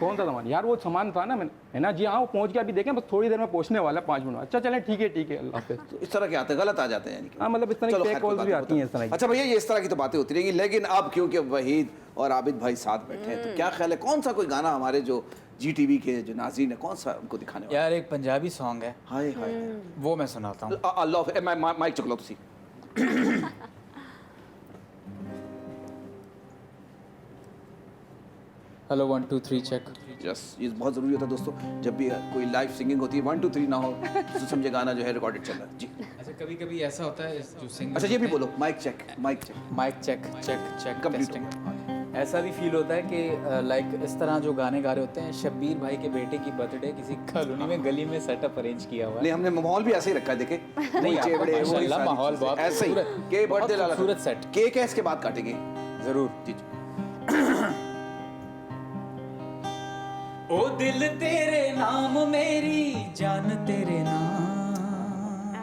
[SPEAKER 9] कौन सा सामान यार? वो सामान था ना, मैंने है ना जी, हाँ वो पहुंच गया, अभी देखें बस थोड़ी देर में पहुंचने वाला है, 5 मिनट में। अच्छा चलें, ठीक है अल्लाह हाफ़िज़।
[SPEAKER 2] तो इस तरह के आते गलत आ जाते हैं।
[SPEAKER 9] हाँ मतलब इस तरह की कॉल्स भी आती हैं इस तरह की।
[SPEAKER 2] अच्छा भैया, ये इस तरह की तो बातें होती रहेंगी, लेकिन अब क्योंकि वहीद और आबिद भाई साथ बैठे हैं तो क्या ख्याल है, कौन सा कोई गाना हमारे जो GTV के जो नाज़रीन है, कौन सा उनको दिखाने वाला?
[SPEAKER 8] यार एक पंजाबी सॉन्ग है,
[SPEAKER 2] हाय हाय,
[SPEAKER 8] वो मैं सुनाता हूँ।
[SPEAKER 2] अल्लाह माइक चुक लो तुसी।
[SPEAKER 8] Hello 1 2 3 check.
[SPEAKER 2] यस, ये बहुत ज़रूरी होता है दोस्तों, जब भी कोई लाइव सिंगिंग होती है 1 2 3 ना हो तो समझे गाना जो है रिकॉर्डेड चल रहा है जी।
[SPEAKER 8] अच्छा कभी कभी ऐसा होता है जो सिंगर,
[SPEAKER 2] अच्छा ये भी बोलो, mic check
[SPEAKER 8] mic check check
[SPEAKER 2] Complete
[SPEAKER 8] testing. ऐसा भी फील होता है कि लाइक इस तरह जो गाने गा रहे होते हैं, शब्बीर भाई के बेटे की बर्थडे किसी कॉलोनी में गली में सेटअप अरेंज किया हुआ है।
[SPEAKER 2] नहीं, हमने माहौल भी ऐसे ही रखा है, देखे
[SPEAKER 8] नहीं माशाल्लाह माहौल बहुत
[SPEAKER 2] ऐसे ही के बर्थडे लाला
[SPEAKER 8] खूबसूरत सेट।
[SPEAKER 2] केक है, इसके बाद काटेंगे
[SPEAKER 8] जरूर
[SPEAKER 2] जी।
[SPEAKER 8] ओ दिल तेरे नाम, मेरी जान तेरे नाम,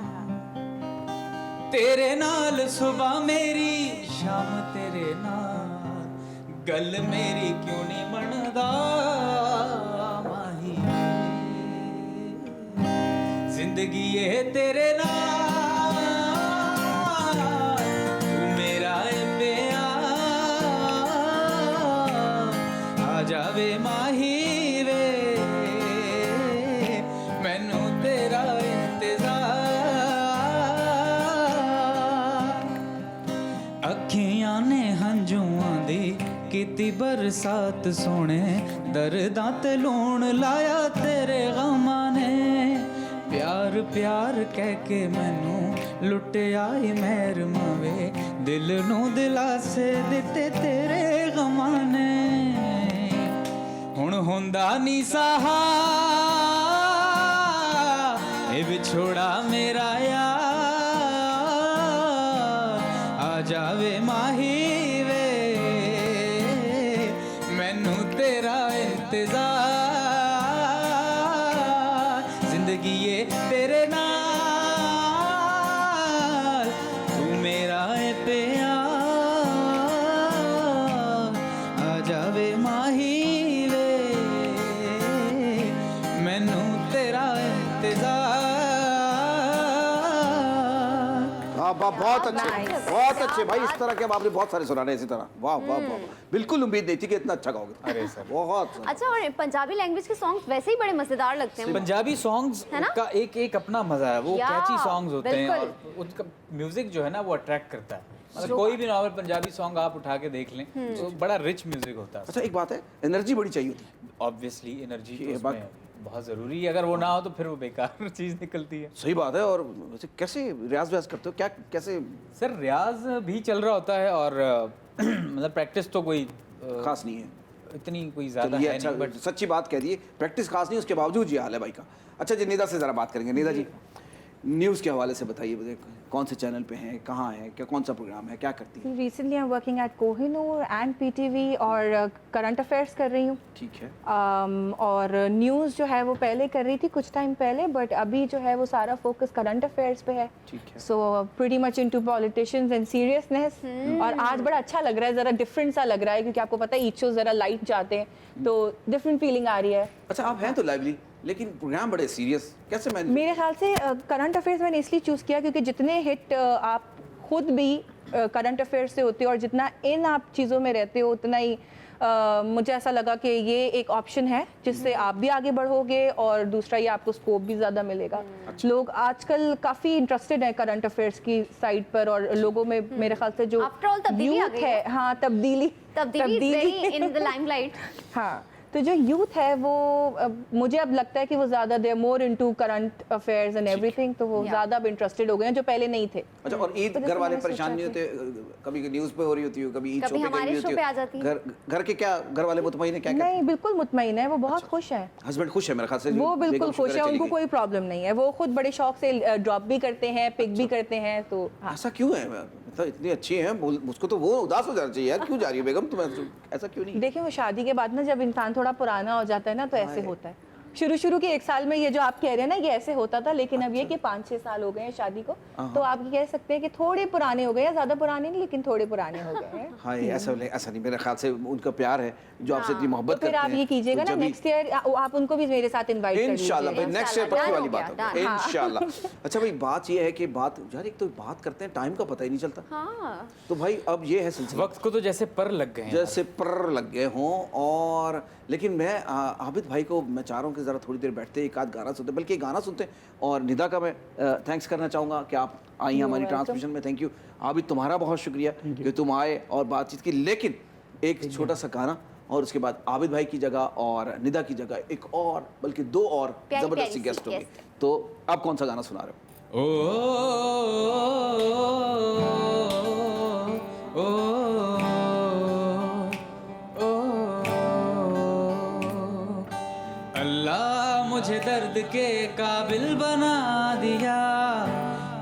[SPEAKER 8] तेरे नाल सुबह मेरी शाम तेरे नाल, गल मेरी क्यों नहीं बनदा माही, जिंदगी ये तेरे नाल, तू मेरा ए प्यार, आ जावे माही किती बरसात सोने, दर्दां ते लूण लाया तेरे गमां ने, प्यार प्यार कह के मैनू लुटिया ही मेहर मावे, दिल नू दिलासे दिते तेरे गमां ने, हुण हुंदा नी सहा ए विछोड़ा मेरा यार, आ जावे माही जिंदगी ये तेरे नाल, तू मेरा है प्यार, आ जावे माही वे, मैनू तेरा इंतजार।
[SPEAKER 2] वाह, बहुत अच्छे भाई, इस तरह के अब आपने बहुत सारे सुनाने इसी तरह, वाह वाह वाह, बिल्कुल उम्मीद नहीं थी कि इतना अच्छा गाओगे।
[SPEAKER 6] अरे सर
[SPEAKER 2] बहुत
[SPEAKER 7] अच्छा, और पंजाबी लैंग्वेज के सॉन्ग्स वैसे ही बड़े मजेदार लगते हैं।
[SPEAKER 8] पंजाबी सॉन्ग्स
[SPEAKER 7] है ना?
[SPEAKER 8] का एक अपना मजा है, वो
[SPEAKER 7] या,
[SPEAKER 8] कैची सॉन्ग्स होते हैं
[SPEAKER 7] बिल्कुल।
[SPEAKER 8] और उनका म्यूजिक जो है ना वो अट्रैक्ट करता है। मतलब कोई भी नॉर्मल पंजाबी सॉन्ग आप उठा के देख लें तो बड़ा रिच म्यूजिक होता है।
[SPEAKER 2] अच्छा एक बात है, एनर्जी बड़ी चाहिए होती है।
[SPEAKER 8] ऑब्वियसली एनर्जी
[SPEAKER 2] ये
[SPEAKER 8] तो
[SPEAKER 2] बात-
[SPEAKER 8] उसमें बहुत ज़रूरी है, अगर वो ना हो तो फिर वो बेकार चीज़ निकलती है।
[SPEAKER 2] सही बात है। और वैसे कैसे रियाज व्याज करते हो, क्या कैसे?
[SPEAKER 8] सर रियाज भी चल रहा होता है और मतलब प्रैक्टिस तो कोई
[SPEAKER 2] खास नहीं है,
[SPEAKER 8] इतनी कोई ज़्यादा
[SPEAKER 2] ये
[SPEAKER 8] है
[SPEAKER 2] अच्छा,
[SPEAKER 8] नहीं, बट
[SPEAKER 2] सच्ची बात कह दी है, प्रैक्टिस खास नहीं, उसके बावजूद ये हाल है भाई का। अच्छा जी, निदा से ज़रा बात करेंगे। निदा जी, न्यूज़ के हवाले से बताइए मुझे, कौन से चैनल पे हैं, कहाँ हैं, क्या कौन सा प्रोग्राम है, क्या करती हैं?
[SPEAKER 10] Recently I am working at Kohinoor and PTV और करंट अफेयर्स कर रही हूँ।
[SPEAKER 2] ठीक है।
[SPEAKER 10] और न्यूज़ जो है वो पहले कर रही थी कुछ टाइम पहले, बट अभी जो है वो सारा फोकस करंट अफेयर्स पे है।
[SPEAKER 2] ठीक है।
[SPEAKER 10] So pretty much into politicians and seriousness. और आज बड़ा अच्छा लग रहा है, ज़रा डिफरेंट सा लग रहा है, क्योंकि आपको पता है ईच शो ज़रा लाइट जाते हैं तो डिफरेंट फीलिंग आ रही है।
[SPEAKER 2] अच्छा आप हैं तो लाइवली, लेकिन प्रोग्राम बड़े सीरियस, कैसे मैनेज?
[SPEAKER 10] मेरे ख्याल से करंट अफेयर्स मैंने इसलिए चूज़ किया क्योंकि जितने हिट आप खुद भी करंट अफेयर्स से होते हो और जितना इन आप चीज़ों में रहते हो उतना ही मुझे ऐसा लगा कि ये एक ऑप्शन है जिससे आप भी आगे बढ़ोगे और दूसरा ये आपको स्कोप भी ज़्यादा मिलेगा। लोग आजकल काफ़ी इंटरेस्टेड हैं करंट अफेयर्स की साइड पर, और लोगों में मेरे ख्याल से जो
[SPEAKER 7] After all, तब्दीली आ
[SPEAKER 10] youth
[SPEAKER 7] गई
[SPEAKER 10] है,
[SPEAKER 7] है।
[SPEAKER 10] हाँ तब्दीली
[SPEAKER 7] इन द लाइमलाइट।
[SPEAKER 10] हाँ, तो जो यूथ है वो मुझे अब लगता है कि वो ज़्यादा they are more into current affairs and everything, तो वो ज़्यादा अब इंटरेस्टेड हो गए हैं जो पहले नहीं थे।
[SPEAKER 2] अच्छा, और ईद
[SPEAKER 10] तो जैसे
[SPEAKER 2] घर वाले
[SPEAKER 10] मैंने
[SPEAKER 2] परेशान नहीं
[SPEAKER 10] सोचा
[SPEAKER 2] होते? कभी न्यूज़ पे हो रही होती है, कभी ईद शो
[SPEAKER 7] कभी
[SPEAKER 2] पे
[SPEAKER 7] हमारे
[SPEAKER 2] कहीं
[SPEAKER 7] शो
[SPEAKER 2] होती
[SPEAKER 7] पे
[SPEAKER 2] है।
[SPEAKER 7] आ जाती है।
[SPEAKER 2] घर के क्या, घर वाले मुतमईन है, क्या कहते
[SPEAKER 10] नहीं, बिल्कुल मुतमईन है, वो बहुत खुश हैं।
[SPEAKER 2] हैं? हस्बैंड खुश है मेरे ख्याल से,
[SPEAKER 10] वो
[SPEAKER 2] बेगम
[SPEAKER 10] बिल्कुल
[SPEAKER 2] शुक्र
[SPEAKER 10] खुश है,
[SPEAKER 2] चली
[SPEAKER 10] उनको
[SPEAKER 2] गई।
[SPEAKER 10] कोई प्रॉब्लम नहीं है, वो खुद बड़े शौक से ड्रॉप भी करते हैं, पिक भी करते हैं, तो हाँ।
[SPEAKER 2] ऐसा क्यों है? मतलब इतनी अच्छी है, मुझको तो वो उदास हो जाना चाहिए यार, क्यों जा रही है बेगम तुम? ऐसा क्यों नहीं?
[SPEAKER 10] देखिए वो शादी के बाद ना जब इंसान थोड़ा पुराना हो जाता है ना तो ऐसे होता है। शुरू के 1 साल में ये जो आप कह रहे हैं ना ये ऐसे होता था, लेकिन अब ये कि 5-6 साल हो गए हैं शादी को, तो आप ये कह सकते हैं कि थोड़े पुराने हो गए हैं, ज़्यादा पुराने नहीं लेकिन थोड़े पुराने हो गए हैं।
[SPEAKER 2] हाँ, ये ऐसा नहीं, मेरे ख्याल से उनका प्यार है जो आपसे इतनी
[SPEAKER 10] तो
[SPEAKER 2] मोहब्बत
[SPEAKER 10] फिर
[SPEAKER 2] करते
[SPEAKER 10] आप
[SPEAKER 2] हैं।
[SPEAKER 10] ये कीजिएगा
[SPEAKER 2] तो
[SPEAKER 10] ना
[SPEAKER 2] जब भी-
[SPEAKER 10] नेक्स्ट ईयर आप उनको भी मेरे साथ इनवाइट कर
[SPEAKER 2] इंशाल्लाह भाई,
[SPEAKER 10] लीजिएगा।
[SPEAKER 2] नेक्स्ट ईयर पक्की वाली बात
[SPEAKER 7] इंशाल्लाह,
[SPEAKER 2] होगी,
[SPEAKER 7] डन।
[SPEAKER 2] इंशाल्लाह। अच्छा भाई, बात ये है कि बात यार, एक तो बात करते हैं टाइम का पता ही नहीं चलता।
[SPEAKER 7] हाँ,
[SPEAKER 2] तो भाई अब ये है सिलसिला,
[SPEAKER 8] वक्त को तो जैसे पर लग गए हैं।
[SPEAKER 2] जैसे पर लग गए हों। और लेकिन मैं आबिद भाई को मैं चाह रहा हूँ कि ज़रा थोड़ी देर बैठते एक आध गाना सुनते, बल्कि एक गाना सुनते हैं। और निदा का मैं थैंक्स करना चाहूँगा कि आप आई हमारी ट्रांसमिशन में, थैंक यू। आबिद तुम्हारा बहुत शुक्रिया कि तुम आए और बातचीत की। लेकिन एक छोटा सा गाना और उसके बाद आबिद भाई की जगह और निदा की जगह एक और, बल्कि 2 और
[SPEAKER 7] प्यारी
[SPEAKER 2] ज़बरदस्त
[SPEAKER 7] प्यारी
[SPEAKER 2] गेस्ट
[SPEAKER 7] सी
[SPEAKER 2] होंगे।
[SPEAKER 7] guest।
[SPEAKER 2] तो आप कौन सा गाना सुना रहे हो?
[SPEAKER 8] अल्लाह मुझे दर्द के काबिल बना दिया,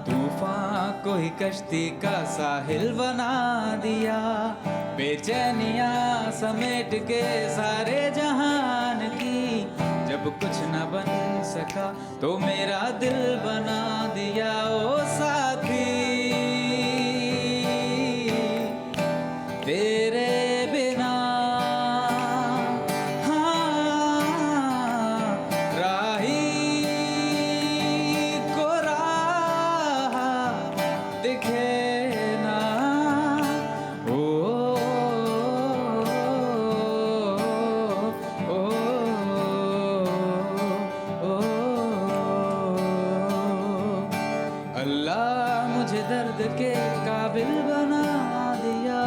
[SPEAKER 8] तूफान को ही कश्ती का साहिल बना दिया, बेचैनियाँ समेट के सारे जहान की, जब कुछ न बन सका तो मेरा दिल बना दिया। ओ साथी तेरे बिना राही को राह दिखे ना। ओ, ओ, ओ, अल्लाह मुझे दर्द के काबिल बना दिया।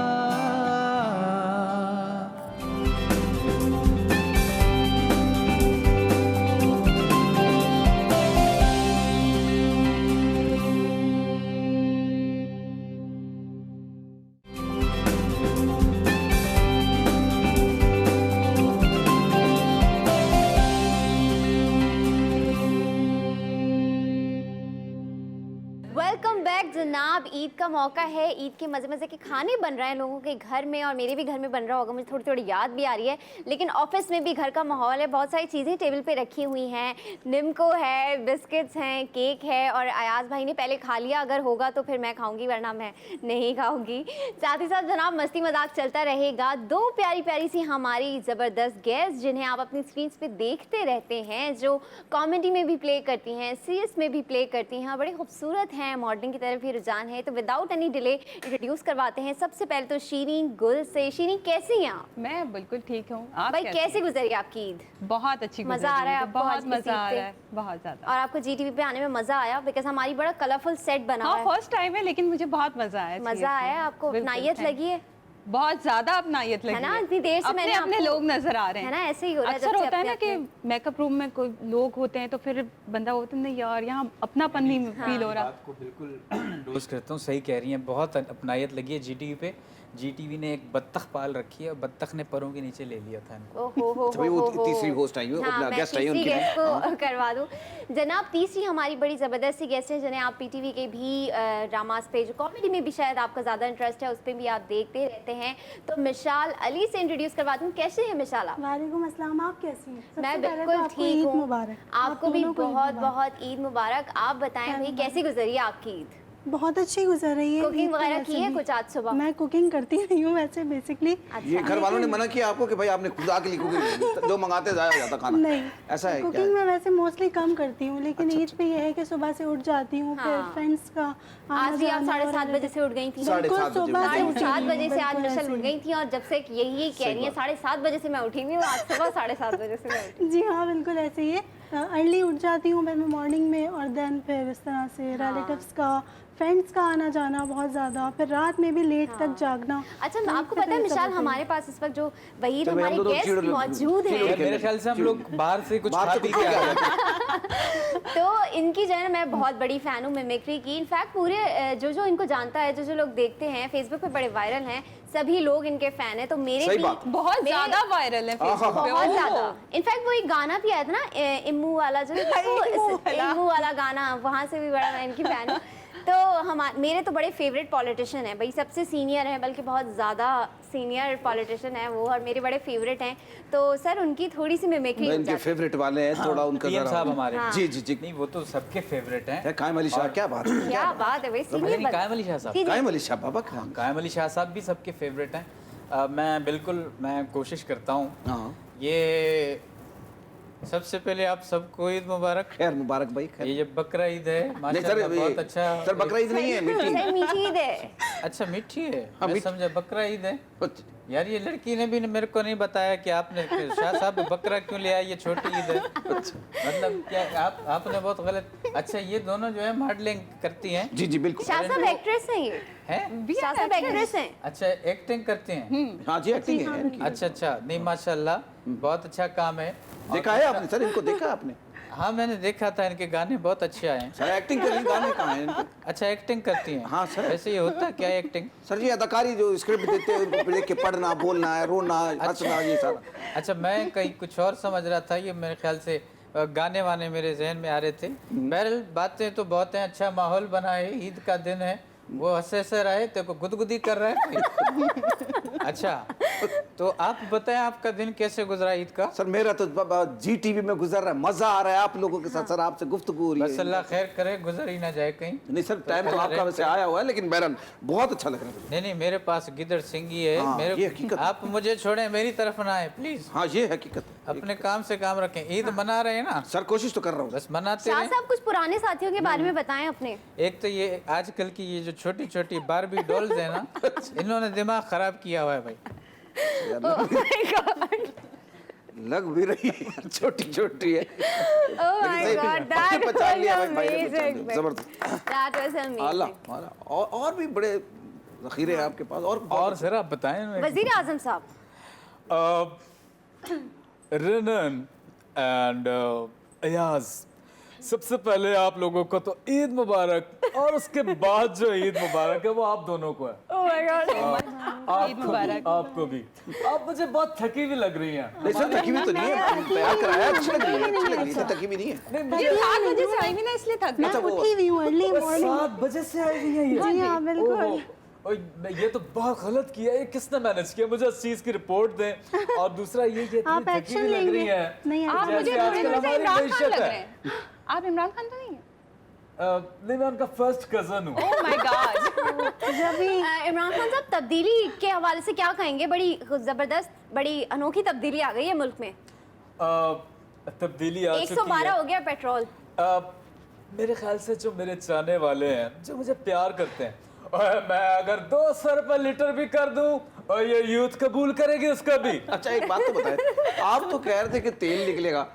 [SPEAKER 7] वेलकम बैक जनाब। ईद का मौका है, ईद के मज़े मज़े के खाने बन रहे हैं लोगों के घर में, और मेरे भी घर में बन रहा होगा, मुझे थोड़ी थोड़ी याद भी आ रही है। लेकिन ऑफिस में भी घर का माहौल है, बहुत सारी चीज़ें टेबल पे रखी हुई हैं, निम्को है, बिस्किट्स हैं, केक है, और अयाज भाई ने पहले खा लिया, अगर होगा तो फिर मैं खाऊंगी वरना मैं नहीं खाऊंगी। साथ ही साथ जनाब मस्ती मजाक चलता रहेगा। 2 प्यारी प्यारी सी हमारी ज़बरदस्त गेस्ट जिन्हें आप अपनी स्क्रीन पे देखते रहते हैं, जो कॉमेडी में भी प्ले करती हैं, सीरियस में भी प्ले करती हैं, बड़ी खूबसूरत हैं, मॉडलिंग की तरफ भी रुझान है। तो विदाउट एनी डिले इंट्रोड्यूस करवाते हैं सबसे पहले तो शीरीन गुल से। शीरीन कैसी हैं आप?
[SPEAKER 5] मैं बिल्कुल ठीक हूँ। आप
[SPEAKER 7] भाई
[SPEAKER 5] कैसी
[SPEAKER 7] कैसे गुजरी आपकी ईद?
[SPEAKER 5] बहुत अच्छी गुजरी
[SPEAKER 7] मजा आ रहा है
[SPEAKER 5] है,
[SPEAKER 7] आपको?
[SPEAKER 5] बहुत
[SPEAKER 7] आज की
[SPEAKER 5] मजा आ
[SPEAKER 7] सीट
[SPEAKER 5] रहा है,
[SPEAKER 7] पे?
[SPEAKER 5] बहुत ज़्यादा।
[SPEAKER 7] और आपको जीटीवी पे आने में मजा आया? बिकॉज हमारी बड़ा कलरफुल सेट बना
[SPEAKER 5] हाँ,
[SPEAKER 7] है।
[SPEAKER 5] फर्स्ट टाइम है लेकिन मुझे बहुत मजा आया।
[SPEAKER 7] मजा आया आपको?
[SPEAKER 5] बिल्कुल,
[SPEAKER 7] नायत
[SPEAKER 5] thank
[SPEAKER 7] लगी है?
[SPEAKER 5] बहुत ज्यादा अपनायत लगी
[SPEAKER 7] है ना? इतनी देर से मैंने
[SPEAKER 5] अपने
[SPEAKER 7] आपको-
[SPEAKER 5] लोग नजर आ रहे हैं,
[SPEAKER 7] है ना? ऐसे ही हो रहा है
[SPEAKER 5] अक्सर
[SPEAKER 7] जब से
[SPEAKER 5] होता है ना
[SPEAKER 7] अपने-
[SPEAKER 5] कि मेकअप रूम में कोई लोग होते हैं तो फिर बंदा होता है नहीं यार यहाँ अपनापन नहीं फील हो रहा।
[SPEAKER 8] बात को बिल्कुल डोज करता हूँ, सही कह रही हैं, बहुत अपनायत लगी है जीटीवी पे। जीटीवी ने एक बत्तख पाल रखी है और बत्तख ने परों के नीचे ले लिया था इनको।
[SPEAKER 7] ओहो
[SPEAKER 2] भाई वो तीसरी होस्ट आई है,
[SPEAKER 7] हाँ,
[SPEAKER 2] अपना
[SPEAKER 7] मैं
[SPEAKER 2] गेस्ट आई है
[SPEAKER 7] तीसरी
[SPEAKER 2] उनकी
[SPEAKER 7] गेस्ट को करवा दूं। जनाब तीसरी हमारी बड़ी ज़बरदस्त सी गेस्ट है, जिन्हें आप पीटीवी के भी ड्रामास पे, जो कॉमेडी में भी शायद आपका ज़्यादा इंटरेस्ट है, उस पर भी आप देखते रहते हैं। तो मिशाल अली से इंट्रोड्यूस करवा दूं। कैसे हैं मिशाल आप?
[SPEAKER 11] वालेकुम अस्सलाम, आप कैसी हैं? सबसे
[SPEAKER 7] मैं
[SPEAKER 11] पहले तो
[SPEAKER 7] बिल्कुल
[SPEAKER 11] आपको
[SPEAKER 7] ठीक
[SPEAKER 11] ईद
[SPEAKER 7] हूँ।
[SPEAKER 11] मुबारक।
[SPEAKER 7] आपको
[SPEAKER 11] आप
[SPEAKER 7] भी
[SPEAKER 11] दोनों को ईद
[SPEAKER 7] बहुत
[SPEAKER 11] मुबारक।
[SPEAKER 7] बहुत ईद मुबारक। आप बताएं भाई कैसी गुजरी है आपकी ईद?
[SPEAKER 11] बहुत अच्छी गुजर रही है।
[SPEAKER 7] कुकिंग
[SPEAKER 11] ईद तो
[SPEAKER 7] वगैरह
[SPEAKER 11] वैसे
[SPEAKER 7] की है
[SPEAKER 11] भी-
[SPEAKER 7] कुछ आज सुबह?
[SPEAKER 11] मैं कुकिंग करती नहीं हूँ वैसे बेसिकली।
[SPEAKER 2] ये घर वालों ने मना किया आपको कि भाई आपने खुद आके कुकिंग जो मंगाते जाया जाता खाना?
[SPEAKER 11] नहीं,
[SPEAKER 2] ऐसा है क्या?
[SPEAKER 11] कुकिंग मैं वैसे मोस्टली कम करती हूँ, लेकिन ईद पे ये है कि सुबह से उठ जाती हूँ, फिर
[SPEAKER 7] हाँ।
[SPEAKER 11] फ्रेंड्स का आना
[SPEAKER 7] आज भी आप
[SPEAKER 11] जाना
[SPEAKER 7] 7:30
[SPEAKER 11] और-
[SPEAKER 7] बजे से उठ गई थी?
[SPEAKER 2] साढ़े
[SPEAKER 11] बिल्कुल,
[SPEAKER 2] सात बजे
[SPEAKER 11] सुबह
[SPEAKER 2] उठ
[SPEAKER 11] से
[SPEAKER 2] गई।
[SPEAKER 11] उठी
[SPEAKER 7] 7
[SPEAKER 11] हूँ,
[SPEAKER 7] बजे से आज
[SPEAKER 11] बिल्कुल
[SPEAKER 7] मिशल
[SPEAKER 11] ऐसे
[SPEAKER 7] उठ
[SPEAKER 11] ही।
[SPEAKER 7] गई थी और जब से यही कह रही है 7:30 बजे से मैं उठी हुई हूँ, आज सुबह 7:30 बजे से मैं उठी।
[SPEAKER 11] जी हाँ, बिल्कुल ऐसे ही है। अर्ली उठ जाती हूँ मैं मॉर्निंग में, और देन फिर इस तरह से रिलेटिव्स का, फ्रेंड्स का आना जाना बहुत ज़्यादा, फिर रात में भी लेट तक जागना।
[SPEAKER 7] अच्छा
[SPEAKER 11] तो
[SPEAKER 7] आपको
[SPEAKER 11] फिर
[SPEAKER 7] पता है
[SPEAKER 11] सब
[SPEAKER 7] मिशाल,
[SPEAKER 11] होता है।
[SPEAKER 7] हमारे पास इस वक्त जो वही
[SPEAKER 2] चल भाई, हम
[SPEAKER 7] हमारे
[SPEAKER 2] दोनों
[SPEAKER 7] गेस्ट
[SPEAKER 2] चिड़ो-
[SPEAKER 7] मौजूद
[SPEAKER 2] चिड़ो-
[SPEAKER 7] हैं,
[SPEAKER 8] मेरे ख्याल से हम लोग बाहर से कुछ
[SPEAKER 2] बाहर
[SPEAKER 8] खा
[SPEAKER 2] से
[SPEAKER 8] पी
[SPEAKER 2] कुछ
[SPEAKER 8] के
[SPEAKER 2] खा
[SPEAKER 8] आए
[SPEAKER 2] के
[SPEAKER 7] तो इनकी जो है ना मैं बहुत बड़ी फ़ैन हूँ मिमिक्री की। इनफैक्ट पूरे जो इनको जानता है, जो लोग देखते हैं फेसबुक पे बड़े वायरल हैं, सभी लोग इनके फ़ैन हैं। तो मेरे
[SPEAKER 2] सही
[SPEAKER 7] भी
[SPEAKER 2] बात।
[SPEAKER 5] बहुत
[SPEAKER 7] मेरे-
[SPEAKER 5] ज्यादा वायरल है फेसबुक पे।
[SPEAKER 7] बहुत
[SPEAKER 5] ओह।
[SPEAKER 7] ज़्यादा। इनफैक्ट वो एक गाना भी आया था ना इम्मू वाला, जो इम्मू वाला गाना, वहाँ से भी बड़ा मैं इनकी फ़ैन हूँ। तो मेरे तो बड़े फेवरेट पॉलिटिशियन हैं भाई, सबसे सीनियर हैं, बल्कि बहुत ज़्यादा सीनियर पॉलिटिशियन है वो, और मेरे बड़े फेवरेट हैं। तो सर उनकी थोड़ी सी मिमिक्री हो
[SPEAKER 2] इनके
[SPEAKER 7] जाती है।
[SPEAKER 2] फेवरेट वाले हैं, थोड़ा उनका
[SPEAKER 8] पीएम
[SPEAKER 2] जरा-
[SPEAKER 8] साहब हमारे।
[SPEAKER 2] जी जी जी।
[SPEAKER 8] नहीं वो तो सबके फेवरेट हैं।
[SPEAKER 2] है कायम अली शाह, क्या बात है?
[SPEAKER 7] क्या बात है भाई, सीनियर
[SPEAKER 8] नहीं, कायम अली शाह साहब।
[SPEAKER 7] जी, जी।
[SPEAKER 2] कायम अली शाह बाबा का
[SPEAKER 8] कायम अली शाह साहब भी सबके फेवरेट हैं। मैं कोशिश करता हूँ।
[SPEAKER 2] हाँ।
[SPEAKER 8] ये सबसे पहले आप सबको ईद मुबारक।
[SPEAKER 2] खैर मुबारक भाई, खैर।
[SPEAKER 8] ये जब बकरा ईद है
[SPEAKER 2] नहीं सर,
[SPEAKER 8] माशाल्लाह बहुत
[SPEAKER 2] ये-
[SPEAKER 8] अच्छा।
[SPEAKER 2] सर बकरा ईद नहीं है, मीठी
[SPEAKER 7] सर मीठी ईद है।
[SPEAKER 8] अच्छा मीठी है,
[SPEAKER 2] हाँ,
[SPEAKER 8] मैं
[SPEAKER 2] मीठी।
[SPEAKER 8] समझा बकरा ईद है।
[SPEAKER 2] अच्छा।
[SPEAKER 8] यार ये लड़की ने भी मेरे को नहीं बताया कि आपने शाह साहब बकरा क्यों ले आए, ये छोटी ईद है। मतलब क्या आपने बहुत गलत। अच्छा ये दोनों जो है मॉडलिंग करती हैं।
[SPEAKER 2] जी जी बिल्कुल।
[SPEAKER 7] शाह साहब एक्ट्रेस हैं ये?
[SPEAKER 8] हैं?
[SPEAKER 7] शाह साहब एक्ट्रेस हैं?
[SPEAKER 8] अच्छा एक्टिंग करते हैं।
[SPEAKER 2] हाँ जी, एक्टिंग है इनकी।
[SPEAKER 8] अच्छा नहीं माशाल्लाह बहुत अच्छा काम है।
[SPEAKER 2] देखा है आपने सर, इनको देखा आपने?
[SPEAKER 8] हाँ मैंने देखा था, इनके गाने बहुत अच्छे आए हैं।
[SPEAKER 2] सर एक्टिंग कर रही, गाने कहाँ हैं इनके?
[SPEAKER 8] अच्छा एक्टिंग करती हैं?
[SPEAKER 2] हाँ, सर।
[SPEAKER 8] वैसे ये होता है क्या एक्टिंग?
[SPEAKER 2] सर जी अदाकारी जो स्क्रिप्ट देते हैं उनको देख के पढ़ना, बोलना है, रोना, हंसना, ये सारा।
[SPEAKER 8] अच्छा मैं कहीं कुछ और समझ रहा था, ये मेरे ख्याल से गाने वाने मेरे जहन में आ रहे थे। बहरहाल बातें तो बहुत हैं, अच्छा माहौल बना है, ईद का दिन है, वो हंसे रहे तेरे को गुदगुदी कर रहा है कोई? अच्छा तो आप बताएं आपका दिन कैसे गुजरा ईद का?
[SPEAKER 2] सर मेरा तो जी टीवी में गुजर रहा है, मजा आ रहा है आप लोगों के साथ। सर आपसे गुफ्तगू हो रही
[SPEAKER 8] बस
[SPEAKER 2] है।
[SPEAKER 8] अल्लाह खैर करे, गुजर ही ना जाए कहीं।
[SPEAKER 2] नहीं सर, टाइम तो आपका वैसे आया हुआ है, लेकिन बहरहाल बहुत अच्छा लग रहा है।
[SPEAKER 8] नहीं मेरे पास गिदड़ सिंगी है।
[SPEAKER 2] हाँ, ये
[SPEAKER 8] मेरे
[SPEAKER 2] हकीकत है।
[SPEAKER 8] आप मुझे छोड़ें, मेरी तरफ ना आए प्लीज।
[SPEAKER 2] हाँ ये हकीकत है।
[SPEAKER 8] अपने काम से काम रखें। ईद मना रहे हैं ना?
[SPEAKER 2] सर कोशिश तो कर रहा हूँ।
[SPEAKER 8] बस मनाते
[SPEAKER 7] शाह
[SPEAKER 8] रहें।
[SPEAKER 7] साहब कुछ पुराने साथियों के बारे में बताएं अपने।
[SPEAKER 8] एक तो ये आजकल की ये जो छोटी छोटी बारबी डॉल्स है ना, इन्होंने दिमाग खराब किया हुआ है भाई।
[SPEAKER 2] लग भी रही है, छोटी छोटी है।
[SPEAKER 7] Oh my God, that
[SPEAKER 2] पचा लिया
[SPEAKER 7] was
[SPEAKER 2] भाई, भाई ने पचा
[SPEAKER 7] amazing.
[SPEAKER 2] लिया, जबरदस्त।
[SPEAKER 7] That was
[SPEAKER 2] आला
[SPEAKER 7] amazing.
[SPEAKER 2] आला। और भी बड़े जखीरे हैं आपके पास।
[SPEAKER 8] और जरा आप बताएं।
[SPEAKER 7] वजीर आजम साहब,
[SPEAKER 8] रनन एंड अयाज, सबसे पहले आप लोगों को तो ईद मुबारक, और उसके बाद जो ईद मुबारक है वो आप दोनों को है।
[SPEAKER 7] Oh my God.
[SPEAKER 8] आपको भी। आप मुझे बहुत थकी भी लग रही हैं।
[SPEAKER 2] नहीं सर, थकी हुई तो नहीं है, तैयार कराया, अच्छी लग रही है, अच्छी लग रही है, थकी हुई नहीं है।
[SPEAKER 5] मुझे 7 बजे से आई भी ना, इसलिए थक
[SPEAKER 11] मैं उठी हुई हूँ अर्ली मॉर्निंग।
[SPEAKER 8] 7 बजे से आई हुई है ये।
[SPEAKER 11] जी हाँ बिल्कुल।
[SPEAKER 8] ओह, ये तो बहुत गलत किया, ये किसने मैनेज किया? मुझे इस चीज की रिपोर्ट दें। और दूसरा ये इतनी
[SPEAKER 11] आप
[SPEAKER 8] थकी
[SPEAKER 11] एक्शन
[SPEAKER 8] भी लग रही
[SPEAKER 11] लेंगे।
[SPEAKER 8] है।
[SPEAKER 11] नहीं,
[SPEAKER 5] आप
[SPEAKER 8] जैसे
[SPEAKER 5] मुझे
[SPEAKER 8] आजकल
[SPEAKER 5] थोड़ी देर से
[SPEAKER 8] हमारी
[SPEAKER 5] इमरान खान
[SPEAKER 8] मईशत
[SPEAKER 5] लग
[SPEAKER 8] है।
[SPEAKER 5] रहे हैं। आप इमरान खान तो नहीं है?
[SPEAKER 8] नहीं मैं उनका फर्स्ट कजन हूँ।
[SPEAKER 5] Oh my God.
[SPEAKER 7] Imran Khan साहब तब्दीली के हवाले से क्या कहेंगे? बड़ी जबरदस्त, बड़ी अनोखी तब्दीली आ गई है मुल्क में।
[SPEAKER 8] तब्दीली आ चुकी है।
[SPEAKER 7] 112 हो गया पेट्रोल।
[SPEAKER 8] मेरे ख्याल से जो मेरे चाहने वाले हैं, जो मुझे प्यार करते हैं, और मैं अगर 200 रुपये लीटर भी कर दूं और ये यूथ कबूल करेगी उसका भी।
[SPEAKER 2] अच्छा एक बात तो बताए, आप तो कह रहे थे कि तेल निकलेगा,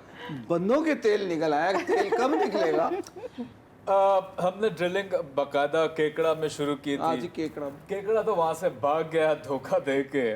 [SPEAKER 2] बंदों के तेल निकल आया, तेल कब निकलेगा?
[SPEAKER 8] हमने ड्रिलिंग बकायदा केकड़ा में शुरू की
[SPEAKER 2] हाँ
[SPEAKER 8] थी।
[SPEAKER 2] जी, केकड़ा।
[SPEAKER 8] केकड़ा तो वहां से भाग गया धोखा दे के,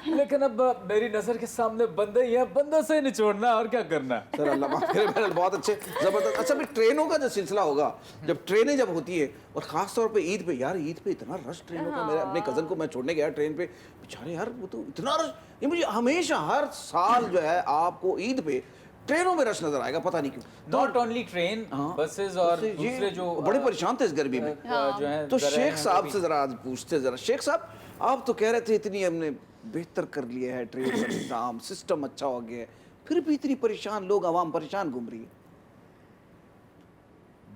[SPEAKER 8] लेकिन अब मेरी नजर के सामने बंदे ही हैं, बंदों से ही निचोड़ना और क्या करना है।
[SPEAKER 2] सर अल्लाह माफ करे, मेरा बहुत अच्छे, जबरदस्त। अच्छा भाई ट्रेनों का जो सिलसिला होगा, जब ट्रेनें जब होती है और खास तौर पे ईद पे, यार ईद पे इतना रश ट्रेनों का, मेरे अपने कजन को मैं छोड़ने गया ट्रेन पे, बेचारे यार वो तो इतना रश, ये मुझे हमेशा हर साल जो है आपको ईद पे ट्रेनों में रश नजर आएगा, पता नहीं क्यों।
[SPEAKER 8] नॉट ओनली ट्रेन, बसेस और दूसरे जो
[SPEAKER 2] बड़े परेशान थे इस गर्मी में।
[SPEAKER 8] जो है
[SPEAKER 2] तो शेख साहब से जरा आज पूछते, जरा शेख साहब आप तो कह रहे थे इतनी हमने बेहतर कर लिया है ट्रेन का निज़ाम, सिस्टम अच्छा हो गया है, फिर भी इतनी परेशान लोग, आवाम परेशान घूम रही है।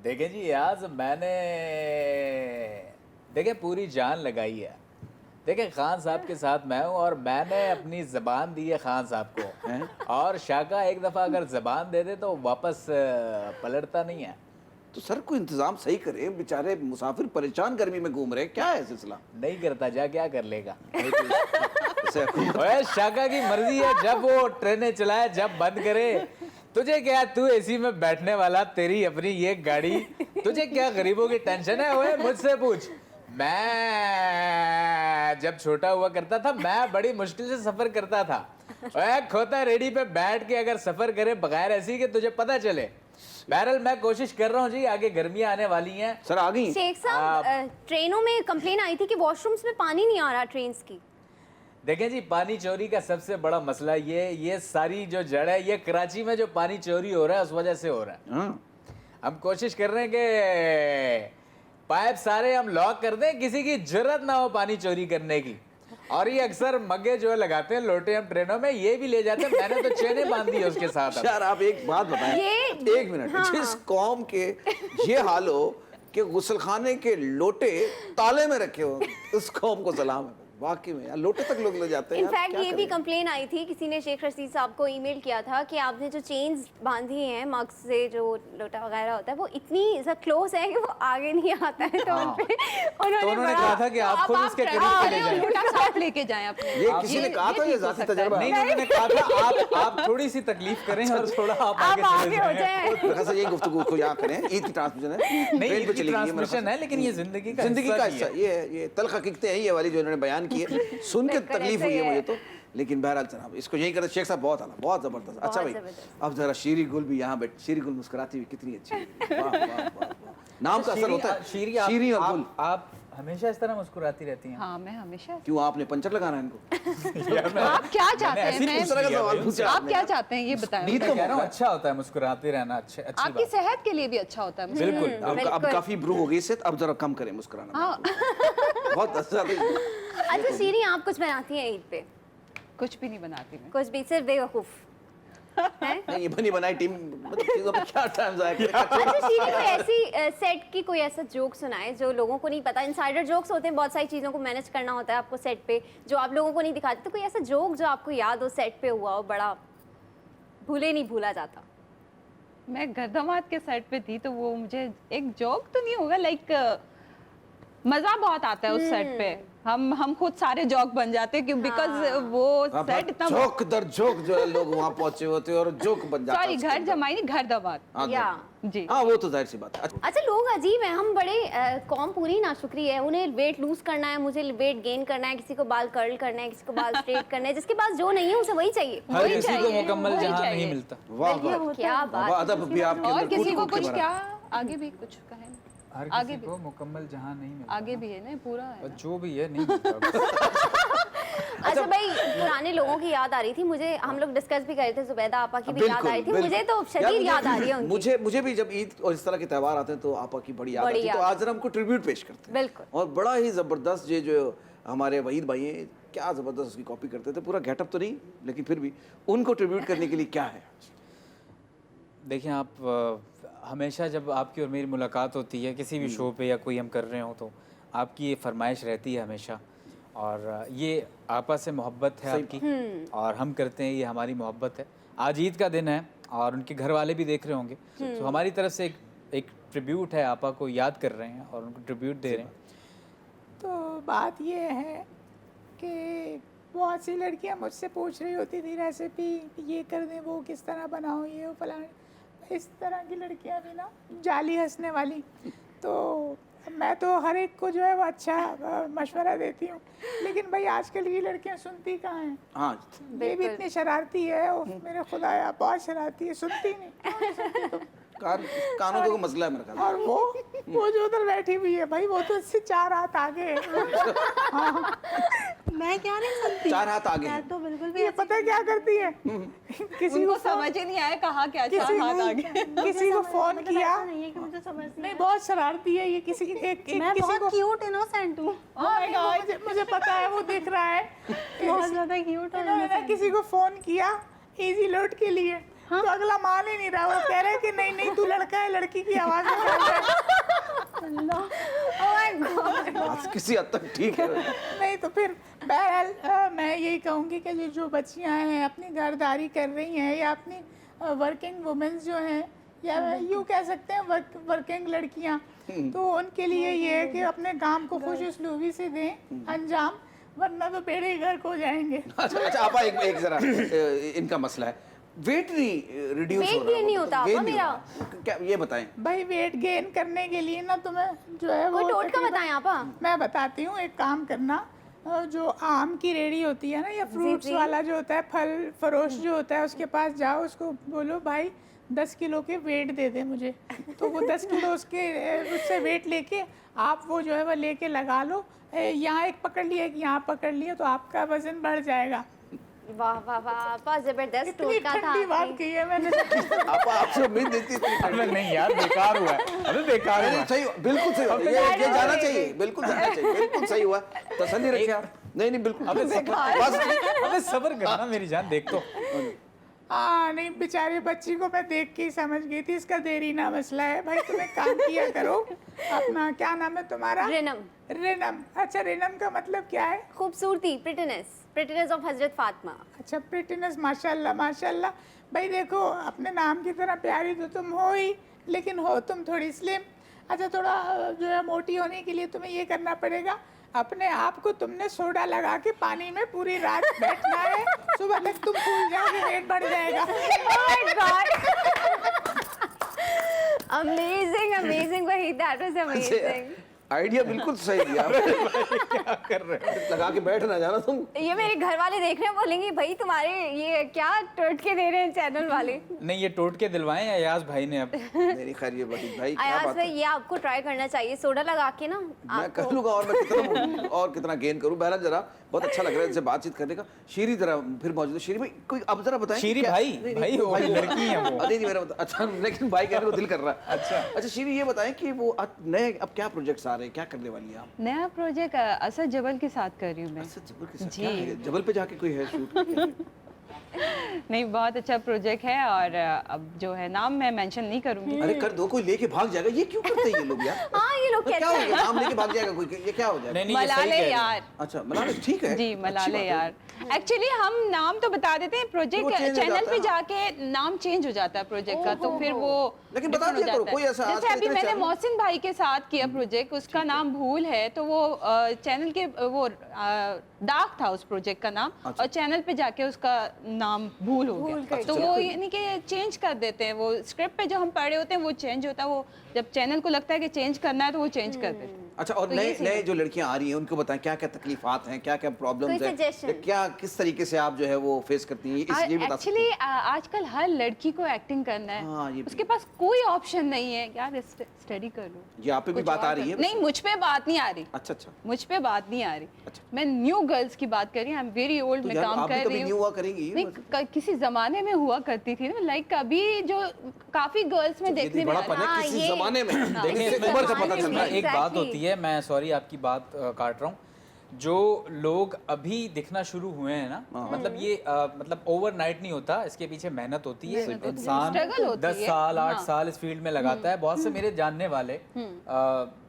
[SPEAKER 8] देखें जी, आज मैंने देखें पूरी जान लगाई है। देखें खान साहब के साथ मैं हूँ और मैंने अपनी ज़बान दी है खान साहब को, और शाका एक दफ़ा अगर ज़बान दे दे तो वापस पलटता नहीं है।
[SPEAKER 2] तो सर को इंतजाम सही करे, बेचारे मुसाफिर परेशान गर्मी में घूम रहे हैं, क्या है सिलसिला?
[SPEAKER 8] नहीं करता जा, क्या कर लेगा।
[SPEAKER 2] सर,
[SPEAKER 8] ओए शाका की मर्जी है, जब वो ट्रेनें चलाए, जब बंद करे, तुझे क्या, तू एसी में बैठने वाला, तेरी अपनी ये गाड़ी, तुझे क्या गरीबों की टेंशन है? ओए मुझसे पूछ, मैं जब छोटा हुआ करता था, मैं बड़ी मुश्किल से सफर करता था। ओए खोता रेडी पे बैठ के अगर सफर करे बगैर ऐसी कि तुझे पता चले। बहरहाल मैं कोशिश कर रहा हूँ जी, आगे गर्मियाँ आने वाली हैं।
[SPEAKER 2] सर आ गई?
[SPEAKER 7] शेख साहब ट्रेनों में कंप्लेन आई थी कि वॉशरूम्स में पानी नहीं आ रहा ट्रेन्स की।
[SPEAKER 8] देखें जी, पानी चोरी का सबसे बड़ा मसला ये सारी जो जड़ है, ये कराची में जो पानी चोरी हो रहा है उस वजह से हो रहा है। हम कोशिश कर रहे हैं कि पाइप सारे हम लॉक कर दें, किसी की जरूरत ना हो पानी चोरी करने की। और ये अक्सर मग्गे जो लगाते हैं लोटे हम ट्रेनों में, ये भी ले जाते हैं। मैंने तो चेनें बांध दी है उसके साथ।
[SPEAKER 2] यार आप एक बात बताएं, एक मिनट, जिस कौम के ये हाल हो कि गुसलखाने के लोटे ताले में रखे हो, उस कौम को सलाम है। वाकई में यार लोटे तक लोग ले जाते हैं।
[SPEAKER 7] इनफैक्ट ये भी कंप्लेन आई थी, किसी ने शेख रशीद साहब को ईमेल किया था कि आपने जो चेन्स बांधी हैं मग्स से, जो लोटा वगैरह होता है, वो इतनी क्लोज है कि वो आगे नहीं आता है। तो
[SPEAKER 8] उन्होंने कहा था कि आप खुद उसके करीब चले जाएं।
[SPEAKER 10] लोटा साफ लेके जाएं अपने।
[SPEAKER 2] ये किसी ने कहा था, ये जाती तजुर्बा
[SPEAKER 8] नहीं, उन्होंने कहा था आप थोड़ी सी तकलीफ करें और थोड़ा आप आगे
[SPEAKER 7] हो
[SPEAKER 8] चले जाएं।
[SPEAKER 7] जाए।
[SPEAKER 2] ये गुफ्तगू को यहाँ करें, ईद की ट्रांसमिशन है,
[SPEAKER 8] नहीं,
[SPEAKER 2] ट्रेन पे
[SPEAKER 8] इसकी
[SPEAKER 2] चलेगी,
[SPEAKER 8] ट्रांसमिशन है, लेकिन ये जिंदगी का
[SPEAKER 2] हिस्सा, ये तल्ख हकीकतें हैं ये वाली जो इन्होंने बयान की है, सुन के तकलीफ हुई है मुझे तो। लेकिन बहरहाल जनाब इसको यही करते, शेख साहब बहुत आला, बहुत जबरदस्त। अच्छा भाई अब जरा शीरी गुल भी यहाँ बैठ, शीरी गुल मुस्कुराती हुई कितनी अच्छी है। वाह वाह वाह, नाम का असर होता है। शीरी और गुल,
[SPEAKER 8] आप हमेशा इस तरह मुस्कुराती रहती हैं।
[SPEAKER 10] हाँ मैं हमेशा।
[SPEAKER 2] क्यों आपने पंचर लगाना है इनको?
[SPEAKER 10] आप क्या चाहते हैं?
[SPEAKER 2] इस तरह का सवाल पूछा
[SPEAKER 10] आप क्या चाहते हैं ये बताएं।
[SPEAKER 2] नींद
[SPEAKER 8] मैं कह रहा हूँ अच्छा होता है मुस्कुराते रहना, अच्छी
[SPEAKER 10] आपकी
[SPEAKER 8] बात।
[SPEAKER 10] सेहत के लिए भी अच्छा होता है।
[SPEAKER 8] बिल्कुल।
[SPEAKER 2] अब काफी इम्प्रूव हो गई इससे, अब जरा कम करें मुस्कुराना। बहुत अच्छा।
[SPEAKER 7] अच्छा शीरी, आप कुछ बनाती हैं ईद पे?
[SPEAKER 10] कुछ भी नहीं बनाती मैं।
[SPEAKER 7] कुछ भी, सिर्फ बेवकूफ है?
[SPEAKER 2] नहीं ये बनी बनाई टीम, मतलब चीजों पे क्या टाइम जाया करें।
[SPEAKER 7] अच्छा शीरी, कोई ऐसी सेट की कोई ऐसा जोक सुनाए जो लोगों को नहीं पता। इनसाइडर जोक्स होते हैं, बहुत सारी चीज़ों को मैनेज करना होता है आपको सेट पे, जो आप लोगों को नहीं दिखाते। तो कोई ऐसा जोक जो आपको याद हो, सेट पे हुआ हो, बड़ा भूले नहीं भूला जाता।
[SPEAKER 10] मैं गर्दमात के सेट पे थी तो वो मुझे एक जोक तो नहीं होगा, लाइक मजा बहुत आता है उस सेट पे। हम खुद सारे जोक बन जाते हैं बिकॉज वो सेट इतना
[SPEAKER 2] जोक दर जोक जो है लोग वहाँ पहुंचे होते हैं और जोक बन जाता है।
[SPEAKER 10] सॉरी, घर जमाई नहीं, घर दमाद। जी
[SPEAKER 2] हाँ वो तो जाहिर सी बात है।
[SPEAKER 7] अच्छा लोग अजीब है, हम बड़े कौम पूरी नाशुक्री है। उन्हें वेट लूज करना है, मुझे वेट गेन करना है, किसी को बाल कर्ल करना है, किसी को बाल स्ट्रेट करना है। जिसके पास जो नहीं है उसे वही चाहिए।
[SPEAKER 8] हर किसी को मुकम्मल जहां नहीं मिलता।
[SPEAKER 2] वाह वाह,
[SPEAKER 7] क्या बात।
[SPEAKER 2] अदब भी आपके
[SPEAKER 10] और
[SPEAKER 2] अंदर
[SPEAKER 10] किसी को
[SPEAKER 2] कूट-कूट के
[SPEAKER 10] कुछ
[SPEAKER 2] भरा।
[SPEAKER 10] क्या आगे भी कुछ कहें।
[SPEAKER 8] हर
[SPEAKER 10] आगे
[SPEAKER 8] किसी को मुकम्मल जहां नहीं मिलता।
[SPEAKER 10] आगे भी है ना, पूरा है ना?
[SPEAKER 8] जो भी है नहीं मिलता।
[SPEAKER 7] अच्छा भाई, पुराने लोगों की याद आ रही थी मुझे। हम लोग डिस्कस भी कर रहे थे, जुबैदा आपा की भी याद आ रही थी मुझे, तो शदीद याद आ रही है उनकी।
[SPEAKER 2] मुझे भी जब ईद और इस तरह के त्यौहार आते हैं तो आपा की बड़ी याद आती है। तो आज जरा हमको ट्रिब्यूट पेश करते हैं।
[SPEAKER 7] बिल्कुल।
[SPEAKER 2] और बड़ा ही जबरदस्त ये जो हमारे वहीद भाई हैं, क्या जबरदस्त उसकी कॉपी करते थे। पूरा गेटअप तो नहीं, लेकिन फिर भी उनको ट्रिब्यूट करने के लिए क्या है।
[SPEAKER 8] देखिए आप हमेशा जब आपकी और मेरी मुलाकात होती है किसी भी शो पे या कोई हम कर रहे हो, तो आपकी ये फरमाइश रहती है हमेशा, और ये आपस से मोहब्बत है आपकी, और हम करते हैं, ये हमारी मोहब्बत है। आज ईद का दिन है और उनके घर वाले भी देख रहे होंगे, तो हमारी तरफ से एक एक ट्रिब्यूट है, आपा को याद कर रहे हैं और उनको ट्रिब्यूट दे रहे हैं।
[SPEAKER 12] तो बात ये है कि बहुत सी लड़कियां मुझसे पूछ रही होती थी रेसिपी, ये कर दें, वो किस तरह बनाओ, ये वो फलाने, इस तरह की लड़कियां भी ना जाली हंसने वाली। तो मैं तो हर एक को जो है वो अच्छा मशवरा देती हूँ, लेकिन भाई आजकल की लड़कियां सुनती कहाँ हैं।
[SPEAKER 2] हाँ
[SPEAKER 12] ये भी इतनी शरारती है, और मेरे खुदाया बहुत शरारती है, सुनती नहीं।
[SPEAKER 2] कानों का कोई मसला है मेरे ख्याल में।
[SPEAKER 12] और वो जो उधर बैठी हुई है भाई, वो तो इससे 4 हाथ आगे है।
[SPEAKER 11] मैं क्या नहीं सुनती,
[SPEAKER 2] 4 हाथ आगे
[SPEAKER 11] मैं
[SPEAKER 2] हैं।
[SPEAKER 11] तो बिल्कुल भी
[SPEAKER 12] ये पता है क्या करती है, किसी
[SPEAKER 5] उनको
[SPEAKER 12] को
[SPEAKER 5] समझ ही नहीं आया कहा क्या
[SPEAKER 12] किसी
[SPEAKER 5] चार हाथ आगे।
[SPEAKER 12] किसी को फोन किया,
[SPEAKER 11] नहीं है कि मुझे समझ
[SPEAKER 12] नहीं बहुत शरारती है ये, किसी
[SPEAKER 11] मैं
[SPEAKER 12] किसी
[SPEAKER 11] बहुत
[SPEAKER 12] को
[SPEAKER 11] क्यूट इनोसेंट हूँ,
[SPEAKER 12] मुझे पता है, वो दिख रहा है
[SPEAKER 11] बहुत ज्यादा क्यूट और
[SPEAKER 12] इन्होंने किसी को फोन किया इजी लोड के लिए, तो अगला मान ही नहीं रहा, वो कह रहे हैं कि नहीं नहीं तू लड़का है, लड़की की आवाज
[SPEAKER 2] बात किसी हद तक ठीक है।
[SPEAKER 12] नहीं तो फिर बहरहाल मैं यही कहूँगी कि जो बच्चियाँ हैं अपनी घरदारी कर रही हैं, या अपनी वर्किंग वुमेन्स जो हैं, या यूँ कह सकते हैं वर्किंग लड़कियाँ, तो उनके लिए ये है कि अपने काम को खुश उसलूबी से दें अंजाम, वरना तो बेड़े ही गर्क हो जाएंगे।
[SPEAKER 2] अच्छा आपा एक जरा इनका मसला है, वेट नहीं रिड्यूस हो
[SPEAKER 7] वेट
[SPEAKER 2] रहा है,
[SPEAKER 7] गेन नहीं होता
[SPEAKER 2] gain
[SPEAKER 7] आपा
[SPEAKER 2] नहीं
[SPEAKER 7] मेरा।
[SPEAKER 2] हो रहा। क्या ये बताएं।
[SPEAKER 12] भाई वेट गेन करने के लिए ना तुम्हें जो है वो
[SPEAKER 7] कोई टोटका
[SPEAKER 12] तकरीबन-
[SPEAKER 7] बताएं आपा।
[SPEAKER 12] मैं बताती हूँ, एक काम करना, जो आम की रेडी होती है ना, या फ्रूट्स वाला जो होता है, फल फरोश जो होता है, उसके पास जाओ, उसको बोलो भाई 10 किलो के वेट दे दे मुझे, तो वो 10 किलो उससे वेट लेके आप वो जो है वो लेके लगा लो, यहाँ एक पकड़ लिया, एक यहाँ पकड़ लिया, तो आपका वजन बढ़ जाएगा।
[SPEAKER 7] वाह वाह वाह आपा, जबरदस्त
[SPEAKER 12] इतनी
[SPEAKER 7] टोटका था
[SPEAKER 12] ठंडी बात
[SPEAKER 7] आपकी।
[SPEAKER 12] कही है मैंने।
[SPEAKER 2] आपा आपसे उम्मीद नहीं थी इतनी ठंडी।
[SPEAKER 8] अबे नहीं यार, बेकार हुआ है, अबे बेकार हुआ
[SPEAKER 2] नहीं,
[SPEAKER 8] है।
[SPEAKER 2] सही बिल्कुल सही हुआ, ये जाना चाहिए, बिल्कुल जाना चाहिए, बिल्कुल सही हुआ, तसल्ली रखिए आप। नहीं नहीं बिल्कुल
[SPEAKER 8] अबे
[SPEAKER 2] बस
[SPEAKER 8] अबे सब्र करना मेरी जान, देख तो।
[SPEAKER 12] हाँ नहीं, बेचारी बच्ची को मैं देख के ही समझ गई थी, इसका देरी ना मसला है। भाई तुम एक काम किया करो, अपना क्या नाम है तुम्हारा?
[SPEAKER 7] रिनम।
[SPEAKER 12] रिनम, अच्छा रिनम का मतलब क्या है?
[SPEAKER 7] खूबसूरती, प्रिटीनेस ऑफ हजरत फातिमा।
[SPEAKER 12] अच्छा प्रिटीनेस, माशाल्लाह माशाल्लाह। भाई देखो अपने नाम की तरह प्यारी तो तुम हो ही, लेकिन हो तुम थोड़ी स्लिम। अच्छा थोड़ा जो है मोटी होने के लिए तुम्हें ये करना पड़ेगा, अपने आप को तुमने सोडा लगा के पानी में पूरी रात बैठना है, सुबह तक तुम फूल जाओगे, वेट बढ़ जाएगा।
[SPEAKER 7] Amazing amazing Waheed, that was amazing.
[SPEAKER 2] Idea बिल्कुल सही दिया
[SPEAKER 8] क्या कर रहे हो?
[SPEAKER 2] लगा के बैठ ना जाना तुम।
[SPEAKER 7] ये मेरे घर वाले देख रहे हैं, बोलेंगे भाई तुम्हारे ये क्या टोटके दे रहे हैं चैनल वाले।
[SPEAKER 8] नहीं ये टोट के दिलवाए हैं अयाज भाई ने अब।
[SPEAKER 2] मेरी खैर ये बड़ी भाई क्या
[SPEAKER 7] अयाज
[SPEAKER 2] बात
[SPEAKER 7] भाई
[SPEAKER 2] है,
[SPEAKER 7] ये आपको ट्राई करना चाहिए, सोडा लगा के ना
[SPEAKER 2] मैं कर लूंगा, और मैं कितना गेन करूं। बहरहाल जरा बहुत अच्छा लग रहा है इनसे बातचीत करने का। शीरी जरा फिर मौजूद है, शीरी भाई कोई अब जरा बताएं।
[SPEAKER 8] शीरी
[SPEAKER 2] क्या-
[SPEAKER 8] भाई,
[SPEAKER 2] नहीं,
[SPEAKER 8] भाई
[SPEAKER 2] नहीं,
[SPEAKER 8] वो लड़की हैं वो।
[SPEAKER 2] नहीं मेरा अच्छा, लेकिन भाई कहने को दिल कर रहा है। अच्छा शीरी ये बताएं कि वो नए अब क्या प्रोजेक्ट्स आ रहे हैं, क्या करने वाली हैं आप?
[SPEAKER 5] नया प्रोजेक्ट असद जबल के साथ कर रही हूँ मैं।
[SPEAKER 2] असद जबल के साथ क्या है? जबल पे जाके कोई है शूट?
[SPEAKER 5] नहीं बहुत अच्छा प्रोजेक्ट है, और अब जो है नाम मैं मेंशन नहीं करूँगी।
[SPEAKER 2] अरे कर दो, कोई लेके भाग जाएगा, ये क्यों करते हैं ये लोग यार?
[SPEAKER 7] हाँ ये लोग
[SPEAKER 2] तो क्या
[SPEAKER 7] कहते
[SPEAKER 2] हो
[SPEAKER 7] हैं
[SPEAKER 2] गया, नाम लेके भाग जाएगा कोई, ये क्या हो जाएगा?
[SPEAKER 8] नहीं नहीं ये सही कह
[SPEAKER 5] मलाले
[SPEAKER 8] रहे हैं।
[SPEAKER 5] यार।
[SPEAKER 2] अच्छा मलाले ठीक है
[SPEAKER 5] जी
[SPEAKER 2] अच्छी
[SPEAKER 5] मलाले
[SPEAKER 2] बात है।
[SPEAKER 5] यार। एक्चुअली हम नाम तो बता देते हैं,
[SPEAKER 2] वो
[SPEAKER 5] प्रोजेक्ट
[SPEAKER 2] change हो
[SPEAKER 5] चैनल
[SPEAKER 2] जाता
[SPEAKER 5] पे
[SPEAKER 2] है,
[SPEAKER 5] जाके नाम चेंज हो जाता है प्रोजेक्ट का, तो फिर वो
[SPEAKER 2] लेकिन बता
[SPEAKER 5] different हो
[SPEAKER 2] दिया करो,
[SPEAKER 5] जाता है।
[SPEAKER 2] कोई ऐसा
[SPEAKER 5] जैसे
[SPEAKER 2] आजकल
[SPEAKER 5] अभी
[SPEAKER 2] इतने
[SPEAKER 5] मैंने
[SPEAKER 2] channel-
[SPEAKER 5] मोहसिन भाई के साथ किया प्रोजेक्ट, उसका नाम भूल है, तो वो चैनल के वो डार्क था उस प्रोजेक्ट का नाम,
[SPEAKER 2] अच्छा।
[SPEAKER 5] और चैनल पे जाके उसका नाम भूल हो गया, तो वो यानी कि चेंज कर देते हैं। वो स्क्रिप्ट पे जो हम पढ़े होते हैं वो चेंज होता है, वो जब चैनल को लगता है कि चेंज करना है तो वो चेंज कर देते हैं।
[SPEAKER 2] अच्छा और
[SPEAKER 5] तो
[SPEAKER 2] नए
[SPEAKER 5] ये सही
[SPEAKER 2] नए
[SPEAKER 5] है।
[SPEAKER 2] जो लड़कियां आ रही हैं उनको बताएं क्या क्या तकलीफात हैं, क्या क्या प्रॉब्लम्स
[SPEAKER 7] कोई
[SPEAKER 2] हैं,
[SPEAKER 7] suggestion?
[SPEAKER 2] या क्या किस तरीके से आप जो है वो फेस करती हैं, इसलिए बता सकते
[SPEAKER 5] एक्चुअली आजकल हर लड़की को एक्टिंग करना है,
[SPEAKER 2] हाँ, ये भी
[SPEAKER 5] उसके पास कोई ऑप्शन नहीं है। यार स्टडी कर लो,
[SPEAKER 2] हैं। ये आप पे भी
[SPEAKER 5] कुछ
[SPEAKER 2] बात
[SPEAKER 5] और
[SPEAKER 2] आ रही
[SPEAKER 5] कर-
[SPEAKER 2] है?
[SPEAKER 5] नहीं मुझ पे बात नहीं आ रही,
[SPEAKER 2] अच्छा अच्छा
[SPEAKER 5] मुझ पे बात नहीं आ रही।
[SPEAKER 2] अच्छा।
[SPEAKER 5] मैं न्यू गर्ल्स की बात कर रही हूँ, आई एम वेरी ओल्ड,
[SPEAKER 2] तो
[SPEAKER 5] मैं
[SPEAKER 2] यार
[SPEAKER 5] काम
[SPEAKER 2] आप भी
[SPEAKER 5] कर
[SPEAKER 2] कभी
[SPEAKER 5] रही
[SPEAKER 2] न्यू
[SPEAKER 5] हूँ।
[SPEAKER 2] हुआ करेंगी?
[SPEAKER 5] नहीं किसी जमाने में हुआ करती थी ना, लाइक अभी जो काफी गर्ल्स में
[SPEAKER 2] ये
[SPEAKER 5] देखने में
[SPEAKER 2] बड़ा
[SPEAKER 5] आ रहा है।
[SPEAKER 2] पन है, किसी
[SPEAKER 7] ये-
[SPEAKER 2] जमाने में
[SPEAKER 8] देखिए
[SPEAKER 2] इससे
[SPEAKER 8] इसमें-
[SPEAKER 2] उम्र का पता
[SPEAKER 7] जमाने
[SPEAKER 2] चल रहा है।
[SPEAKER 8] एक बात
[SPEAKER 7] Exactly.
[SPEAKER 8] होती है, मैं सॉरी आपकी बात काट रहा हूँ, जो लोग अभी दिखना शुरू हुए हैं ना, मतलब ये मतलब ओवरनाइट नहीं होता, इसके पीछे मेहनत होती है। इंसान
[SPEAKER 5] Struggle होती
[SPEAKER 8] 10
[SPEAKER 5] है।
[SPEAKER 8] साल 8
[SPEAKER 5] हाँ।
[SPEAKER 8] साल इस फील्ड में लगाता है। बहुत से मेरे जानने वाले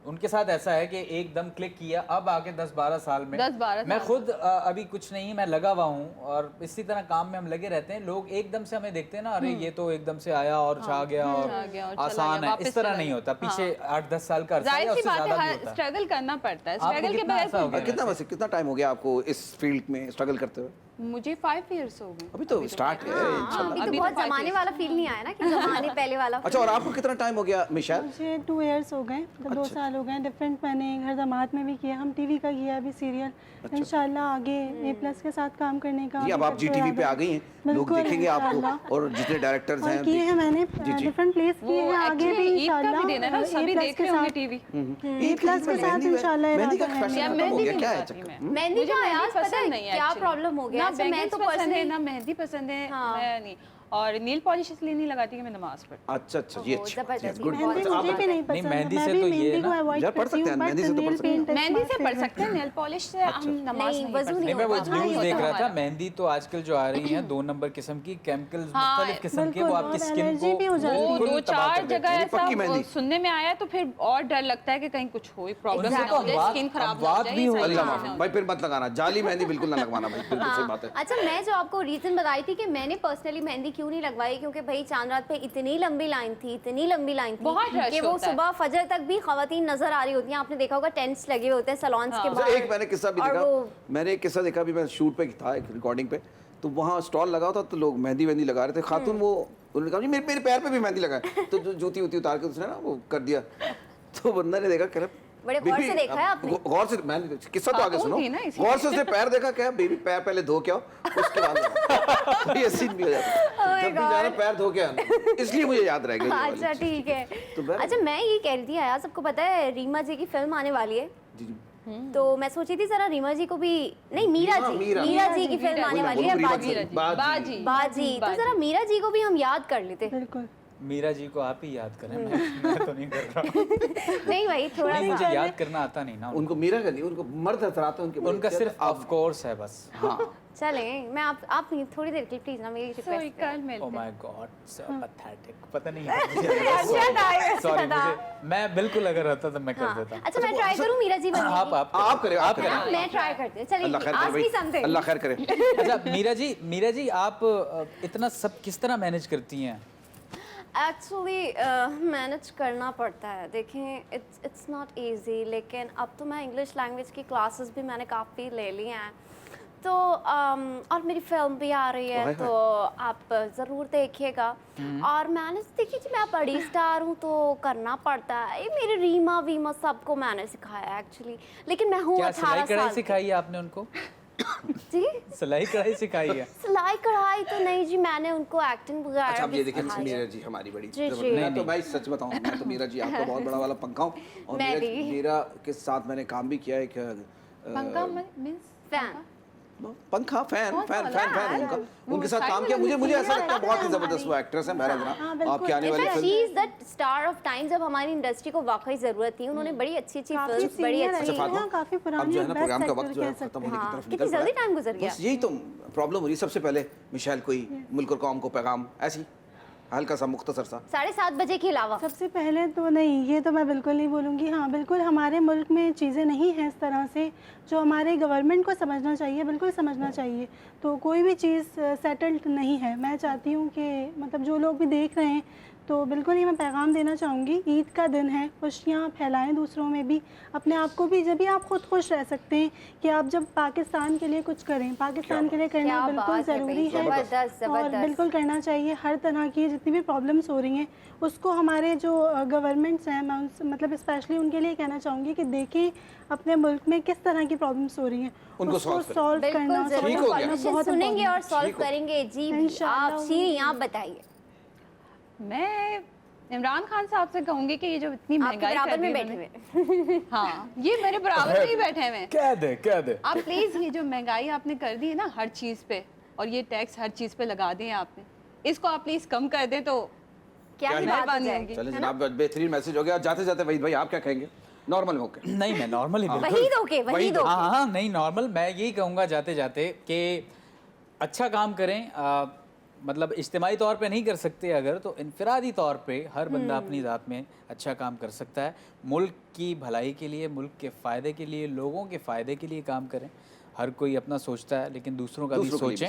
[SPEAKER 8] उनके साथ ऐसा है कि एकदम क्लिक किया, अब आके 10-12 साल में
[SPEAKER 5] 10-12
[SPEAKER 8] मैं
[SPEAKER 5] साल
[SPEAKER 8] खुद अभी कुछ नहीं, मैं लगा हुआ हूँ और इसी तरह काम में हम लगे रहते हैं। लोग एकदम से हमें देखते हैं ना, अरे ये तो एकदम से आया और छा गया और आसान है, इस तरह नहीं होता। पीछे 8-10 साल का अरसा है,
[SPEAKER 5] जाहिर सी
[SPEAKER 8] उससे
[SPEAKER 5] बात
[SPEAKER 8] ज्यादा भी
[SPEAKER 5] है,
[SPEAKER 8] होता है।
[SPEAKER 5] स्ट्रगल करना पड़ता है।
[SPEAKER 8] आपको
[SPEAKER 5] स्ट्रगल के
[SPEAKER 8] कितना
[SPEAKER 5] बगैर
[SPEAKER 8] ऐसा हो गया?
[SPEAKER 2] कितना वैसे कितना टाइम हो गया आपको इस फील्ड में स्ट्रगल करते हुए?
[SPEAKER 5] मुझे 5 इयर्स हो गए।
[SPEAKER 2] अभी तो स्टार्ट है इंशाल्लाह।
[SPEAKER 7] अभी तो बहुत जमाने वाला फील नहीं आया ना कि जमाने पहले वाला।
[SPEAKER 2] अच्छा, और आपको कितना टाइम हो गया मिशेल?
[SPEAKER 11] मुझे 2 इयर्स हो गए, मतलब 2 साल हो गए। डिफरेंट मैंने घर दमाद में भी किया, हम टीवी का किया अभी सीरियल। इंशाल्लाह आगे A+ के साथ काम करने का।
[SPEAKER 2] जी, अब आप GTV पे आ गई हैं, लोग देखेंगे आपको, और जितने डायरेक्टर्स हैं
[SPEAKER 11] किए हैं मैंने डिफरेंट प्लेस किए हैं, आगे भी इंशाल्लाह
[SPEAKER 5] भी देना ना, सभी देख रहे होंगे टीवी।
[SPEAKER 11] A+ के साथ इंशाल्लाह
[SPEAKER 2] मेहंदी का
[SPEAKER 11] इरादा है
[SPEAKER 2] फैशन खत्म हो गया, क्या है चक्कर?
[SPEAKER 7] मेहंदी का आयाज पता है
[SPEAKER 5] नहीं है
[SPEAKER 7] क्या
[SPEAKER 5] actually।
[SPEAKER 7] प्रॉब्लम हो गया?
[SPEAKER 5] ना
[SPEAKER 7] अच्छा, मैं
[SPEAKER 5] बैंगल्स
[SPEAKER 7] तो
[SPEAKER 5] पसंद है,
[SPEAKER 7] पर्सनली
[SPEAKER 5] ना मेहंदी पसंद है,
[SPEAKER 7] हाँ।
[SPEAKER 5] मैं नहीं। और नील पॉलिश इसलिए नहीं लगाती कि मैं नमाज पढ़ती
[SPEAKER 2] अच्छा अच्छा, ये अच्छा,
[SPEAKER 7] जबरदस्त।
[SPEAKER 2] गुड।
[SPEAKER 11] मेहंदी मुझे भी नहीं पसंद,
[SPEAKER 8] मेहंदी
[SPEAKER 11] मैं
[SPEAKER 8] से
[SPEAKER 11] भी
[SPEAKER 8] तो ये
[SPEAKER 11] मेहंदी को
[SPEAKER 8] ना-
[SPEAKER 11] अवॉइड
[SPEAKER 2] यार, पढ़
[SPEAKER 11] करती
[SPEAKER 2] सकते
[SPEAKER 11] हूँ,
[SPEAKER 2] हैं, मेहंदी से तो पढ़ सकते हैं।
[SPEAKER 5] मेहंदी से पढ़ सकते हैं, नेल पॉलिश से हम नमाज
[SPEAKER 7] नहीं,
[SPEAKER 5] नहीं
[SPEAKER 7] वज़ू
[SPEAKER 5] पढ़ते।
[SPEAKER 7] नहीं
[SPEAKER 8] मैं वो
[SPEAKER 7] होता।
[SPEAKER 8] न्यूज़
[SPEAKER 5] होता
[SPEAKER 8] देख रहा था,
[SPEAKER 5] हमारा।
[SPEAKER 8] मेहंदी तो आजकल जो आ रही है 2 नंबर किस्म की केमिकल्स,
[SPEAKER 5] हाँ,
[SPEAKER 8] मुख्तलिफ किस्म के, वो
[SPEAKER 11] बिल्कुल,
[SPEAKER 8] आपकी
[SPEAKER 11] और
[SPEAKER 8] स्किन
[SPEAKER 11] एलर्जी भी
[SPEAKER 8] को
[SPEAKER 11] हो जाती है।
[SPEAKER 5] वो
[SPEAKER 8] बिल्कुल तबाह
[SPEAKER 5] 2-4
[SPEAKER 8] कर देती
[SPEAKER 5] जगह
[SPEAKER 8] है।
[SPEAKER 5] ऐसा
[SPEAKER 2] पक्की मेहंदी।
[SPEAKER 5] सुनने में आया तो फिर और डर लगता है कि कहीं कुछ हो, प्रॉब्लम
[SPEAKER 8] उनसे तो
[SPEAKER 5] स्किन खराब ना हो
[SPEAKER 8] अफवाह
[SPEAKER 5] जाए,
[SPEAKER 8] भी
[SPEAKER 5] ये
[SPEAKER 8] हो
[SPEAKER 5] सारी
[SPEAKER 2] अल्लाह
[SPEAKER 5] चीज़ें
[SPEAKER 2] माफ,
[SPEAKER 5] होती
[SPEAKER 2] भाई फिर मत लगाना, जाली मेहंदी बिल्कुल ना लगवाना भाई, बिल्कुल सही बात है।
[SPEAKER 7] अच्छा, मैं जो आपको रीज़न बताई थी कि मैंने पर्सनली मेहंदी क्यों नहीं लगवाई, क्योंकि भाई चांद रात पे इतनी लंबी लाइन थी, इतनी लंबी लाइन थी
[SPEAKER 5] बहुत रश
[SPEAKER 7] कि वो
[SPEAKER 5] होता है।
[SPEAKER 7] सुबह फजर तक भी खवातीन नजर आ रही होती हैं। आपने देखा होगा टेंट्स लगे होते हैं सलॉन्स के
[SPEAKER 2] अच्छा,
[SPEAKER 7] बाहर।
[SPEAKER 2] एक मैंने किस्सा भी
[SPEAKER 7] और
[SPEAKER 2] देखा,
[SPEAKER 7] वो-
[SPEAKER 2] मैंने एक किस्सा देखा, भी मैं शूट पे था, एक रिकॉर्डिंग पे, तो वहाँ स्टॉल लगा था, तो लोग मेहंदी वेहंदी लगा रहे थे। खातून वो उन्होंने कहा जी मेरे मेरे पैर पे भी मेहंदी लगाए, तो जो जूती उती उतार के उसने ना वो कर दिया। तो बंदा ने देखा, कह रहा
[SPEAKER 7] बड़े गौर से देखा है आपने?
[SPEAKER 2] गौर से, मैं किस्सा तो आगे
[SPEAKER 5] खातून
[SPEAKER 2] सुनो।
[SPEAKER 5] थी ना, इसीलिए।
[SPEAKER 2] गौर से उसने पैर देखा, क्या बेबी पैर पहले धो के आओ, उसके बाद तो ये सीन भी हो जाता है। जब भी जाना पैर धो के आना, इसलिए मुझे याद रह गया ये वाली
[SPEAKER 7] अच्छा
[SPEAKER 2] चीज़।
[SPEAKER 7] ठीक है।
[SPEAKER 2] तो बहरहाल-
[SPEAKER 7] अच्छा, मैं ये कह रही थी यार, सबको पता है रीमा जी की फिल्म आने वाली है,
[SPEAKER 2] जी जी।
[SPEAKER 7] तो मैं सोची थी जरा रीमा जी को भी, नहीं मीरा
[SPEAKER 2] हाँ,
[SPEAKER 7] जी,
[SPEAKER 2] मीरा।
[SPEAKER 7] मीरा जी की फिल्म आने वाली है,
[SPEAKER 2] रीमा
[SPEAKER 7] बाजी।
[SPEAKER 2] जी।
[SPEAKER 5] बाजी
[SPEAKER 7] बाजी, तो जरा मीरा जी को भी हम याद कर लेते।
[SPEAKER 11] बिल्कुल।
[SPEAKER 8] मीरा जी को आप ही याद करें, मैं तो नहीं कर रहा।
[SPEAKER 7] नहीं भाई, थोड़ा
[SPEAKER 8] नहीं,
[SPEAKER 7] सा
[SPEAKER 8] मुझे याद करना आता नहीं ना।
[SPEAKER 2] उनको मीरा का नहीं, उनको मर्द हथराते हैं उनके बड़े।
[SPEAKER 8] उनका सिर्फ ऑफ कोर्स है बस।
[SPEAKER 2] हाँ,
[SPEAKER 7] चले, मैं आप थोड़ी देर के लिए प्लीज ना मेरी
[SPEAKER 5] सॉरी,
[SPEAKER 7] रिक्वेस्ट
[SPEAKER 5] कल
[SPEAKER 8] ओह
[SPEAKER 5] मिलते हैं।
[SPEAKER 8] My God, so pathetic. पता नहीं
[SPEAKER 7] सॉरी
[SPEAKER 8] सॉरी, मैं बिल्कुल अगर रहता तो मैं कर देता।
[SPEAKER 7] अच्छा, मैं ट्राई करूं मीरा जी बनने
[SPEAKER 8] आप
[SPEAKER 7] की?
[SPEAKER 2] आप करें, आप करें।
[SPEAKER 7] मैं ट्राई करती हूँ,
[SPEAKER 2] अल्लाह
[SPEAKER 7] चलिए
[SPEAKER 2] खैर करे
[SPEAKER 7] आज भी
[SPEAKER 2] भाई,
[SPEAKER 7] समथिंग।
[SPEAKER 2] अल्लाह खैर करे।
[SPEAKER 8] अच्छा मीरा जी आप इतना सब किस तरह मैनेज करती हैं?
[SPEAKER 7] एक्चुअली मैनेज करना पड़ता है। देखें, इट्स नॉट इजी, लेकिन अब तो मैं इंग्लिश लैंग्वेज की क्लासेस भी मैंने काफ़ी ले ली हैं, तो और मेरी फिल्म भी आ रही है, तो आप ज़रूर देखिएगा। और मैंने देखिए जी, मैं बड़ी स्टार हूँ तो करना पड़ता है। ये मेरी रीमा वीमा सबको मैंने सिखाया एक्चुअली, लेकिन मैं हूँ
[SPEAKER 8] क्या
[SPEAKER 7] 18
[SPEAKER 8] सिलाई कढ़ाई
[SPEAKER 7] साल की।
[SPEAKER 8] सिखाई है आपने उनको?
[SPEAKER 7] जी,
[SPEAKER 8] सिलाई कढ़ाई सिखाई है?
[SPEAKER 7] सिलाई कढ़ाई तो नहीं जी, मैंने उनको एक्टिंग
[SPEAKER 2] अच्छा,
[SPEAKER 7] वगैरह
[SPEAKER 2] अब
[SPEAKER 7] भी
[SPEAKER 2] ये देखिए
[SPEAKER 7] सिखाई
[SPEAKER 2] मीरा
[SPEAKER 7] है।
[SPEAKER 2] जी हमारी बड़ी
[SPEAKER 7] जी,
[SPEAKER 2] जबरदस्त।
[SPEAKER 7] जी।
[SPEAKER 2] मैं तो भाई सच बताऊं, मैं तो मीरा जी आपका बहुत बड़ा वाला पंखा हूँ, और
[SPEAKER 7] मैं
[SPEAKER 2] मीरा
[SPEAKER 7] भी।
[SPEAKER 2] मीरा के साथ मैंने काम भी किया है।
[SPEAKER 5] पंखा मींस
[SPEAKER 7] फैन।
[SPEAKER 2] पंखा, फैन
[SPEAKER 5] कौन सा
[SPEAKER 2] फैन
[SPEAKER 5] वाला?
[SPEAKER 2] फैन फैन
[SPEAKER 5] यार,
[SPEAKER 2] उनका,
[SPEAKER 5] वो
[SPEAKER 2] उनके साथ
[SPEAKER 5] साइड
[SPEAKER 2] काम
[SPEAKER 5] में
[SPEAKER 2] किया। मुझे ऐसा
[SPEAKER 11] लगी
[SPEAKER 2] लगता है
[SPEAKER 11] थी
[SPEAKER 2] बहुत ही
[SPEAKER 11] ना
[SPEAKER 2] जबरदस्त वो एक्ट्रेस है। बहरहाल
[SPEAKER 11] हाँ,
[SPEAKER 2] आपकी आने वाली
[SPEAKER 7] she
[SPEAKER 2] film.
[SPEAKER 7] Is the star of time, जब हमारी इंडस्ट्री को वाकई जरूरत थी। उन्होंने बड़ी अच्छी अच्छी
[SPEAKER 11] काफी
[SPEAKER 7] फिल्म्स, बड़ी
[SPEAKER 11] senior
[SPEAKER 7] अच्छी
[SPEAKER 11] रही
[SPEAKER 2] फातिमा,
[SPEAKER 11] हैं, काफी
[SPEAKER 2] अब
[SPEAKER 11] पुरानी
[SPEAKER 2] जो है ना
[SPEAKER 11] बेस्ट
[SPEAKER 2] प्रोग्राम का
[SPEAKER 11] एक्टर
[SPEAKER 2] वक्त जो है
[SPEAKER 11] कह
[SPEAKER 2] खत्म
[SPEAKER 11] सकते
[SPEAKER 2] होने की
[SPEAKER 11] हैं।
[SPEAKER 2] तरफ
[SPEAKER 7] कितनी
[SPEAKER 2] निकल
[SPEAKER 7] जल्दी
[SPEAKER 2] पड़ा है।
[SPEAKER 7] टाइम गुजर गया।
[SPEAKER 2] बस यही तो प्रॉब्लम हो रही है। सबसे पहले मिशेल कोई मुल्क और कौम को पैगाम, ऐसी हल्का सा मुख्तसर सा।
[SPEAKER 7] 7:30 बजे के अलावा
[SPEAKER 11] सबसे पहले तो नहीं, ये तो मैं बिल्कुल नहीं बोलूँगी। हाँ, बिल्कुल हमारे मुल्क में चीज़ें नहीं हैं इस तरह से, जो हमारे गवर्नमेंट को समझना चाहिए, बिल्कुल समझना चाहिए। तो कोई भी चीज़ सेटल्ड नहीं है। मैं चाहती हूँ कि मतलब जो लोग भी देख रहे हैं, तो बिल्कुल ही मैं पैगाम देना चाहूँगी, ईद का दिन है, खुशियाँ फैलाएं दूसरों में भी, अपने आप को भी। जब भी आप खुद खुश रह सकते हैं कि आप जब पाकिस्तान के लिए कुछ करें, पाकिस्तान के लिए करना
[SPEAKER 7] क्या
[SPEAKER 11] बिल्कुल
[SPEAKER 7] बात है
[SPEAKER 11] ज़रूरी
[SPEAKER 7] भाई,
[SPEAKER 11] है,
[SPEAKER 7] जबरदस्त,
[SPEAKER 11] और
[SPEAKER 7] जबरदस्त।
[SPEAKER 11] बिल्कुल करना चाहिए। हर तरह की जितनी भी प्रॉब्लम्स हो रही हैं, उसको हमारे जो गवर्नमेंट्स हैं, मैं उनसे मतलब स्पेशली उनके लिए कहना चाहूँगी कि देखें अपने मुल्क में किस तरह की प्रॉब्लम्स हो रही हैं,
[SPEAKER 2] उनको
[SPEAKER 11] उसको
[SPEAKER 2] solve करें।
[SPEAKER 11] सॉल्व
[SPEAKER 7] बिल्कुल
[SPEAKER 11] करना,
[SPEAKER 7] जरूर।
[SPEAKER 2] ठीक हो गया।
[SPEAKER 7] Solution
[SPEAKER 11] बहुत
[SPEAKER 7] सुनेंगे और
[SPEAKER 11] important
[SPEAKER 7] सॉल्व
[SPEAKER 2] ठीक हो।
[SPEAKER 7] करेंगे। जी
[SPEAKER 11] इंशाल्लाह
[SPEAKER 7] आप शीरी, आप बताइए।
[SPEAKER 5] मैं इमरान खान साहब से कहूंगी कि ये जो इतनी
[SPEAKER 7] आपके
[SPEAKER 5] महंगाई
[SPEAKER 7] बराबर
[SPEAKER 5] कर दी
[SPEAKER 7] में बैठे
[SPEAKER 5] उन्होंने-
[SPEAKER 7] हुए।
[SPEAKER 5] हाँ, ये मेरे बराबर में ही बैठे हुए हैं।
[SPEAKER 8] कह दे
[SPEAKER 5] आप प्लीज ये जो महंगाई आपने कर दी है ना हर चीज पे, और ये टैक्स हर चीज पे लगा दिए आपने, इसको आप प्लीज कम कर दें तो
[SPEAKER 7] क्या ही बात हो
[SPEAKER 5] मेहरबानी
[SPEAKER 7] जाएगी।
[SPEAKER 5] होगी।
[SPEAKER 2] चले जनाब, बेहतरीन मैसेज हो गया। जाते जाते वहीद भाई आप क्या कहेंगे? नॉर्मल होके
[SPEAKER 8] नहीं, मैं नॉर्मल ही बिल्कुल।
[SPEAKER 7] वही दो के, वही दो।
[SPEAKER 8] हाँ हाँ, नहीं नॉर्मल। मैं यही कहूँगा जाते जाते कि अच्छा काम करें, मतलब इज्तिमाई तौर पे नहीं कर सकते अगर, तो इनफरादी तौर पे हर बंदा अपनी ज़ात में अच्छा काम कर सकता है। मुल्क की भलाई के लिए, मुल्क के फ़ायदे के लिए, लोगों के फ़ायदे के लिए काम करें। हर कोई अपना सोचता है, लेकिन दूसरों का भी सोचें।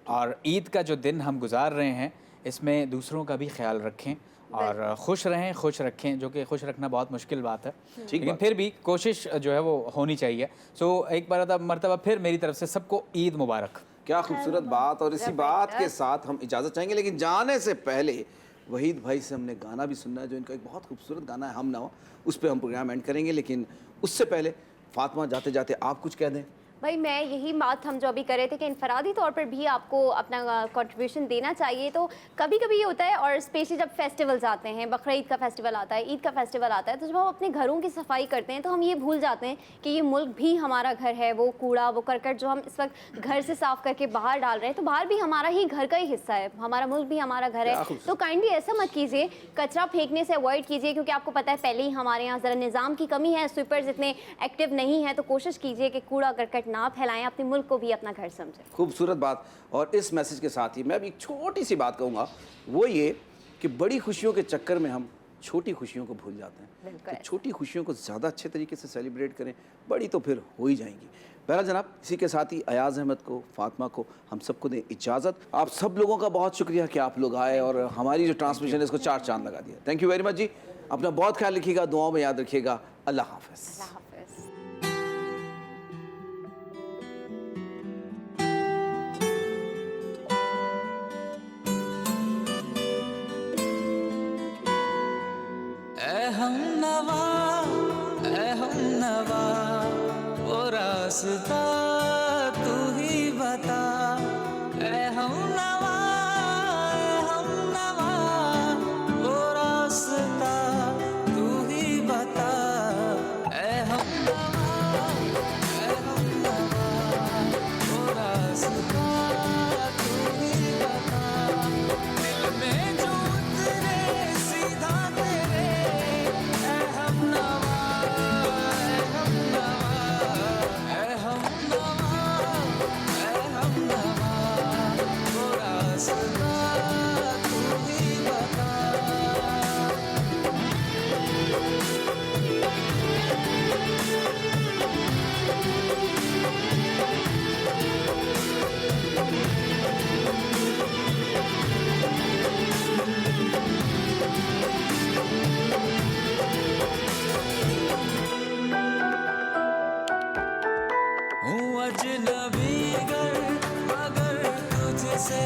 [SPEAKER 8] और ईद का जो दिन हम गुजार रहे हैं, इसमें दूसरों का भी ख्याल रखें और खुश रहें, खुश रखें, जो कि खुश रखना बहुत मुश्किल बात है, लेकिन फिर भी कोशिश जो है वो होनी चाहिए। सो एक बार मरतबा फिर मेरी तरफ से सबको ईद मुबारक।
[SPEAKER 2] क्या खूबसूरत बात। और इसी बात के साथ हम इजाज़त चाहेंगे, लेकिन जाने से पहले वहीद भाई से हमने गाना भी सुनना है, जो इनका एक बहुत खूबसूरत गाना है हम ना हो, उस पर हम प्रोग्राम एंड करेंगे। लेकिन उससे पहले फातिमा जाते जाते आप कुछ कह दें।
[SPEAKER 7] भाई मैं यही बात हम जो अभी कर रहे थे कि इनफरादी तौर पर भी आपको अपना कंट्रीब्यूशन देना चाहिए। तो कभी कभी ये होता है, और स्पेशली जब फेस्टिवल्स आते हैं, बकरीद का फेस्टिवल आता है, ईद का फेस्टिवल आता है, तो जब हम अपने घरों की सफाई करते हैं तो हम ये भूल जाते हैं कि ये मुल्क भी हमारा घर है। वो कूड़ा, वो करकट जो हम इस वक्त घर से साफ़ करके बाहर डाल रहे हैं, तो बाहर भी हमारा ही घर का ही हिस्सा है, हमारा मुल्क भी हमारा घर है। तो काइंडली ऐसा मत कीजिए, कचरा फेंकने से अवॉइड कीजिए, क्योंकि आपको पता है पहले ही हमारे यहाँ ज़रा निज़ाम की कमी है, स्वीपर्स इतने एक्टिव नहीं है। तो कोशिश कीजिए कि कूड़ा करकट ना फैलाएं, अपने मुल्क को भी अपना घर समझें।
[SPEAKER 2] खूबसूरत बात। और इस मैसेज के साथ ही मैं भी एक छोटी सी बात कहूँगा, वो ये कि बड़ी खुशियों के चक्कर में हम छोटी खुशियों को भूल जाते हैं। तो छोटी खुशियों को ज़्यादा अच्छे तरीके से सेलिब्रेट करें, बड़ी तो फिर हो ही जाएंगी। बहरहाल जनाब, इसी के साथ ही अयाज़ अहमद को, फातिमा को, हम सबको दें इजाज़त। आप सब लोगों का बहुत शुक्रिया कि आप लोग आए और हमारी जो ट्रांसमिशन है इसको 4 चांद लगा दिया। थैंक यू वेरी मच जी। अपना बहुत ख्याल रखिएगा, दुआओं में याद रखिएगा। अल्लाह हाफ़िज़।
[SPEAKER 13] रास्ता तू ही बता, ऐ हमनवा वो रास्ता तू ही बता, ऐ हमनवा वो रास्ता तू ही बता। दिल में जो उतरे सीधा तेरे, ऐ हमनवा अजनबी गर मगर तुझसे